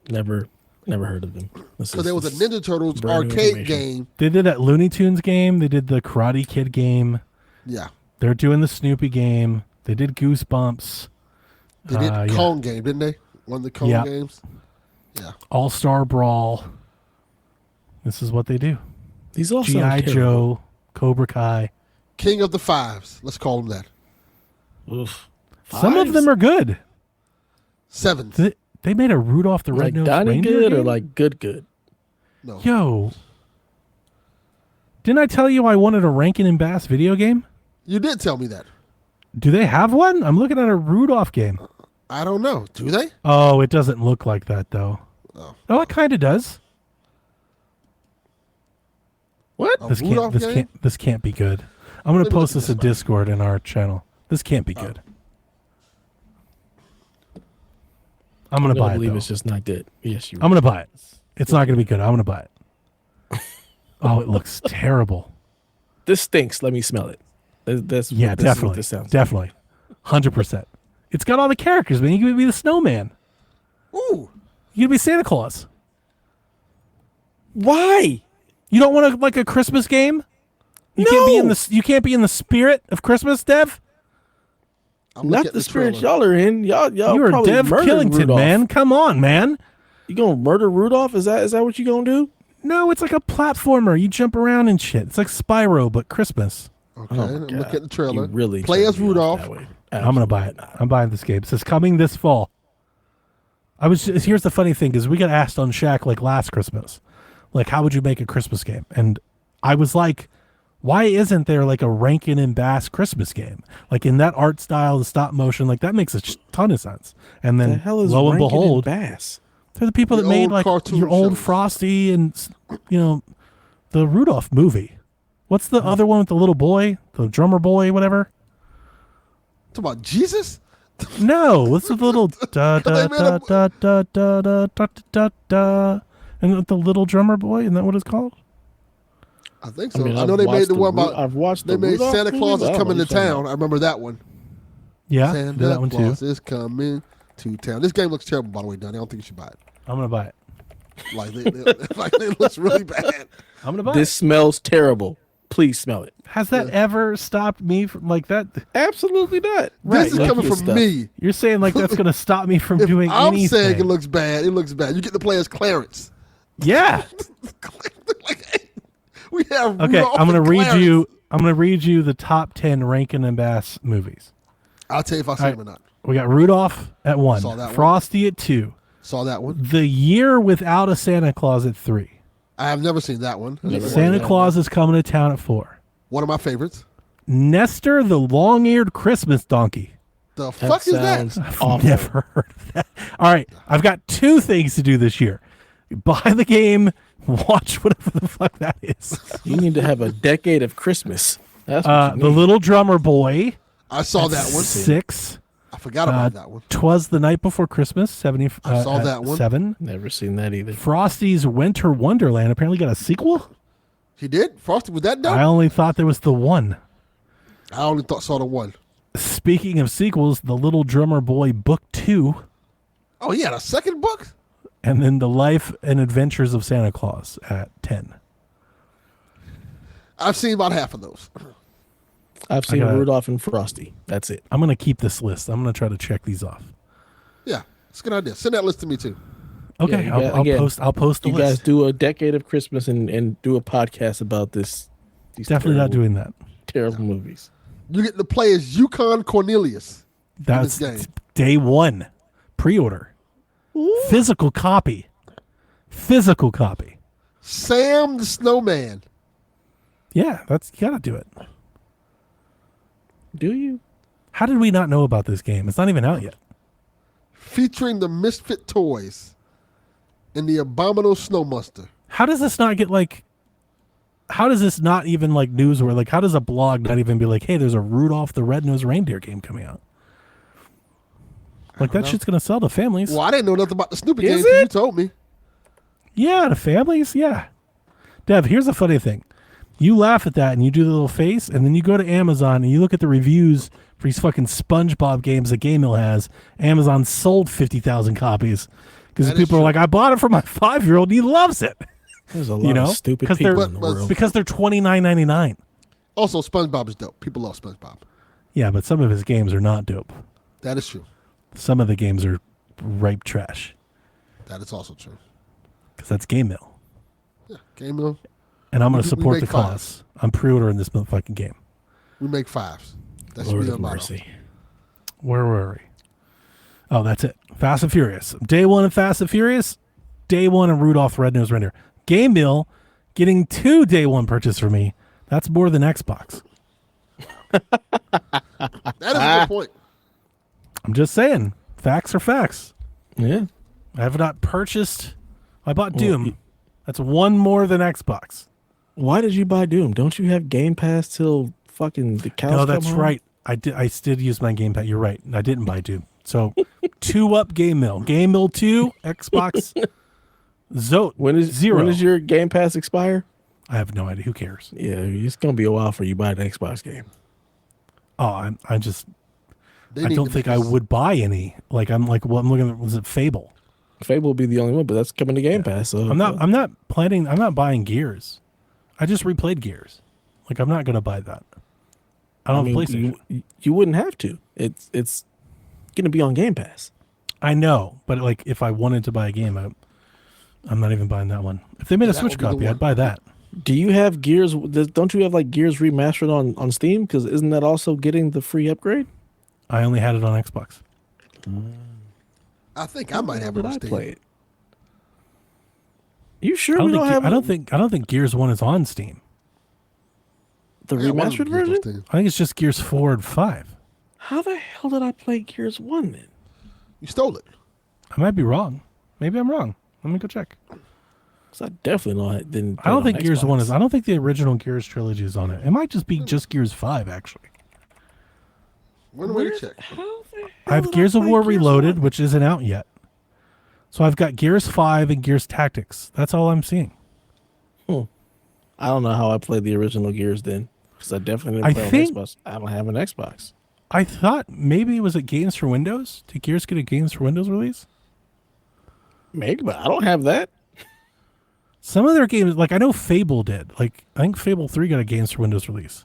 Never heard of them. Because there was a Ninja Turtles brand new arcade information. game. They did that Looney Tunes game. They did the Karate Kid game. Yeah. They're doing the Snoopy game. They did Goosebumps. They did yeah. Kong game, didn't they? One of the Kong Yeah. games. Yeah. All-Star Brawl. This is what they do. These all G.I. sound terrible. Joe, Cobra Kai. King of the Fives. Let's call them that. Oof. Some of Fives? them are good. Sevens. They made a Rudolph the like Red-Nosed Donnie Reindeer good or game? like good. No. Yo. Didn't I tell you I wanted a Rankin and Bass video game? You did tell me that. Do they have one? I'm looking at a Rudolph game. I don't know. Do they? Oh, it doesn't look like that though. Oh, it kind of does. What? A This Rudolph game? can't be good. I'm going Let to me post look at this in this one. Discord in our channel. This can't be good. I'm going to buy it. believe Though. it's just not good. Yes, you. I'm going to buy it. It's not going to be good. I'm going to buy it. Oh, it looks terrible. This stinks. Let me smell it. That's Yeah, this is what definitely. this sounds. Definitely. 100%. It's got all the characters, man. You can be the snowman. Ooh. You can be Santa Claus. Why? You don't want like a Christmas game? You can't be in the you can't be in the spirit of Christmas, Dev? I'm Not looking at the spirit trailer. y'all are in. Y'all You are probably Dev murdered Killington, Rudolph. man. Come on, man. You gonna murder Rudolph? Is that what you gonna do? No, it's like a platformer. You jump around and shit. It's like Spyro, but Christmas. Okay, Oh my look God. at the trailer. You really Play turned as me off Rudolph. that way. I'm gonna buy it. Absolutely not. I'm buying this game. It says coming this fall. Here's the funny thing, because we got asked on Shaq like last Christmas, like how would you make a Christmas game? And I was like, why isn't there like a Rankin and Bass Christmas game? Like in that art style, the stop motion, like that makes a ton of sense. And The then hell is lo and Rankin behold, Bass? they're the people The that made old like cartoon your old shows. Frosty and the Rudolph movie. What's the other one with the little boy, the drummer boy, whatever? Talk about Jesus. No, what's the little da da They made da a- da da da da da da da, and the little drummer boy? Isn't that what it's called? I think so. I I've know they made watched the one Ru- about. I've watched They the made Rudolph Santa movie, Claus but I is don't know coming to what you're talking town. about. I remember that one. Yeah, Santa did that one too. Claus is coming to town. This game looks terrible, by the way, Donnie. I don't think you should buy it. I'm gonna buy it. Like, it looks really bad. I'm gonna buy This smells terrible. Please smell it. it. Has that ever stopped me from like that? Absolutely not. This is Like coming your from stuff. me. You're saying like that's gonna stop me from If doing I'm anything? saying it looks bad. It looks bad. You get to play as Clarence. Yeah. Like, we have Okay, Rudolph I'm gonna and read Clarence. you. I'm gonna read you the top 10 Rankin and Bass movies. I'll tell you if I see All him or not. We got Rudolph at 1, Saw that one. Frosty at 2, Saw that one. The Year Without a Santa Claus at 3, I have never seen that one. Never Santa that Claus is Coming to Town at 4, One of my favorites. Nestor the Long-Eared Christmas Donkey. The fuck is that? sounds awful. Never heard of that. All right, I've got 2 things to do this year: buy the game, watch whatever the fuck that is. You need to have a decade of Christmas. That's what you The need. Little Drummer Boy. I saw that one. 6. I forgot about that one. 'Twas the Night Before Christmas. 70. I saw at that one. 7. Never seen that either. Frosty's Winter Wonderland apparently got a sequel. He did? Frosty, was that dope? I only thought there was the one. I only saw the one. Speaking of sequels, The Little Drummer Boy Book 2, Oh, he had a second book? and then The Life and Adventures of Santa Claus at 10. I've seen about half of those. I've seen gotta- Rudolph and Frosty. That's it. I'm going to keep this list. I'm going to try to check these off. Yeah, it's a good idea. Send that list to me, too. Okay, you I'll, got- I'll again, post. I'll post the You list. guys do a decade of Christmas and do a podcast about this. These Definitely not doing that. terrible movies. You get to play as Yukon Cornelius. That's this game. day 1. Pre-order. Physical copy. Physical copy. Sam the Snowman. Yeah, that's you got to do it. Do you? How did we not know about this game? It's not even out yet. Featuring the Misfit Toys and the Abominable Snowmaster. How does this not get like? How does this not even like news or like? How does a blog not even be like, hey, there's a Rudolph the Red-Nosed Reindeer game coming out? Like that shit's gonna sell to families. Well, I didn't know nothing about the Snoopy Is game till you it? told me. Yeah, to families. Yeah. Dev, here's the funny thing. You laugh at that and you do the little face, and then you go to Amazon and you look at the reviews for these fucking SpongeBob games that Game Mill has. Amazon sold 50,000 copies because That is people are true. like, I bought it for my 5-year-old. He loves it There's a lot You know? of stupid 'Cause people they're- in the but- world. because they're $29.99. Also, SpongeBob is dope. People love SpongeBob. Yeah, but some of his games are not dope. That is true. Some of the games are ripe trash That is also true. because that's Game Mill. Yeah, Game Mill. And I'm going We to support make the cause. I'm pre-ordering this motherfucking game. We make 5s. That should Lord be of the motto. mercy. Where were we? Oh, that's it. Fast and Furious. Day 1 of Fast and Furious. Day 1 of Rudolph the Red-Nosed Reindeer. Game Mill getting 2 day 1 purchase for me. That's more than Xbox. That is a good point. I'm just saying. Facts are facts. Yeah. I have not purchased. I bought Well, Doom. you- That's one more than Xbox. Why did you buy Doom? Don't you have Game Pass till fucking the cows No, come that's home? right. I did use my Game Pass. You're right. I didn't buy Doom. So 2 up Game Mill. Game Mill 2, Xbox. Zote. When is 0. When does your Game Pass expire? I have no idea. Who cares? Yeah, it's gonna be a while for you buy an Xbox game. Oh, I just They I need don't to think make I us- would buy any. Like I'm like, well, I'm looking at, was it Fable? Fable will be the only one, but that's coming to Game Pass. So I'm not planning. I'm not buying Gears. I just replayed Gears. Like I'm not gonna buy that. I don't have a PlayStation. you wouldn't have to. It's gonna be on Game Pass. I know, but like if I wanted to buy a game, I'm not even buying that one. If they made a That Switch would be the copy, one. I'd buy that. Do you have Gears? Don't you have like Gears Remastered on Steam? Because isn't that also getting the free upgrade? I only had it on Xbox. I think I might have it Did on I Steam. play it? You sure I we don't, don't think, have I don't think Gears 1 is on Steam. the I got one of remastered them Gears on version? Steam. I think it's just Gears 4 and 5. How the hell did I play Gears 1 then? You stole it. I might be wrong. Maybe I'm wrong. Let me go check. Because I definitely didn't. I don't think Gears 1 is. Xbox. I don't think the original Gears trilogy is on it. It might just be just Gears 5, actually. One way to check. How the hell I have did Gears of play War Gears Reloaded, 1? which isn't out yet. So I've got Gears 5 and Gears Tactics. That's all I'm seeing. I don't know how I played the original Gears then. Because I definitely I didn't play think- on Xbox. I don't have an Xbox. I thought maybe it was at Games for Windows. Did Gears get a Games for Windows release? Maybe, but I don't have that. Some of their games, like I know Fable did. Like I think Fable 3 got a Games for Windows release.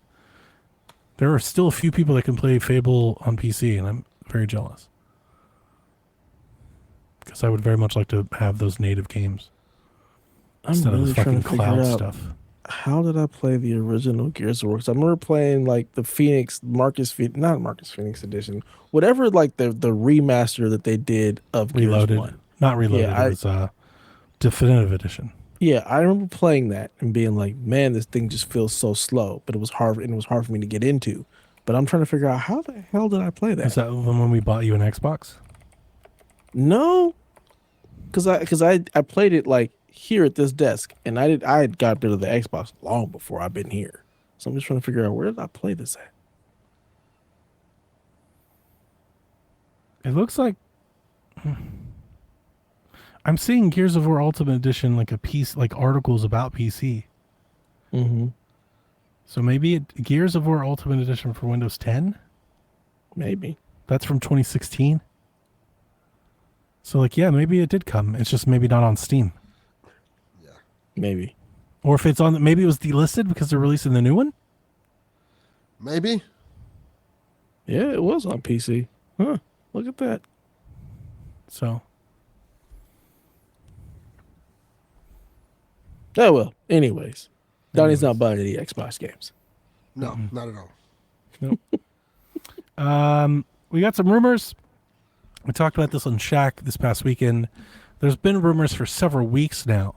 There are still a few people that can play Fable on PC, and I'm very jealous. Because I would very much like to have those native games I'm instead of really the trying fucking to figure cloud out stuff. how did I play the original Gears of War? 'Cause I remember playing like the not Marcus Phoenix edition, whatever, like the remaster that they did of Reloaded. Gears 1. Not Reloaded. Yeah, It was Definitive Edition. Yeah, I remember playing that and being like, man, this thing just feels so slow. But it was hard, and it was hard for me to get into. But I'm trying to figure out how the hell did I play that? Is that the one when we bought you an Xbox? No, because I played it like here at this desk, and I had got rid of the Xbox long before I've been here. So I'm just trying to figure out, where did I play this at? It looks like I'm seeing Gears of War Ultimate Edition like a piece, like articles about PC. Mm-hmm. So maybe Gears of War Ultimate Edition for Windows 10. Maybe. That's from 2016. So like, yeah, maybe it did come. It's just maybe not on Steam. Maybe. Or if it's on, maybe it was delisted because they're releasing the new one. Maybe. Yeah, it was on PC. Huh. Look at that. So Oh, well. Anyways. Donnie's not buying any Xbox games. No, not at all. we got some rumors. We talked about this on Shaq this past weekend. There's been rumors for several weeks now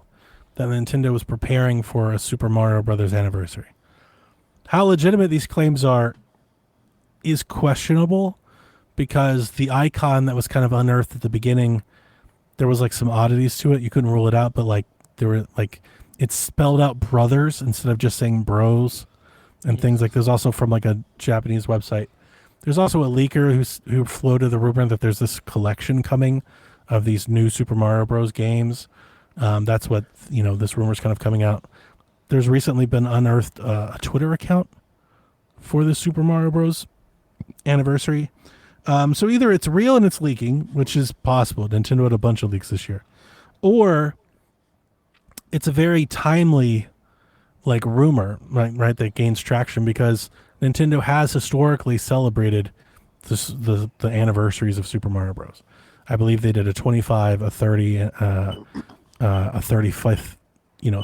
that Nintendo was preparing for a Super Mario Brothers anniversary. How legitimate these claims are is questionable, because the icon that was kind of unearthed at the beginning, there was like some oddities to it. You couldn't rule it out, but like there were like, it spelled out brothers instead of just saying bros and things like. There's also from like a Japanese website. There's also a leaker who floated the rumor that there's this collection coming of these new Super Mario Bros. Games. That's what, this rumor's kind of coming out. There's recently been unearthed a Twitter account for the Super Mario Bros. Anniversary. So either it's real and it's leaking, which is possible. Nintendo had a bunch of leaks this year. Or it's a very timely like rumor, right, that gains traction, because Nintendo has historically celebrated the anniversaries of Super Mario Bros. I believe they did a 25, a 30, a 35th,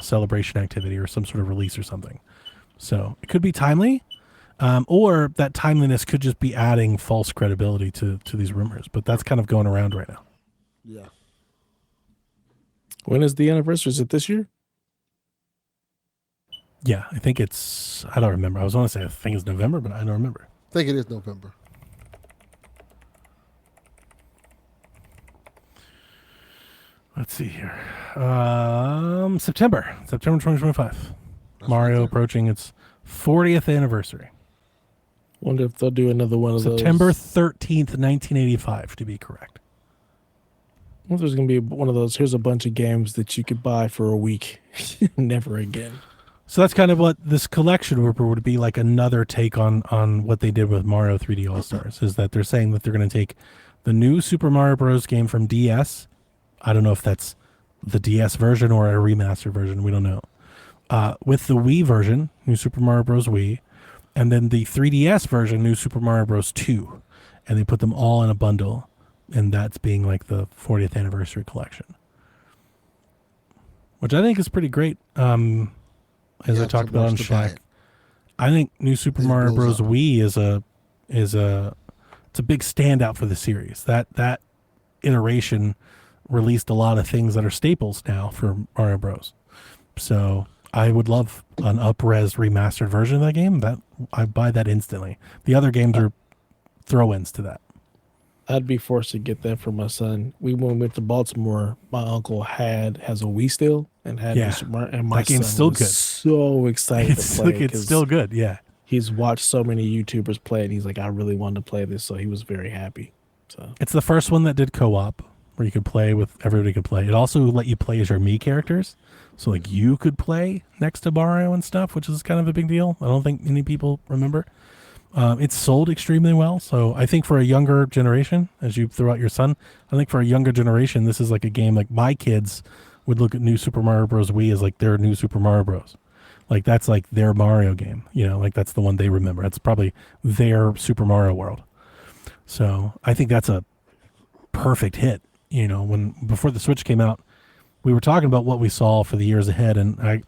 celebration activity or some sort of release or something. So it could be timely, or that timeliness could just be adding false credibility to these rumors. But that's kind of going around right now. Yeah. When is the anniversary? Is it this year? Yeah, I think it's, I don't remember. I was going to say I think it's November, but I don't remember. I think it is November. Let's see here. September 2025. Mario approaching its 40th anniversary. Wonder if they'll do another one of September those. 13th, 1985, to be correct. I wonder if there's going to be one of those. Here's a bunch of games that you could buy for a week. Never again. So that's kind of what this collection rumor would be, like another take on what they did with Mario 3D All-Stars, is that they're saying that they're going to take the new Super Mario Bros. Game from DS. I don't know if that's the DS version or a remastered version. We don't know. With the Wii version, New Super Mario Bros. Wii, and then the 3DS version, New Super Mario Bros. 2. And they put them all in a bundle, and that's being like the 40th anniversary collection. which I think is pretty great. As Yeah, I talked too about on much to buy Shaq, it. I think New Super It Mario blows Bros. up. Wii is it's a big standout for the series. That iteration released a lot of things that are staples now for Mario Bros. So I would love an up-res remastered version of that game. That I buy that instantly. The other games are throw-ins to that. I'd be forced to get that for my son. When we went to Baltimore, my uncle has a Wii still and had Yeah. New Super Mario, and my That game's son still was good. so excited It's to play it's still good. Yeah. he's watched so many YouTubers play it. He's like, I really wanted to play this, so he was very happy. So It's the first one that did co-op where you could play with everybody could play. It also let you play as your Mii characters. So like you could play next to Mario and stuff, which is kind of a big deal. I don't think many people remember. It's sold extremely well. So I think for a younger generation, as you throw out your son, I think for a younger generation, this is like a game like my kids would look at New Super Mario Bros. Wii as like their New Super Mario Bros. Like that's like their Mario game, like that's the one they remember. That's probably their Super Mario World. So I think that's a perfect hit. When before the Switch came out, we were talking about what we saw for the years ahead, and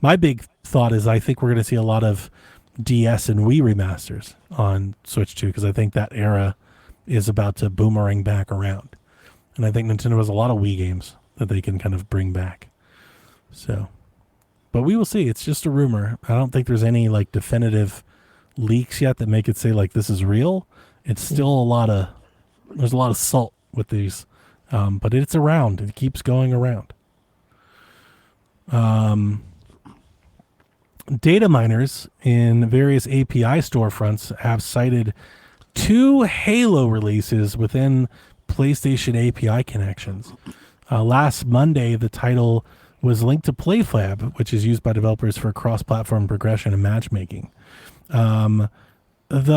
my big thought is I think we're going to see a lot of DS and Wii remasters on Switch 2 because I think that era is about to boomerang back around, and I think Nintendo has a lot of Wii games that they can kind of bring back. So, but we will see. It's just a rumor. I don't think there's any like definitive leaks yet that make it say like this is real. It's still there's a lot of salt with these, but it's around. It keeps going around. Data miners in various API storefronts have cited 2 Halo releases within PlayStation API connections. Last Monday, the title was linked to PlayFab, which is used by developers for cross-platform progression and matchmaking. The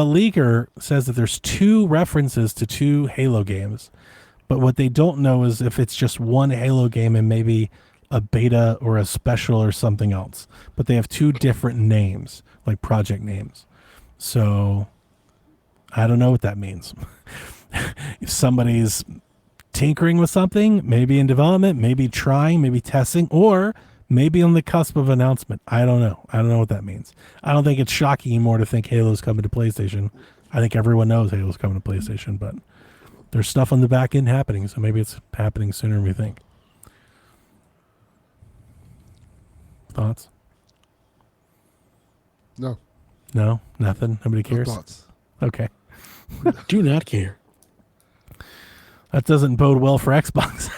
leaker says that there's 2 references to 2 Halo games, but what they don't know is if it's just one Halo game and maybe a beta or a special or something else. But they have 2 different names, like project names. So I don't know what that means. If somebody's tinkering with something, maybe in development, maybe trying, maybe testing, or maybe on the cusp of announcement. I don't know. I don't know what that means. I don't think it's shocking anymore to think Halo's coming to PlayStation. I think everyone knows Halo's coming to PlayStation, but there's stuff on the back end happening, so maybe it's happening sooner than we think. Thoughts? No. No? Nothing? Nobody No cares? thoughts. Okay. do not care. That doesn't bode well for Xbox.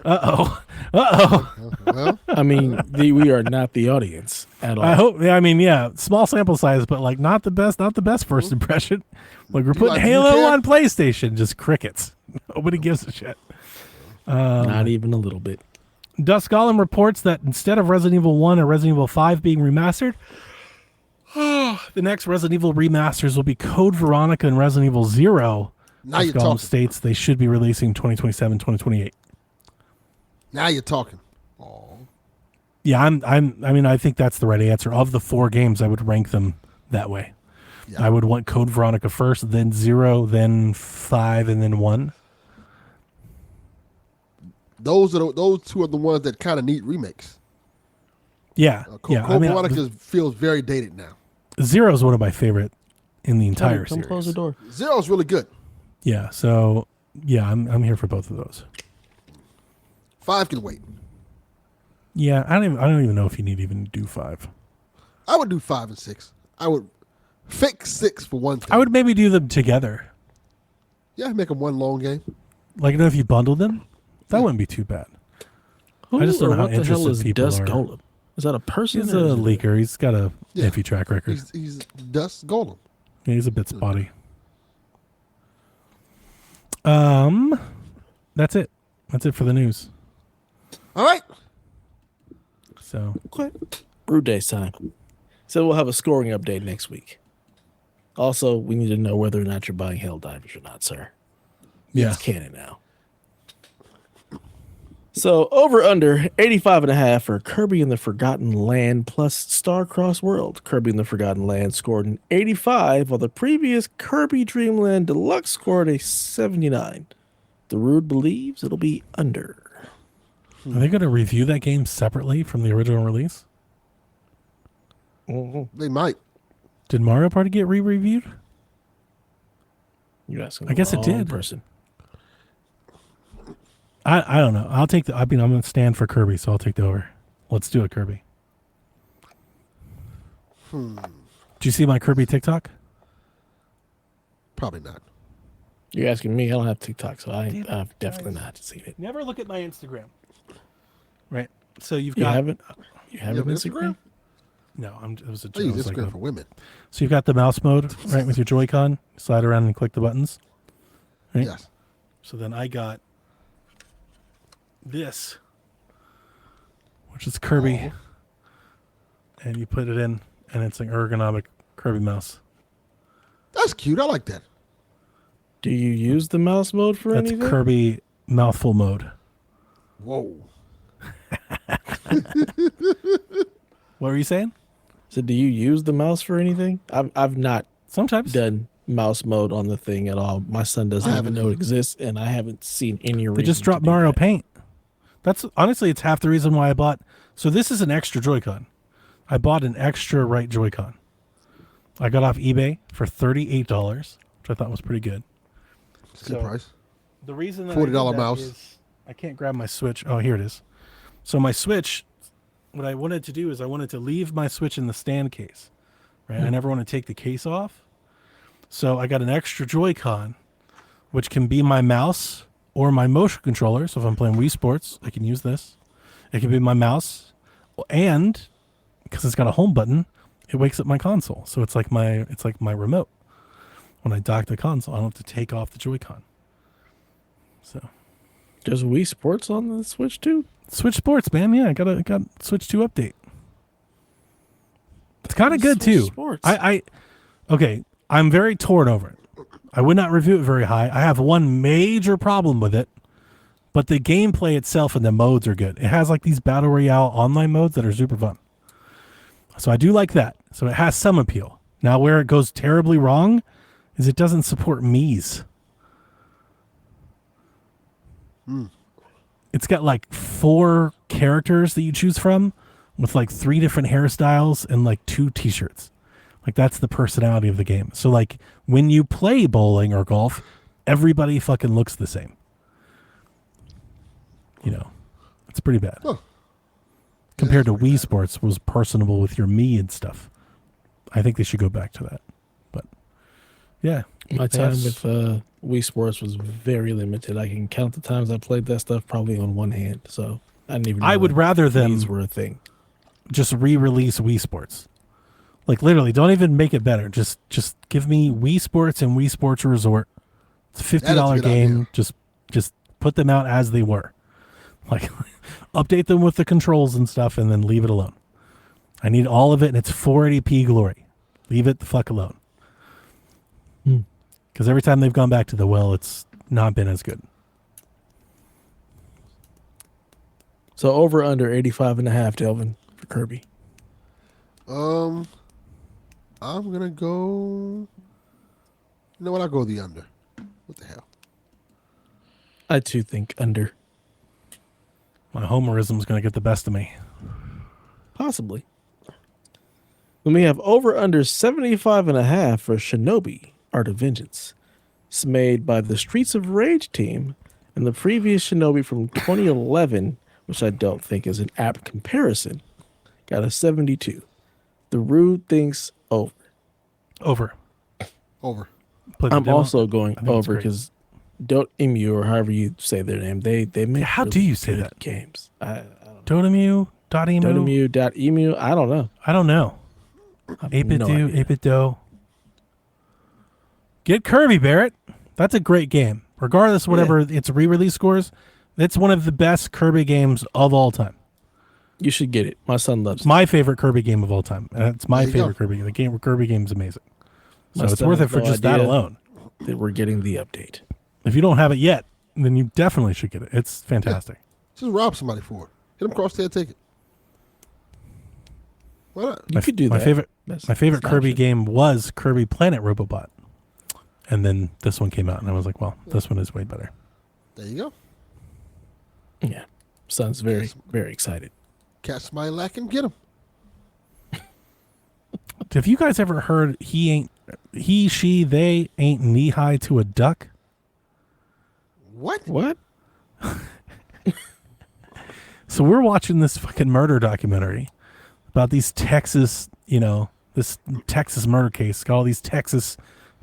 Uh-oh. Well, I mean, we are not the audience at all. I hope. I mean, yeah, small sample size, but like not the best first impression. Like we're putting do you Halo care? on PlayStation, just crickets. Nobody gives a shit. Not even a little bit. Dusk Golem reports that instead of Resident Evil 1 and Resident Evil 5 being remastered, the next Resident Evil remasters will be Code Veronica and Resident Evil 0. now Dusk you're Golem talking. states they should be releasing 2027, 2028. Now you're talking. Oh, Yeah, I mean, I think that's the right answer. Of the 4 games, I would rank them that way. Yeah. I would want Code Veronica first, then 0, then 5, and then 1. those 2 are the ones that kind of need remakes. Yeah, Code I mean, Veronica feels very dated now. 0 is one of my favorite in the entire Come series. close the door. 0 is really good. Yeah, so yeah, I'm here for both of those. 5 can wait. Yeah, I don't even know if you need to even do 5. I would do 5 and 6. I would fix 6 for one thing. I would maybe do them together. Yeah, make them one long game. Like, if you bundle them, that wouldn't be too bad. I just don't know how what the hell interested is people Dusk are. Golem? Is that a person? He's or a is it leaker. He's got a Yeah. iffy track record. He's Dust Golem. He's a bit spotty. That's it. That's it for the news. All right. So Okay. Brew Days time. So we'll have a scoring update next week. Also, we need to know whether or not you're buying Helldivers or not, sir. yeah, It's canon now. So over under 85.5 for Kirby in the Forgotten Land plus Star Cross World. Kirby in the Forgotten Land scored an 85, while the previous Kirby Dreamland Deluxe scored a 79. The Rude believes it'll be under. Are they going to review that game separately from the original release? They might. Did Mario Party get re-reviewed? You asking? I guess the it wrong did. Person. I don't know. I'll take the. I'm going to stand for Kirby, so I'll take the over. Let's do it, Kirby. Did you see my Kirby TikTok? Probably not. You're asking me. I don't have TikTok, so I've definitely not seen it. Never look at my Instagram. Right. So you've You got. haven't? You have haven't Instagram? Instagram? No, it was a I joke. use It was Instagram like for women. so you've got the mouse mode, right, with your Joy-Con. Slide around and click the buttons. Right? Yes. So then I got this, which is Kirby, and you put it in, and it's an ergonomic Kirby mouse. That's cute. I like that. Do you use the mouse mode for That's anything? Kirby mouthful mode. Whoa. What were you saying? So do you use the mouse for anything? I've not Sometimes. done mouse mode on the thing at all. My son doesn't I even haven't know it either. exists, and I haven't seen any reason. They just to dropped do Mario that. Paint. That's honestly, it's half the reason why I bought. So this is an extra Joy-Con. I bought an extra right Joy-Con. I got off eBay for $38, which I thought was pretty good. It's a good price. The reason that $40 I did that mouse. is I can't grab my Switch. Oh, here it is. So my Switch, what I wanted to do is I wanted to leave my Switch in the stand case, right? I never want to take the case off. So I got an extra Joy-Con, which can be my mouse or my motion controller. So if I'm playing Wii Sports, I can use this. It can be my mouse, and because it's got a home button, it wakes up my console. So it's like my remote. When I dock the console, I don't have to take off the Joy-Con. So Does Wii Sports on the Switch too? Switch Sports, man. Yeah, I got Switch 2 update. It's kind of good Switch too. Sports. Okay, I'm very torn over it. I would not review it very high. I have one major problem with it, but the gameplay itself and the modes are good. It has like these battle royale online modes that are super fun. So I do like that. So it has some appeal. Now where it goes terribly wrong is it doesn't support Mii's. It's got like 4 characters that you choose from with like 3 different hairstyles and like 2 t-shirts. Like that's the personality of the game. So like when you play bowling or golf, everybody fucking looks the same. You know, it's pretty bad. Huh. Compared to Wii Sports was personable with your Mii and stuff. I think they should go back to that. But yeah. My time Yes. with Wii Sports was very limited. I can count the times I played that stuff probably on one hand. So I didn't even know I would that rather them these were a thing. just re-release Wii Sports. Like literally, don't even make it better. Just give me Wii Sports and Wii Sports Resort. It's a That is a $50 good game. idea. Just put them out as they were. Like update them with the controls and stuff and then leave it alone. I need all of it and it's 480p glory. Leave it the fuck alone. Because every time they've gone back to the well, it's not been as good. So over under 85.5, Delvin, for Kirby. I'm gonna go. You know what? I'll go the under. What the hell? I too think under. My homerism's going to get the best of me. Possibly. Then we have over under 75.5 for Shinobi Art of Vengeance. It's made by the Streets of Rage team and the previous Shinobi from 2011, which I don't think is an apt comparison, got a 72. The Rude thinks over. Over. Over. Play the I'm demo. also going I think it's over great. because Don't Emu or however you say their name, they make How do you say good that? games. Dotemu, Dotemu. Dotemu.emu. I don't know. I don't know. I have 8-bit no do, idea. 8-bit do. Get Kirby, Barrett. That's a great game. Regardless of whatever its re-release scores, it's one of the best Kirby games of all time. You should get it. My son loves It's my favorite Kirby game of all time. And it's my There you favorite go. Kirby game. The Kirby game is amazing. So My it's son worth has it for no just that idea alone. that we're getting the update. If you don't have it yet, then you definitely should get it. It's fantastic. Just rob somebody for it. Hit them across there, take it. Why not? You could do my that. favorite That's- My favorite that's an Kirby option. game was Kirby Planet Robobot. And then this one came out, and I was like, well, this one is way better. There you go. Yeah. Son's very, very excited. Catch somebody lacking, get him. Have you guys ever heard they ain't knee high to a duck? What? What? So we're watching this fucking murder documentary about these Texas, this Texas murder case. Got all these Texas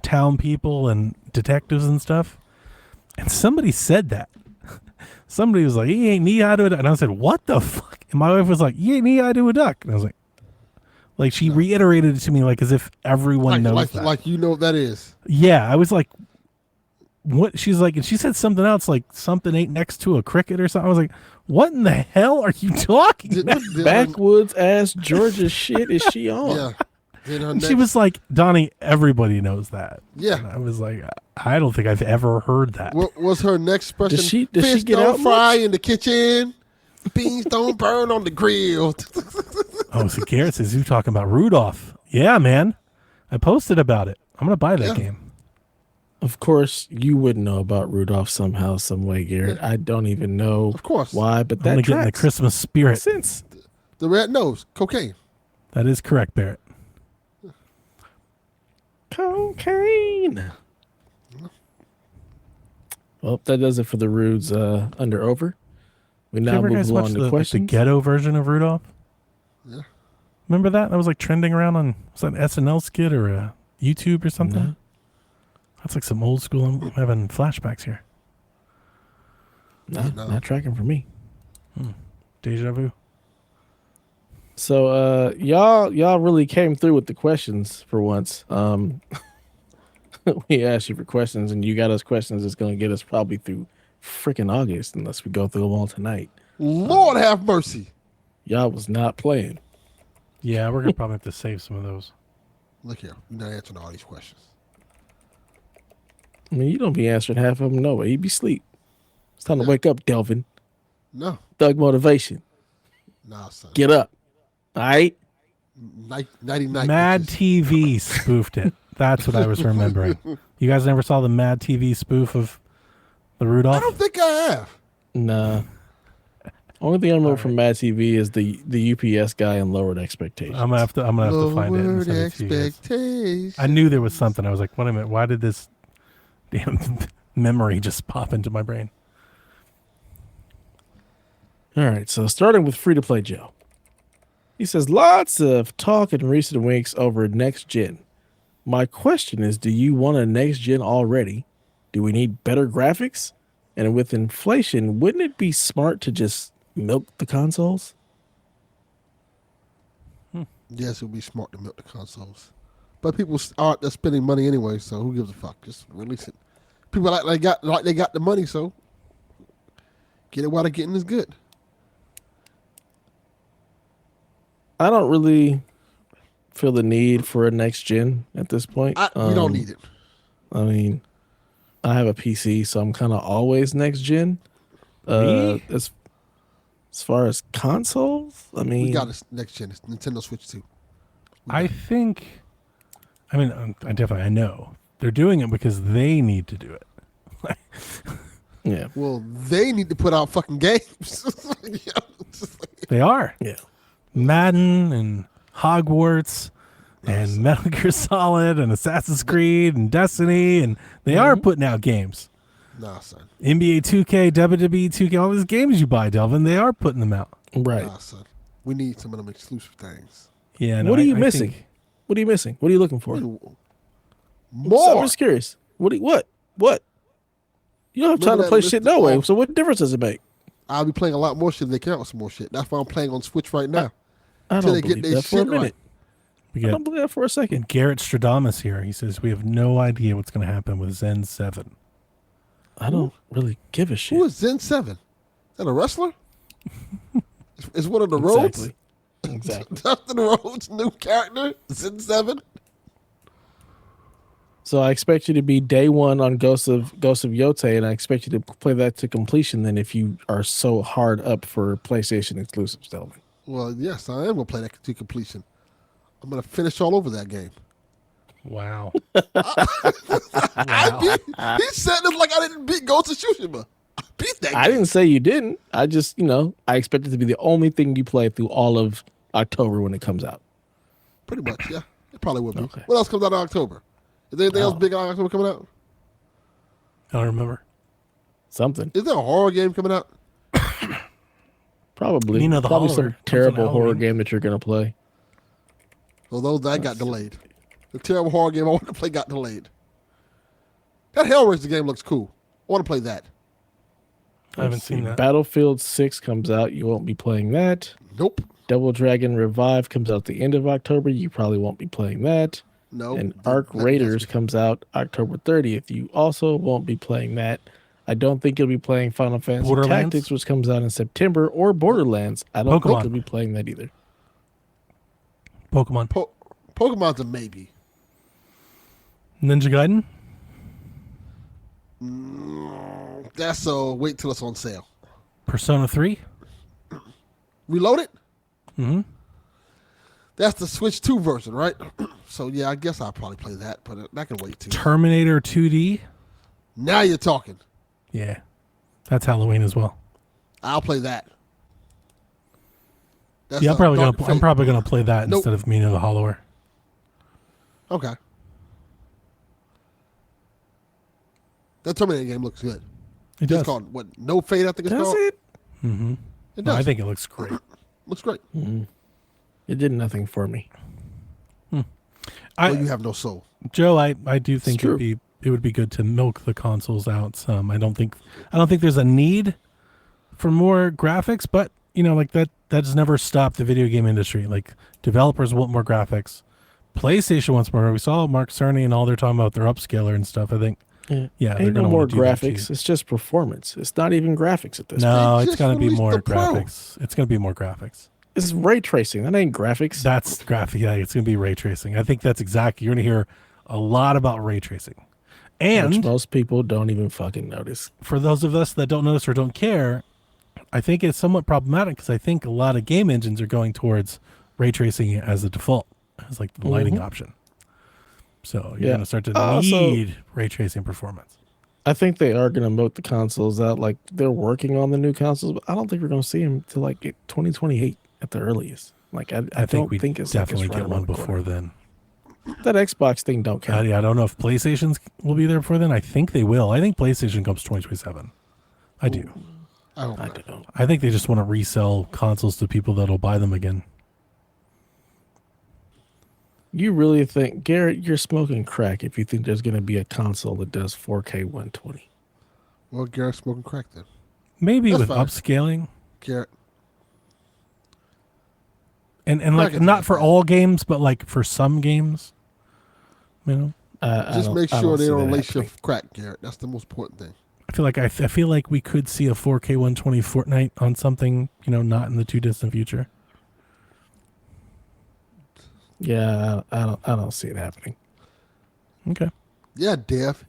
town people and detectives and stuff. And somebody said that. Somebody was like, he ain't knee high to a duck. And I said, what the fuck? And my wife was like, he ain't knee high to a duck. And I was like she reiterated it to me like as if everyone knows that. Like you know what that is. Yeah, I was like, what? She's like, and she said something else, like something ain't next to a cricket or something. I was like, what in the hell are you talking about? Backwoods ass Georgia shit is she on? Yeah. And she was like, Donnie, everybody knows that. Yeah. And I was like, I don't think I've ever heard that. What was her next expression? Does she get don't out fry much? in the kitchen. Beans don't burn on the grill. Oh, so Garrett says, you talking about Rudolph? Yeah, man. I posted about it. I'm going to buy that game. Of course, you wouldn't know about Rudolph somehow, some way, Garrett. I don't even know Of course. why, but I'm that going to get in the Christmas spirit. since. The red nose, cocaine. That is correct, Barrett. Cocaine. Well, that does it for the Rudes under over. We Did you now ever guys move watch on the, to like, the questions. ghetto version of Rudolph? Yeah. Remember that? That was like trending around on, was that an SNL skit or a YouTube or something? No. That's like some old school. I'm having flashbacks here. No, not tracking for me. Deja vu. So y'all really came through with the questions for once. We asked you for questions and you got us questions that's gonna get us probably through freaking August unless we go through them all tonight. Lord have mercy. Y'all was not playing. Yeah, we're going to probably have to save some of those. Look here. You're not answering all these questions. I mean, you don't be answering half of them no way. You be asleep. It's time to wake up, Delvin. No. Thug motivation. Nah, son. Get up. All right? Nighty night. Mad bitches. TV spoofed it. That's what I was remembering. You guys never saw the Mad TV spoof of the Rudolph? I don't think I have. Nah. Only thing I remember from Mad TV is the UPS guy and Lowered Expectations. I'm gonna have to find it. And Lowered send it to you guys. expectations. I knew there was something. I was like, wait a minute, why did this damn memory just pop into my brain? All right, so starting with Free to Play Joe. He says, lots of talk in recent weeks over next gen. My question is, do you want a next gen already? Do we need better graphics? And with inflation, wouldn't it be smart to just milk the consoles? Yes, it would be smart to milk the consoles. But people aren't spending money anyway, so who gives a fuck? Just release it. People they got the money, so get it while they're getting is good. I don't really feel the need for a next gen at this point. We don't need it. I mean, I have a PC, so I'm kind of always next gen. Me? As far as consoles, I mean, We got a next gen. It's Nintendo Switch 2. I know they're doing it because they need to do it. yeah, Well, they need to put out fucking games. They are. yeah. Madden and Hogwarts and Metal Gear Solid and Assassin's Creed and Destiny, and they are putting out games. Nah, son. NBA 2K, WWE 2K, all these games you buy, Delvin, they are putting them out. Right. Nah, son. We need some of them exclusive things. Yeah. No, What are you I missing? think- What are you missing? What are you looking for? I'm More. just curious. What? You don't have time Remember to play that shit list no of way. all- So what difference does it make? I'll be playing a lot more shit if they come out with some more shit. That's why I'm playing on Switch right now. I Till don't they get believe their that for a shit minute. right. We I got don't believe that for a second. Garrett Stradamus here. He says, we have no idea what's going to happen with Zen 7. I don't really give a shit. Who is Zen 7? Is that a wrestler? Is one of the Rhodes? Exactly. Dustin Rhodes' new character? Zen 7? So I expect you to be day one on Ghost of Yote, and I expect you to play that to completion. Then, if you are so hard up for PlayStation exclusives, Delvin. Well, yes, I am going to play that to completion. I'm going to finish all over that game. Wow. He said this like I didn't beat Ghost of Tsushima. beat that I game. didn't say you didn't. I just, I expect it to be the only thing you play through all of October when it comes out. Pretty much, yeah. It probably would be. Okay. What else comes out in October? Is there anything else big in October coming out? I don't remember. Something. Is there a horror game coming out? Probably. Nina the Probably Holler some comes on terrible horror Halloween. game that you're going to play. Although that got delayed. The terrible horror game I wanted to play got delayed. That Hellraiser game looks cool. I want to play that. I haven't seen that. Battlefield 6 comes out. You won't be playing that. Nope. Double Dragon Revive comes out at the end of October. You probably won't be playing that. No. And Ark Raiders comes out October 30th. You also won't be playing that. I don't think you'll be playing Final Fantasy Borderlands? Tactics, which comes out in September, or Borderlands. I don't think Pokemon. you'll be playing that either. Pokemon. Pokemon's a maybe. Ninja Gaiden. That's so wait till it's on sale. Persona 3. Reloaded? Mm-hmm. That's the Switch 2 version, right? So yeah, I guess I'll probably play that, but that can wait too. Terminator 2D. Now you're talking. Yeah. That's Halloween as well. I'll play that. That's Yeah, a I'm probably Dark gonna I'm Fate. probably gonna play that Nope. instead of Mina the Hollower. Okay. That Terminator game looks good. It does. It's called what? No Fate, I think it's Does called. it? Mm-hmm. It No, does. I think it looks great. Looks great. It did nothing for me. Well, you have no soul. Joe, I do think true. it would be good to milk the consoles out some. I don't think there's a need for more graphics, but like that's never stopped the video game industry. Like developers want more graphics. PlayStation wants more. We saw Mark Cerny and all they're talking about their upscaler and stuff. I think they're Ain't no gonna more wanna do that graphics. too. It's just performance. It's not even graphics at this point. No, They it's just gonna be released more the Pro. graphics. It's gonna be more graphics. It's ray tracing. That ain't graphics. That's graphic. Yeah, it's gonna be ray tracing. I think that's exactly. You're gonna hear a lot about ray tracing. which And most people don't even fucking notice. for those of us that don't notice or don't care, I think it's somewhat problematic because I think a lot of game engines are going towards ray tracing as a default, as like the lighting option. So you're Yeah. gonna start to Also- need ray tracing performance. I think they are going to milk the consoles out. Like they're working on the new consoles, but I don't think we're going to see them till like 2028 at the earliest. Like I I think don't we think it's definitely like it's get right one around the before corner. then. That Xbox thing don't count. I don't know if PlayStation's will be there before then. I think they will. I think PlayStation comes 2027. I do. I don't I know. don't know. I think they just want to resell consoles to people that'll buy them again. You really think, Garrett, you're smoking crack if you think there's going to be a console that does 4K 120? Well, Garrett's smoking crack then. Maybe That's with fine. upscaling Garrett. and I like can not take for that. all games, but like for some games. Just make sure they see don't that lace your happening. crack, Garrett. That's the most important thing. I feel like we could see a 4K 120 Fortnite on something, not in the too distant future. Yeah, I don't see it happening. Okay. Yeah, Dev.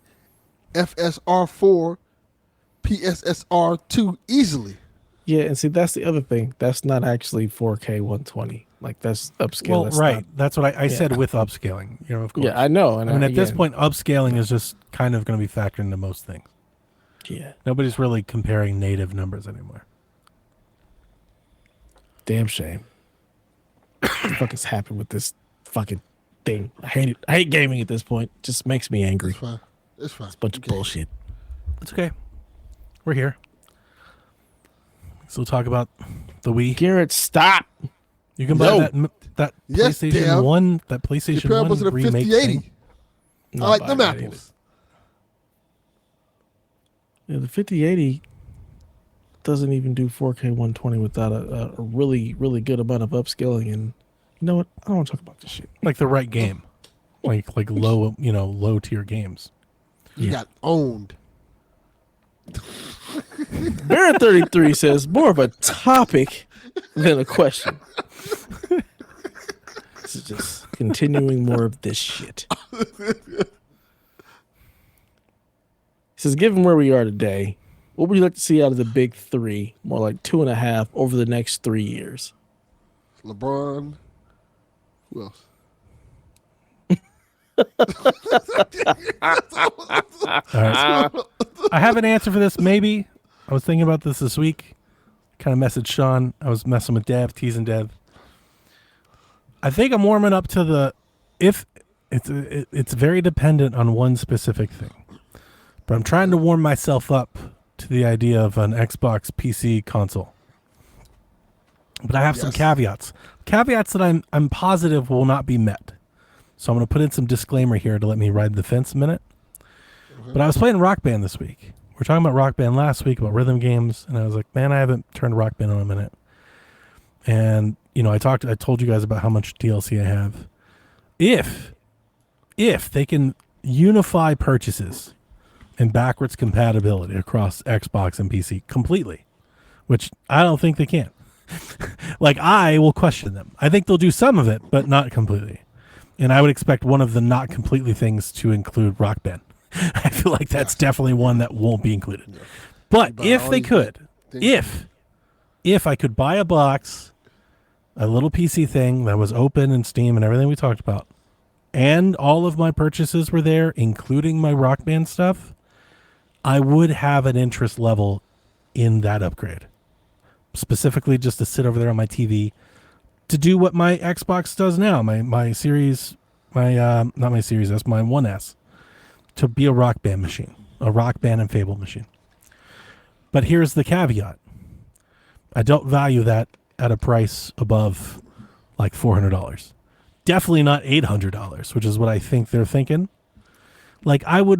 FSR4, PSSR2 easily. Yeah, and see that's the other thing. That's not actually 4K 120. Like that's upscale. Well, That's right. not- That's what I said with upscaling. Of course. yeah, I know. And I mean, at this again, point, upscaling is just kind of going to be factored into most things. yeah, Nobody's really comparing native numbers anymore. damn shame. What the fuck is happening with this fucking thing? I hate it. I hate gaming at this point. It just makes me angry. It's fine. It's fine. Bunch of bullshit. It's okay. We're here. So we'll talk about the Wii. Garrett, stop. You can buy No. that Yes, PlayStation Dev. 1, that Your PlayStation parent 1 was in a remake 5080. thing. I Not like buying them that either. apples. Yeah, the 5080 doesn't even do 4K 120 without a really, really good amount of upscaling. And you know what? I don't want to talk about this shit. Like the right game. Like low, low tier games. You got owned. Barrett 33 says more of a topic than a question. This is just continuing more of this shit. He says, given where we are today, what would you like to see out of the big three? More like 2.5 over the next 3 years. LeBron. Who else? All right. I have an answer for this, maybe. I was thinking about this week. Kind of messaged Sean. I was messing with Dev, teasing Dev. I think I'm warming up to the if it's very dependent on one specific thing, but I'm trying to warm myself up to the idea of an Xbox PC console. But I have some caveats that I'm positive will not be met. So I'm going to put in some disclaimer here to let me ride the fence a minute. But I was playing Rock Band this week. We were talking about Rock Band last week, about rhythm games, and I was like, man, I haven't turned Rock Band on in a minute. And, I told you guys about how much DLC I have. If they can unify purchases and backwards compatibility across Xbox and PC completely, which I don't think they can. Like, I will question them. I think they'll do some of it, but not completely. And I would expect one of the not completely things to include Rock Band. I feel like that's definitely one that won't be included. Yeah. But if they could, if I could buy a box, a little PC thing that was open and Steam and everything we talked about, and all of my purchases were there, including my Rock Band stuff, I would have an interest level in that upgrade. Specifically just to sit over there on my TV to do what my Xbox does now, my Series, not my Series S, my 1S, to be a Rock Band machine, a Rock Band and Fable machine. But here's the caveat. I don't value that at a price above like $400. Definitely not $800, which is what I think they're thinking. Like I would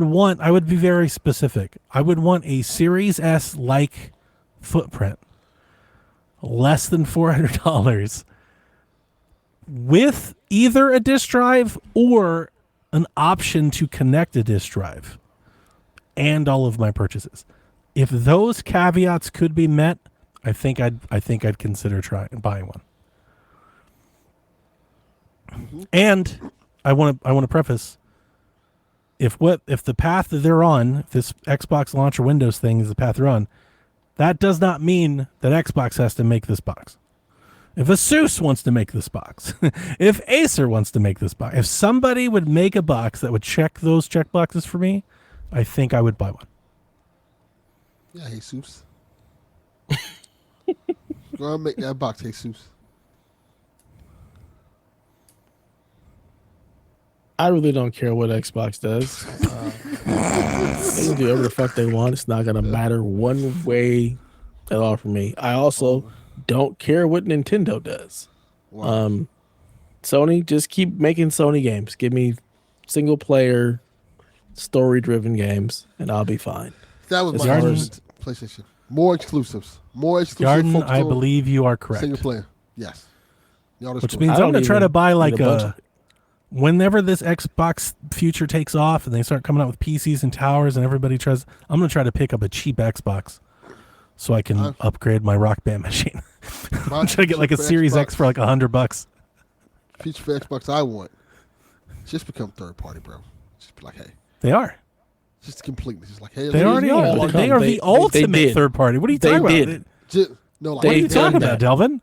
be very specific. I would want a Series S like footprint, less than $400, with either a disk drive or an option to connect a disk drive and all of my purchases. If those caveats could be met, I think I'd consider buying one. Mm-hmm. And I want to preface, if the path that they're on, if this Xbox launcher Windows thing is the path they're on, that does not mean that Xbox has to make this box. If Asus wants to make this box, if Acer wants to make this box, if somebody would make a box that would check those check boxes for me, I think I would buy one. Yeah, Jesus. Go and make that box, Jesus. I really don't care what Xbox does. They can do whatever the fuck they want. It's not going to matter one way at all for me. I also don't care what Nintendo does. Wow. Sony, just keep making Sony games. Give me single player, story driven games, and I'll be fine. That was my first PlayStation. More exclusives. Garden, I believe you are correct. Single player. Yes. Which means I'm going to try to buy like whenever this Xbox future takes off and they start coming out with PCs and towers and everybody tries, I'm going to try to pick up a cheap Xbox so I can upgrade my Rock Band machine. I'm trying to get like a Series X for like $100. Feature for Xbox I want. Just become third party, bro. Just be like, hey. They are. Just completely. Just like, hey. They already are. They are the ultimate third party. What are you talking about? What are you talking about, Delvin?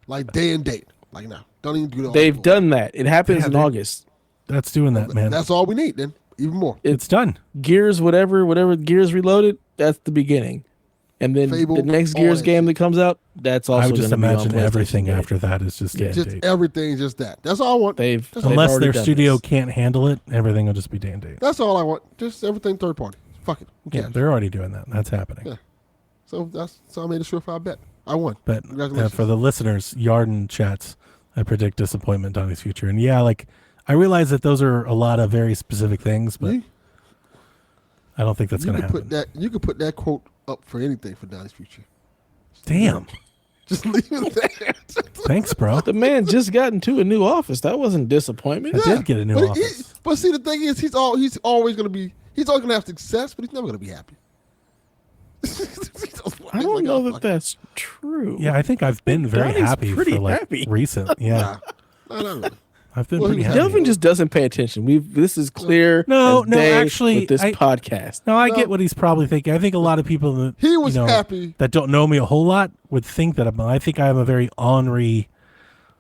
Like day and date. Like, no. Don't even do that. They've done that. It happens in August. That's doing that, man. That's all we need then. Even more. It's done. Gears, whatever Gears Reloaded, that's the beginning. And then Fable, the next Gears game that comes out, that's also. I would just imagine everything after that is just day and date. Everything, just that. That's all I want. Unless their studio can't handle it, everything will just be day and date. That's all I want. Just everything third party. Fuck it. Yeah, they're already doing that. That's happening. Yeah. So I made a surefire bet. I won. But for the listeners, Yarden chats, I predict disappointment on his future. And yeah, like I realize that those are a lot of very specific things, but I don't think that's going to happen. You could put that quote up for anything for Donnie's future. Damn. Just leave it there. Thanks, bro. The man just got into a new office. That wasn't disappointment. I did get a new office. But see, the thing is, he's always going to have success, but he's never going to be happy. I don't know that that's true. Yeah, I think I've been very happy for like recent. Yeah. No. I've been pretty happy. Delvin just doesn't pay attention. This is clear. No, actually, with this podcast. No, I get what he's probably thinking. I think a lot of people that he was happy that don't know me a whole lot would think that I think I have a very ornery,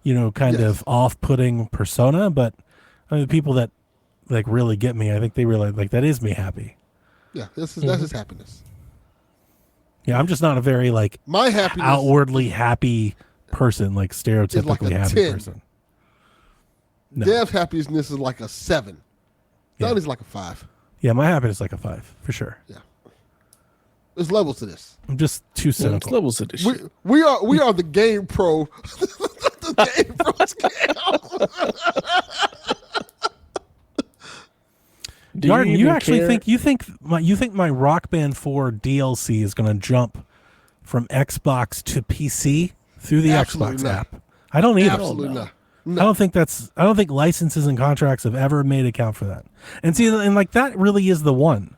kind of off-putting persona. But the people that like really get me, I think they realize like that is me happy. Yeah, that's his happiness. Yeah, I'm just not a very like My happiness outwardly happy person, like stereotypically like a happy 10. person. No. Dev's happiness is like a 7. Yeah. Donnie's like a 5. Yeah, my happiness is like a 5 for sure. Yeah. There's levels to this. I'm just too Well, it's cynical. levels to this shit. We are the game pro. The game pro scale. Do Garden, you even actually care? think my Rock Band 4 DLC is going to jump from Xbox to PC through the Absolutely Xbox not. app? I don't either. Absolutely not. No. I don't think licenses and contracts have ever made account for that. And see, and like that really is the one.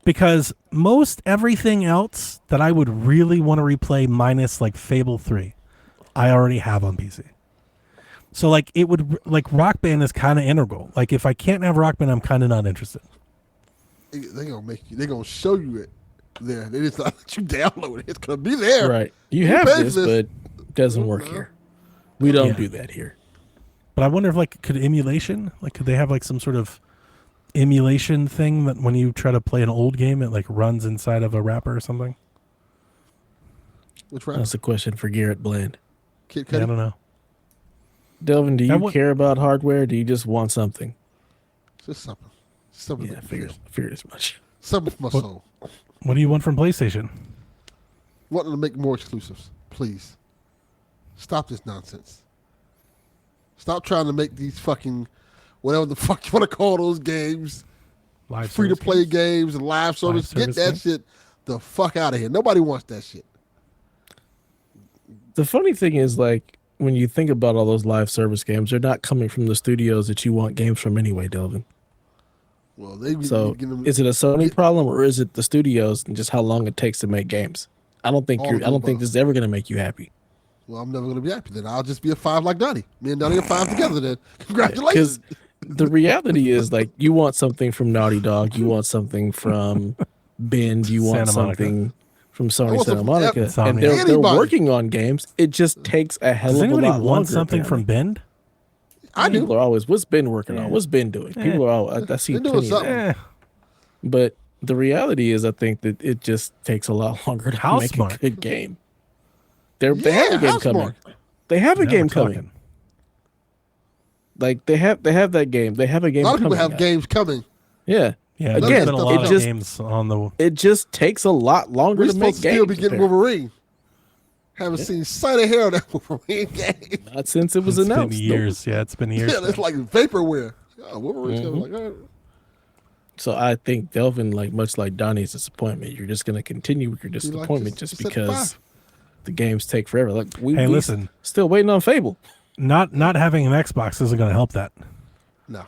Because most everything else that I would really want to replay minus like Fable 3, I already have on PC. So like it would like Rock Band is kind of integral. Like if I can't have Rock Band, I'm kind of not interested. They're gonna make you. They're gonna show you it there. They just not let you download it. It's gonna be there. Right. You Who have paid this, for but this? it doesn't work here. We don't Yeah. do that here. But I wonder if like could emulation, like could they have like some sort of emulation thing that when you try to play an old game, it like runs inside of a wrapper or something? Which rapper? That's a question for Garrett Bland. Kid Yeah, I Cudi? don't know. Delvin, do I you want- care about hardware? Or do you just want something? Just something. Something. Yeah, I figured as much. Something for my What- soul. What do you want from PlayStation? Wanting to make more exclusives, please. Stop this nonsense. Stop trying to make these fucking whatever the fuck you want to call those games, Live free to service play games? games and live service. Get service that games? shit the fuck out of here. Nobody wants that shit. The funny thing is, like, when you think about all those live service games, they're not coming from the studios that you want games from anyway, Delvin. Well, they be So getting them, is it a Sony problem or is it the studios and just how long it takes to make games? I don't think All you're of I don't the think above. this is ever gonna make you happy. well, I'm never gonna be happy. Then I'll just be a 5 like Donnie. Me and Donnie are 5 together. Then congratulations. Because the reality is, like, you want something from Naughty Dog, you want something from Bend, you want Santa Monica. something from I Sony want Santa some- Monica, Insomniac. and they're Anybody. working on games. It just takes a hell Does of a anybody lot want longer. something from apparently. Bend? I do. People are always, what's Ben working Yeah. on? What's Ben doing? People are all, I see They're doing plenty of something. that. But the reality is, I think that it just takes a lot longer to make Housemarque. a good game. They have a game coming. Housemarque. They have a Now game we're coming. talking. Like they have that game. They have a A game lot of coming. people have out. games coming. Yeah. Yeah, Again, there's been a lot it of just- games on the. It just takes a lot longer We're to make supposed to games. still be getting apparently. Wolverine. Haven't seen sight of hair on that Wolverine game. Not since it was It's been announced. years. Yeah, it's been years. Yeah, it's like vaporware. Oh, Wolverine's Mm-hmm. like, oh. So I think Delvin, like much like Donnie's disappointment, you're just gonna continue with your like disappointment just just set because 5. the games take forever. Like Hey, we listen. still waiting on Fable. Not having an Xbox isn't going to help that. No.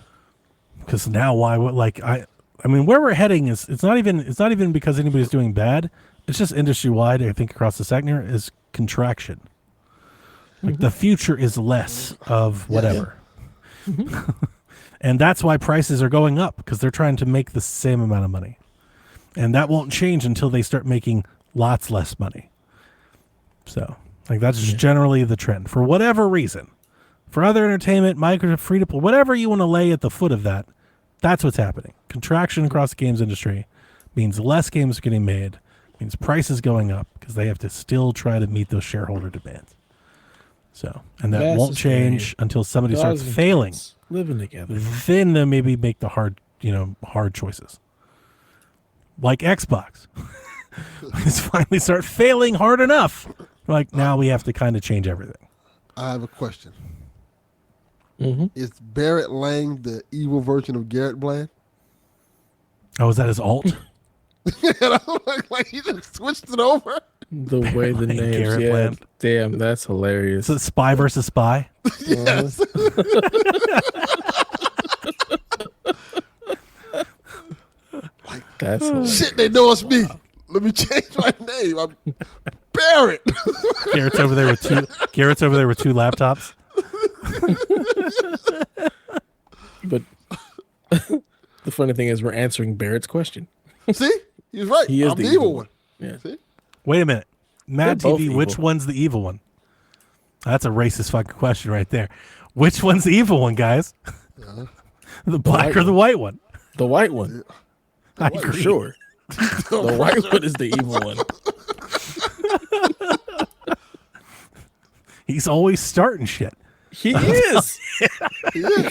Because now why would like I mean where we're heading is it's not even because anybody's doing bad. It's just industry wide. I think across the sector is contraction. Like the future is less of whatever, and that's why prices are going up because they're trying to make the same amount of money, and that won't change until they start making lots less money. So like that's just generally the trend for whatever reason. For other entertainment, micro, free to play, whatever you want to lay at the foot of that, that's what's happening. Contraction across the games industry means less games getting made, means prices going up because they have to still try to meet those shareholder demands. So, and that Vast won't is change very- until somebody starts Dogs and failing. cats living together. Then they'll maybe make the hard choices. Like Xbox. Let's finally start failing hard enough. Like now we have to kind of change everything. I have a question. Mm-hmm. Is Barrett Lang the evil version of Garrett Bland? Oh, is that his alt? like he just switched it over. The way the Like names, Garrett yeah, Bland. damn, that's hilarious. So it's spy versus spy. Yes. That's hilarious. Shit, they know it's me. Let me change my name. I'm Barrett. Garrett's over there with two. Garrett's over there with two laptops. But the funny thing is, we're answering Barrett's question. See? He's right. He is I'm the the evil evil one. one. Yeah. See? Wait a minute, Mad They're both TV. Which evil. one's the evil one? That's a racist fucking question right there. Which one's the evil one, guys? The black white or the white one? The white one, I for agree. sure. The white one is the evil one. He's always starting shit. He is. Yeah.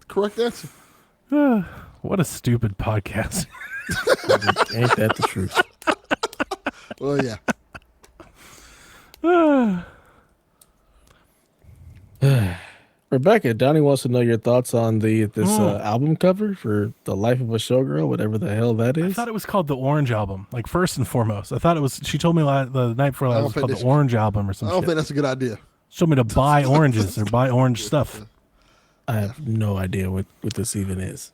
Correct answer. What a stupid podcast. Ain't that the truth? Well, yeah. Rebecca, Donnie wants to know your thoughts on this album cover for The Life of a Showgirl, whatever the hell that I is. thought it was called the Orange Album. Like, first and foremost, I thought it was. She told me the night before last it was called the Orange Album or I something. don't think that's a good idea. She told me to buy oranges or buy orange stuff. I have no idea what this even is.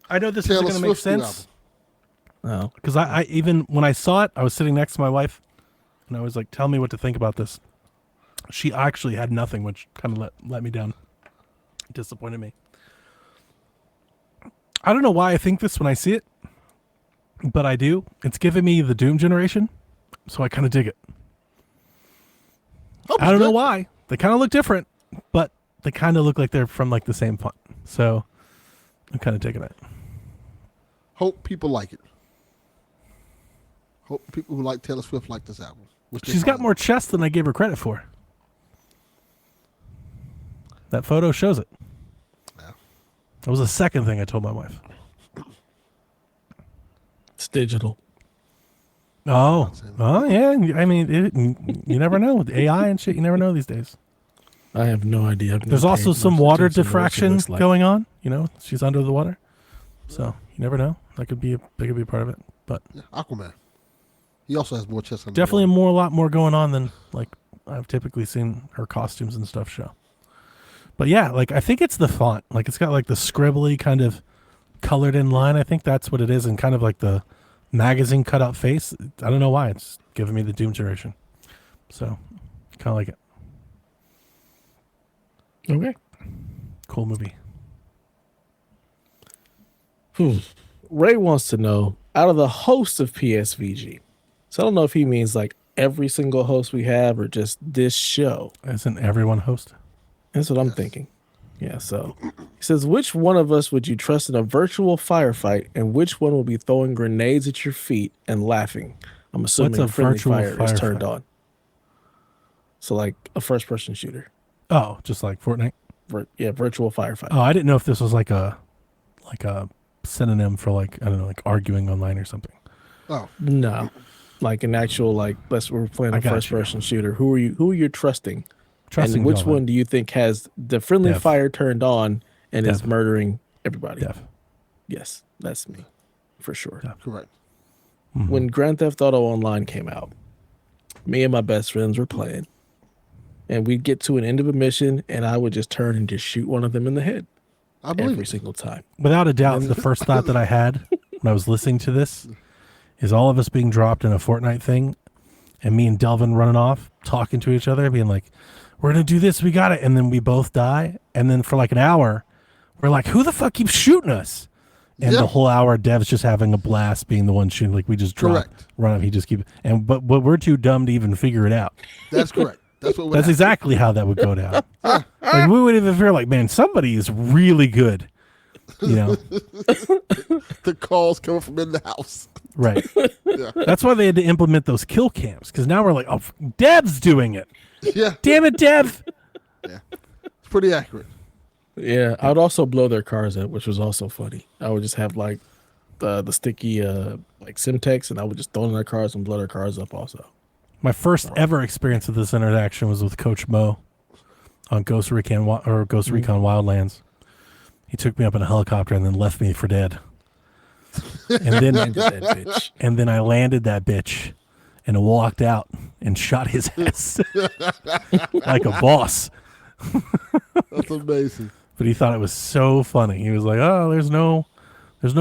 I know this Taylor isn't going to make Swift's new sense Oh, because I even when I saw it, I was sitting next to my wife, and I was like, "Tell me what to think about this." She actually had nothing, which kind of let me down. Disappointed me. I don't know why I think this when I see it, but I do. It's giving me the Doom generation, so I kind of dig it. I don't know why. They kind of look different, but they kind of look like they're from like the same font. So I'm kind of digging it. Hope people like it. Hope people who like Taylor Swift like this album. She's got more chest than I gave her credit for. That photo shows it. Yeah. That was the second thing I told my wife. it's digital. Oh yeah. I mean, you never know with AI and shit. You never know these days. I have no idea. I've There's never also paid some much water attention to what she diffraction looks like. going on. You know, she's under the water, so you never know. That could be a part of it. But Yeah, Aquaman. He also has more chest. definitely a lot more going on than like I've typically seen her costumes and stuff show. But yeah, like I think it's the font. Like it's got like the scribbly kind of colored in line. I think that's what it is, and kind of like the magazine cutout face. I don't know why it's giving me the Doom generation. So kind of like it. Okay. Cool movie. Ray wants to know, out of the host of PSVG, so I don't know if he means like every single host we have or just this show. Isn't everyone host? That's what I'm thinking. Yeah, so he says, which one of us would you trust in a virtual firefight, and which one will be throwing grenades at your feet and laughing? I'm assuming What's a friendly virtual fire is turned firefight? on. So like a first-person shooter. Oh, just like Fortnite. Virtual firefight. Oh, I didn't know if this was like a synonym for like I don't know, like arguing online or something. Oh, No, like an actual we're playing I a got you. first-person shooter. Who are you trusting? Trusting And which Delvin. one do you think has the friendly Dev. fire turned on and is Dev. murdering everybody? Dev. Yes, that's me, for sure. Dev. correct. Mhm. When Grand Theft Auto Online came out, me and my best friends were playing, and we'd get to an end of a mission, and I would just turn and just shoot one of them in the head I believe every it. single time. Without a doubt, the first thought that I had when I was listening to this is all of us being dropped in a Fortnite thing and me and Delvin running off, talking to each other, being like, we're going to do this, we got it. And then we both die. And then for like an hour, we're like, who the fuck keeps shooting us? And Yeah. the whole hour, Dev's just having a blast being the one shooting. Like we just drop, Correct. run up, he just keep but we're too dumb to even figure it out. That's correct. That's what. That's exactly how that would go down. Like we would even feel like, man, somebody is really good. You know, The calls coming from in the house. right. Yeah. That's why they had to implement those kill cams, because now we're like, oh, Dev's doing it. Yeah. Damn it, Dev. Yeah. It's pretty accurate. Yeah, I would also blow their cars up, which was also funny. I would just have like the sticky like Simtex, and I would just throw in their cars and blow their cars up also. My first ever experience with this interaction was with Coach Mo on Ghost Recon Wildlands. He took me up in a helicopter and then left me for dead. And then That bitch. and then I landed that bitch and walked out and shot his ass like a boss. That's amazing. But he thought it was so funny. He was like, "Oh, there's no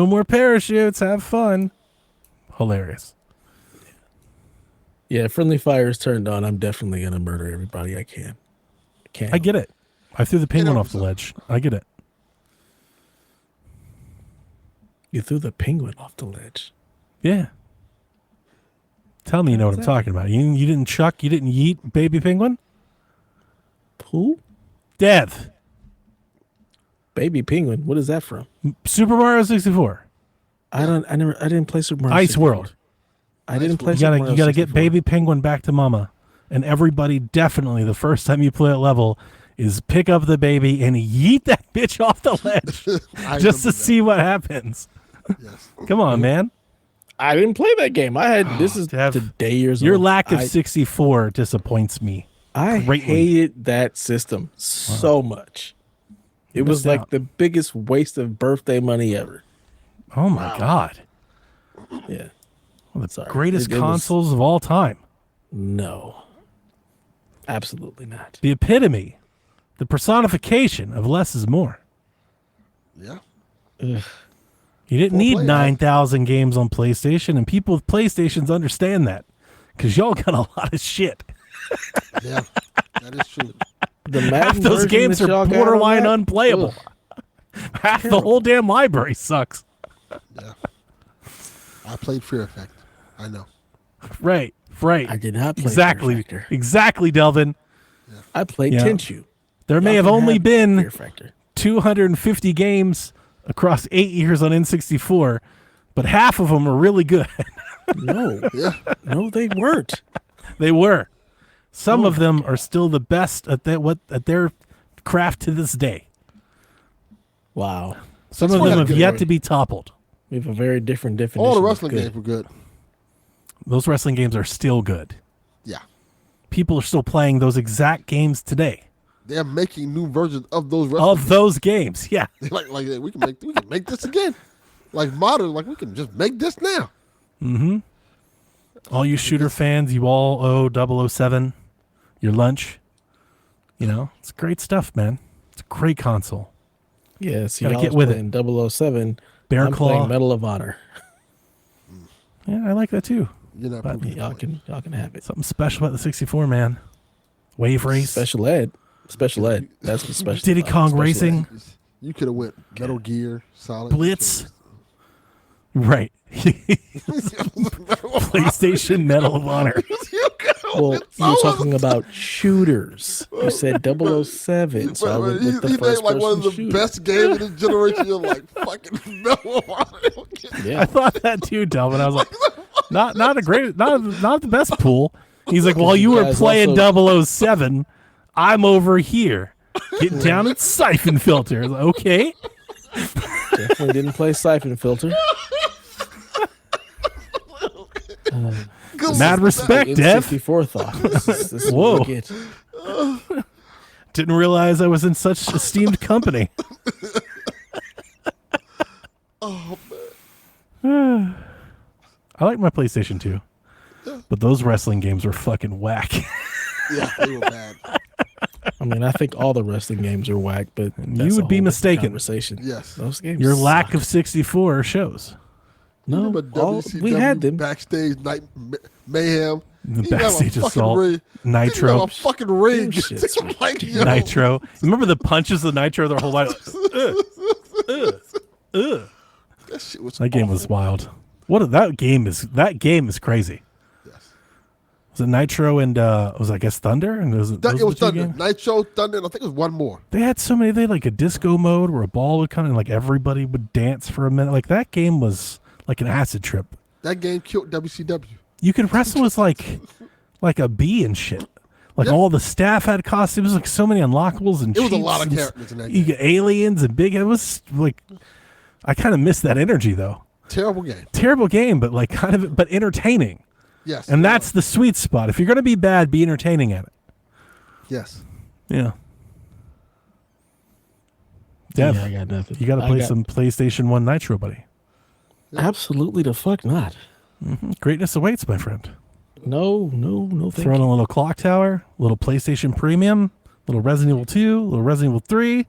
more parachutes. Have fun." Hilarious. Yeah, friendly fire is turned on. I'm definitely gonna murder everybody I can. I get it. I threw the penguin off the ledge. I get it. You threw the penguin off the ledge. Yeah. Tell me you know what I'm talking about. You didn't chuck, you didn't yeet baby penguin? Who? Dev. Baby penguin. What is that from? Super Mario 64. I didn't play Super Mario. Ice 64. World. I didn't play. You Super gotta Mario get 64. Baby Penguin back to Mama, and everybody definitely the first time you play a level is pick up the baby and yeet that bitch off the ledge just to see what happens. Yes. Come on, man. I didn't play that game. I had this is Dev, today years Your old. lack of 64 disappoints me. I greatly. hated that system so much. It was missed like out. the biggest waste of birthday money ever. Oh my God. Yeah. One of the Sorry. greatest It was- consoles of all time. No. Absolutely not. The epitome, the personification of less is more. Yeah. Ugh. You didn't Full need play, 9,000 games on PlayStation, and people with PlayStations understand that because y'all got a lot of shit. Yeah. That is true. The Half Madden those version games that are y'all got on borderline that? unplayable. Ugh. Half the whole damn library sucks. Yeah. I played Fear Effect. I know. Right. I did not play Exactly. Fear Factor. Exactly, Delvin. I played Yeah. Tenchu. There may Y'all have can only have been Fear Factor. 250 games across 8 years on N64, but half of them are really good. No. Yeah. No, they weren't. They were. Some Oh of them are still the best at their craft to this day. Wow. Some That's of why them I have get yet it. to be toppled. We have a very different definition. All the of wrestling good. games were good. Those wrestling games are still good. Yeah. People are still playing those exact games today. They're making new versions of those wrestling Of those games, yeah. like we can make this again. Like modern, like we can just make this now. All you shooter fans, you all owe 007 your lunch. You know, it's great stuff, man. It's a great console. Yeah, see, Gotta I get was with it. playing 007. Bear I'm Claw. playing Medal of Honor. Yeah, I like that too. You're not But proving Y'all your point. can have it. Something special about the 64, man. Wave race. Special ed. Special ed. That's what special. Diddy about. Kong Special Racing. ed. You could have went Metal Gear Solid. Blitz. Right. PlayStation Medal of Honor. Well, you were talking about shooters. You said 007, so I went with the He first named like one of the person shooter. best games in this generation. You're like fucking Metal of Honor. I Yeah, thought that too, Delvin. I was like, not the best pool. He's like, while you were guys playing also- 007, I'm over here getting down at Siphon Filter. I was like, okay. definitely didn't play Siphon Filter. Good Mad luck with respect, Dev. N64 thought. This is Whoa. what we get. Didn't realize I was in such esteemed company. that. Oh man. I like my PlayStation 2. But those wrestling games were fucking whack. Yeah, they were bad. I mean, I think all the wrestling games are whack, but that's You a would be whole different mistaken. Conversation. Yes. Those games. Your lack suck. of 64 shows. No, Remember all, WCW we had them. backstage night mayhem. The He didn't have a backstage fucking assault. ring. He didn't have Nitro. a fucking ring. Them shit's Like, yo, Nitro. Remember the punches of Nitro their whole life? That shit was That game was wild. That game is crazy. Yes. Was it Nitro and was it, I guess Thunder? And those It were was the two Thunder. games? Nitro, Thunder, and I think it was one more. They had so many. They had like a disco mode where a ball would come and like everybody would dance for a minute. Like that game was like an acid trip. That game killed WCW. You could wrestle as like a bee and shit. Like Yeah. all the staff had costumes. Like so many unlockables and It was a cheats lot of and characters in that You game. get aliens and big. It was like I kind of missed that energy though. Terrible game. Terrible game, but like but entertaining. Yes. And that's the sweet spot. If you're gonna be bad, be entertaining at it. yes. Yeah. Dev, Yeah, I got nothing. you got to I play got- some PlayStation 1 Nitro, buddy. Absolutely the fuck not. Greatness awaits, my friend. No, thank Throw in you. a little Clock Tower, a little PlayStation Premium, a little Resident Evil 2, a little Resident Evil 3,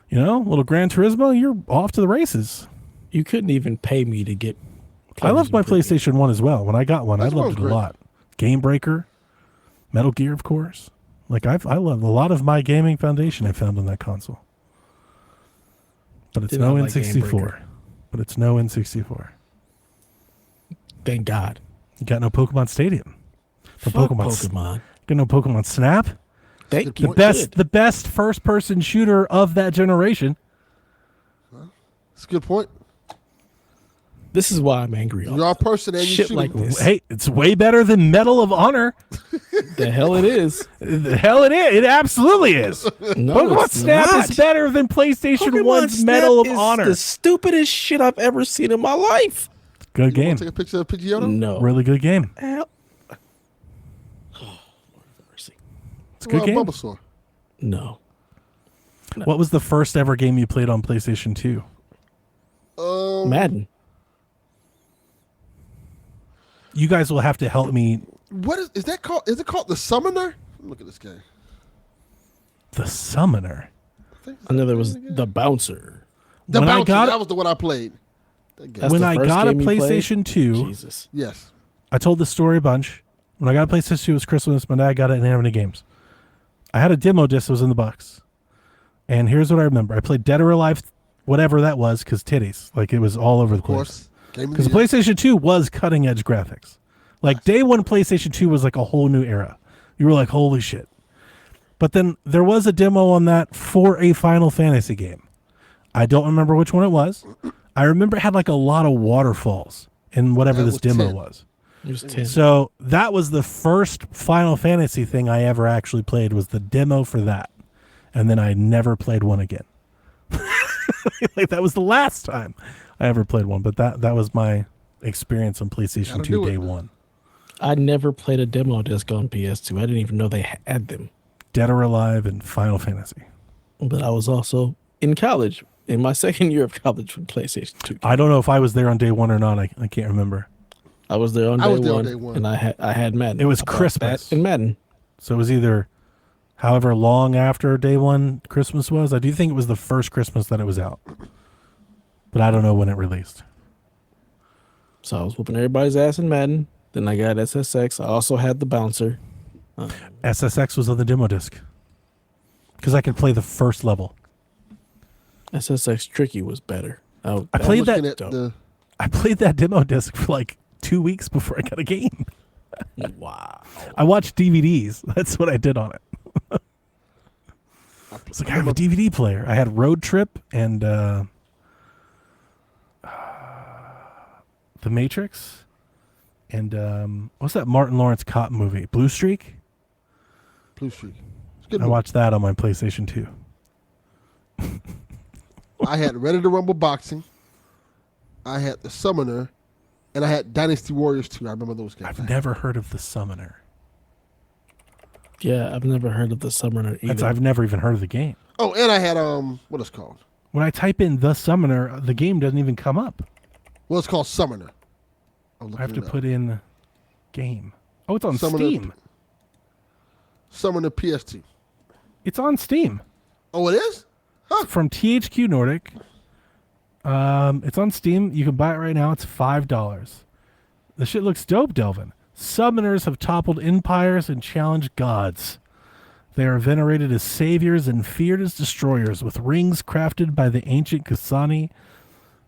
you know, a little Gran Turismo, you're off to the races. You couldn't even pay me to get. I loved my Premium. PlayStation 1 as well. When I got one, I That's what loved it was a great. lot. Game Breaker, Metal Gear, of course. Like, I love a lot of my gaming foundation I found on that console. But it's Did no not like Game N64. Breaker. But it's no N64. Thank God. You got no Pokemon Stadium. No Fuck Pokemon. Pokemon. Got no Pokemon Snap. Thank The you. point- Good. The best first person shooter of that generation. It's a good point. This is why I'm angry. You're a person and you Shit shoot like this. Hey, it's way better than Medal of Honor. The hell it is. The hell it is. It absolutely is. No, Pokemon it's Snap not. is better than PlayStation Pokemon 1's Snap Medal of is Honor. the stupidest shit I've ever seen in my life. Good You game. want to take a picture of Pidgeotto? No. Really good game. Hell. Oh, mercy. It's a good game. Bulbasaur. No. What was the first ever game you played on PlayStation 2? Madden. You guys will have to help me. What is that called? Is it called the Summoner? Look at this game. The Summoner. I know there was the Bouncer. The When I Bouncer, got- that was the one I played. That game. That's When the I first got a game you played? PlayStation 2, Jesus. Yes. I told this story a bunch. When I got a PlayStation 2, it was Christmas. My dad got it and didn't have any games. I had a demo disc that was in the box. And here's what I remember. I played Dead or Alive, whatever that was, because titties. Like, it was all over the Of place. course. Game of Because the the year. PlayStation 2 was cutting edge graphics. Like day one PlayStation 2 was like a whole new era. You were like, holy shit. But then there was a demo on that for a Final Fantasy game. I don't remember which one it was. I remember it had like a lot of waterfalls in whatever That this was demo 10. was. It was 10. So that was the first Final Fantasy thing I ever actually played, was the demo for that. And then I never played one again. Like that was the last time I ever played one. But that was my experience on PlayStation Gotta 2 do it. day one. I never played a demo disc on PS2. I didn't even know they had them. Dead or Alive and Final Fantasy. But I was also in college, in my second year of college when PlayStation 2 came. I don't know if I was there on day one or not. I can't remember. I was there on I day, was there on one, day one. and I had Madden. It was I bought Christmas. that and Madden. So it was either however long after day one Christmas was. I do think it was the first Christmas that it was out. But I don't know when it released. So I was whooping everybody's ass in Madden. Then I got SSX. I also had the Bouncer. SSX was on the demo disc. Because I could play the first level. SSX Tricky was better. I I'm played that. looking at the I played that demo disc for like 2 weeks before I got a game. Wow. I watched DVDs. That's what I did on it. It's like I have a DVD player. I had Road Trip and The Matrix and what's that Martin Lawrence cop movie? Blue Streak? Blue Streak. It's a good I movie. watched that on my PlayStation 2. I had Ready to Rumble Boxing. I had the Summoner, and I had Dynasty Warriors 2. I remember those games. I've never heard of The Summoner. Yeah, I've never heard of the Summoner either. I've never even heard of the game. Oh, and I had what it's called? When I type in The Summoner, the game doesn't even come up. Well, it's called Summoner. I have to put in game. Oh, it's on Summoner. Steam. Summoner PS2. It's on Steam. Oh, it is? It's from THQ Nordic. It's on Steam. You can buy it right now. It's $5. The shit looks dope, Delvin. Summoners have toppled empires and challenged gods. They are venerated as saviors and feared as destroyers, with rings crafted by the ancient Kasani.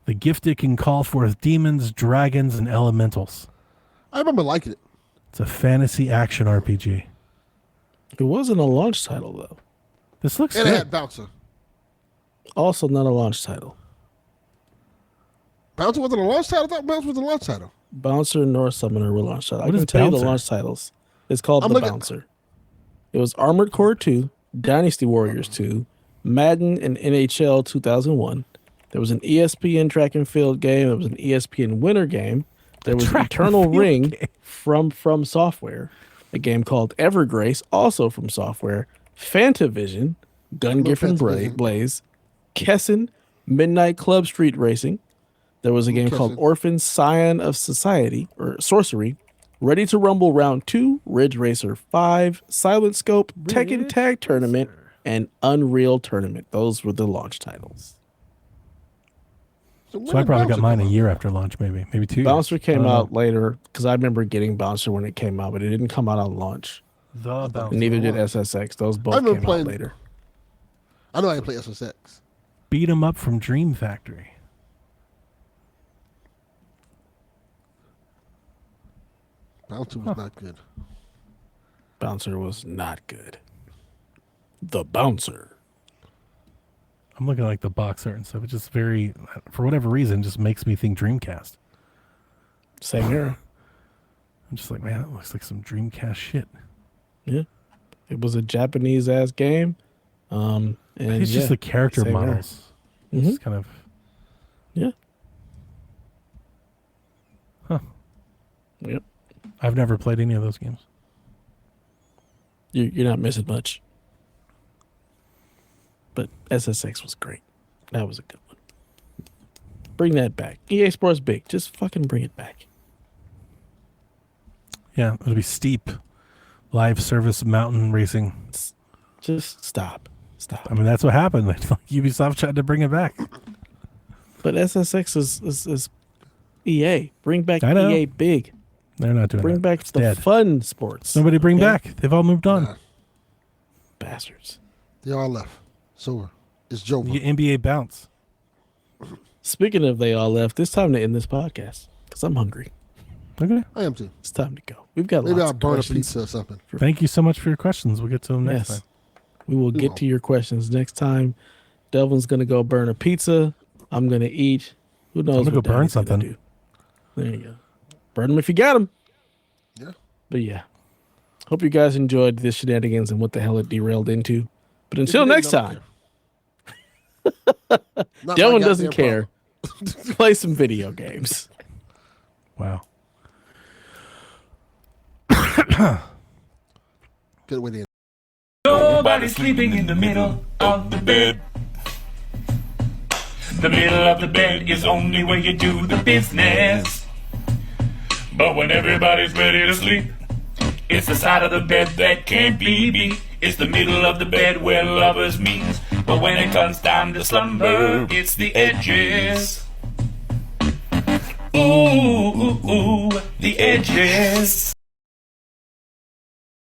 The gifted can call forth demons, dragons, and elementals. I remember liking it. It's a fantasy action RPG. It wasn't a launch title, though. This looks And it good. had Bouncer. Also not a launch title. Bouncer wasn't a launch title? I thought Bouncer was a launch title. Bouncer nor Summoner were launch titles. I What can is tell you Bouncer? the launch titles. It's called I'm The looking- Bouncer. It was Armored Core 2, Dynasty Warriors 2, Madden, and NHL 2001. There was an ESPN track and field game. There was an ESPN winter game. There was Track and Eternal field Ring game. from Software. A game called Evergrace, also from Software. Fantavision, Gun Giffen Fantavision. Blaze, Kessin, Midnight Club Street Racing. There was a game called Kessin. Orphan Scion of Society or Sorcery. Ready to Rumble Round 2, Ridge Racer 5, Silent Scope, Tekken Ridge Tag Tournament, and Unreal Tournament. Those were the launch titles. So when I did probably got Bouncer mine a come out? year after launch, maybe 2 years. Bouncer I came don't know. out later because I remember getting Bouncer when it came out, but it didn't come out on launch. The Bouncer. And neither did SSX. Those both I remember came playing- out later. I know I didn't play SSX. Beat 'em up from Dream Factory. Bouncer was not good. Bouncer was not good. The Bouncer. I'm looking at like the box art and stuff. It just very, for whatever reason, just makes me think Dreamcast. Same era. I'm just like, man, that looks like some Dreamcast shit. Yeah. It was a Japanese ass game. And It's just the character same era. models. It's kind of. Yeah. Huh. Yep. I've never played any of those games. You're not missing much. But SSX was great. That was a good one. Bring that back. EA Sports Big. Just fucking bring it back. Yeah, it'll be steep. Live service mountain racing. Just stop. Stop. I mean, that's what happened. Ubisoft tried to bring it back. But SSX is EA. Bring back I know. EA Big. They're not doing Bring that. back It's the dead. fun sports. Nobody bring Okay? back. They've all moved on. Nah, Bastards. they all left. It's over. It's Joe. You get NBA bounce. Speaking of they all left, it's time to end this podcast because I'm hungry. Okay. I am too. It's time to go. We've got Maybe lots I'll of burn a questions. pizza or something. Thank you so much for your questions. We'll get to them next Yes. time. We will get to your questions next time. Delvin's gonna go burn a pizza. I'm gonna eat. Who knows? I'm gonna what go burn Donnie's gonna something. do. There you go. Burn them if you got them. Yeah. But yeah, hope you guys enjoyed this shenanigans and what the hell it derailed into. But If until you didn't, next I don't time, care. Not Delvin my doesn't goddamn care. Play some video games. Wow. problem. Good way to end. Nobody's sleeping in the middle of the bed. The middle of the bed is only where you do the business. But when everybody's ready to sleep, it's the side of the bed that can't be beat. It's the middle of the bed where lovers meet. But when it comes time to slumber, it's the edges. Ooh, ooh, ooh, the edges.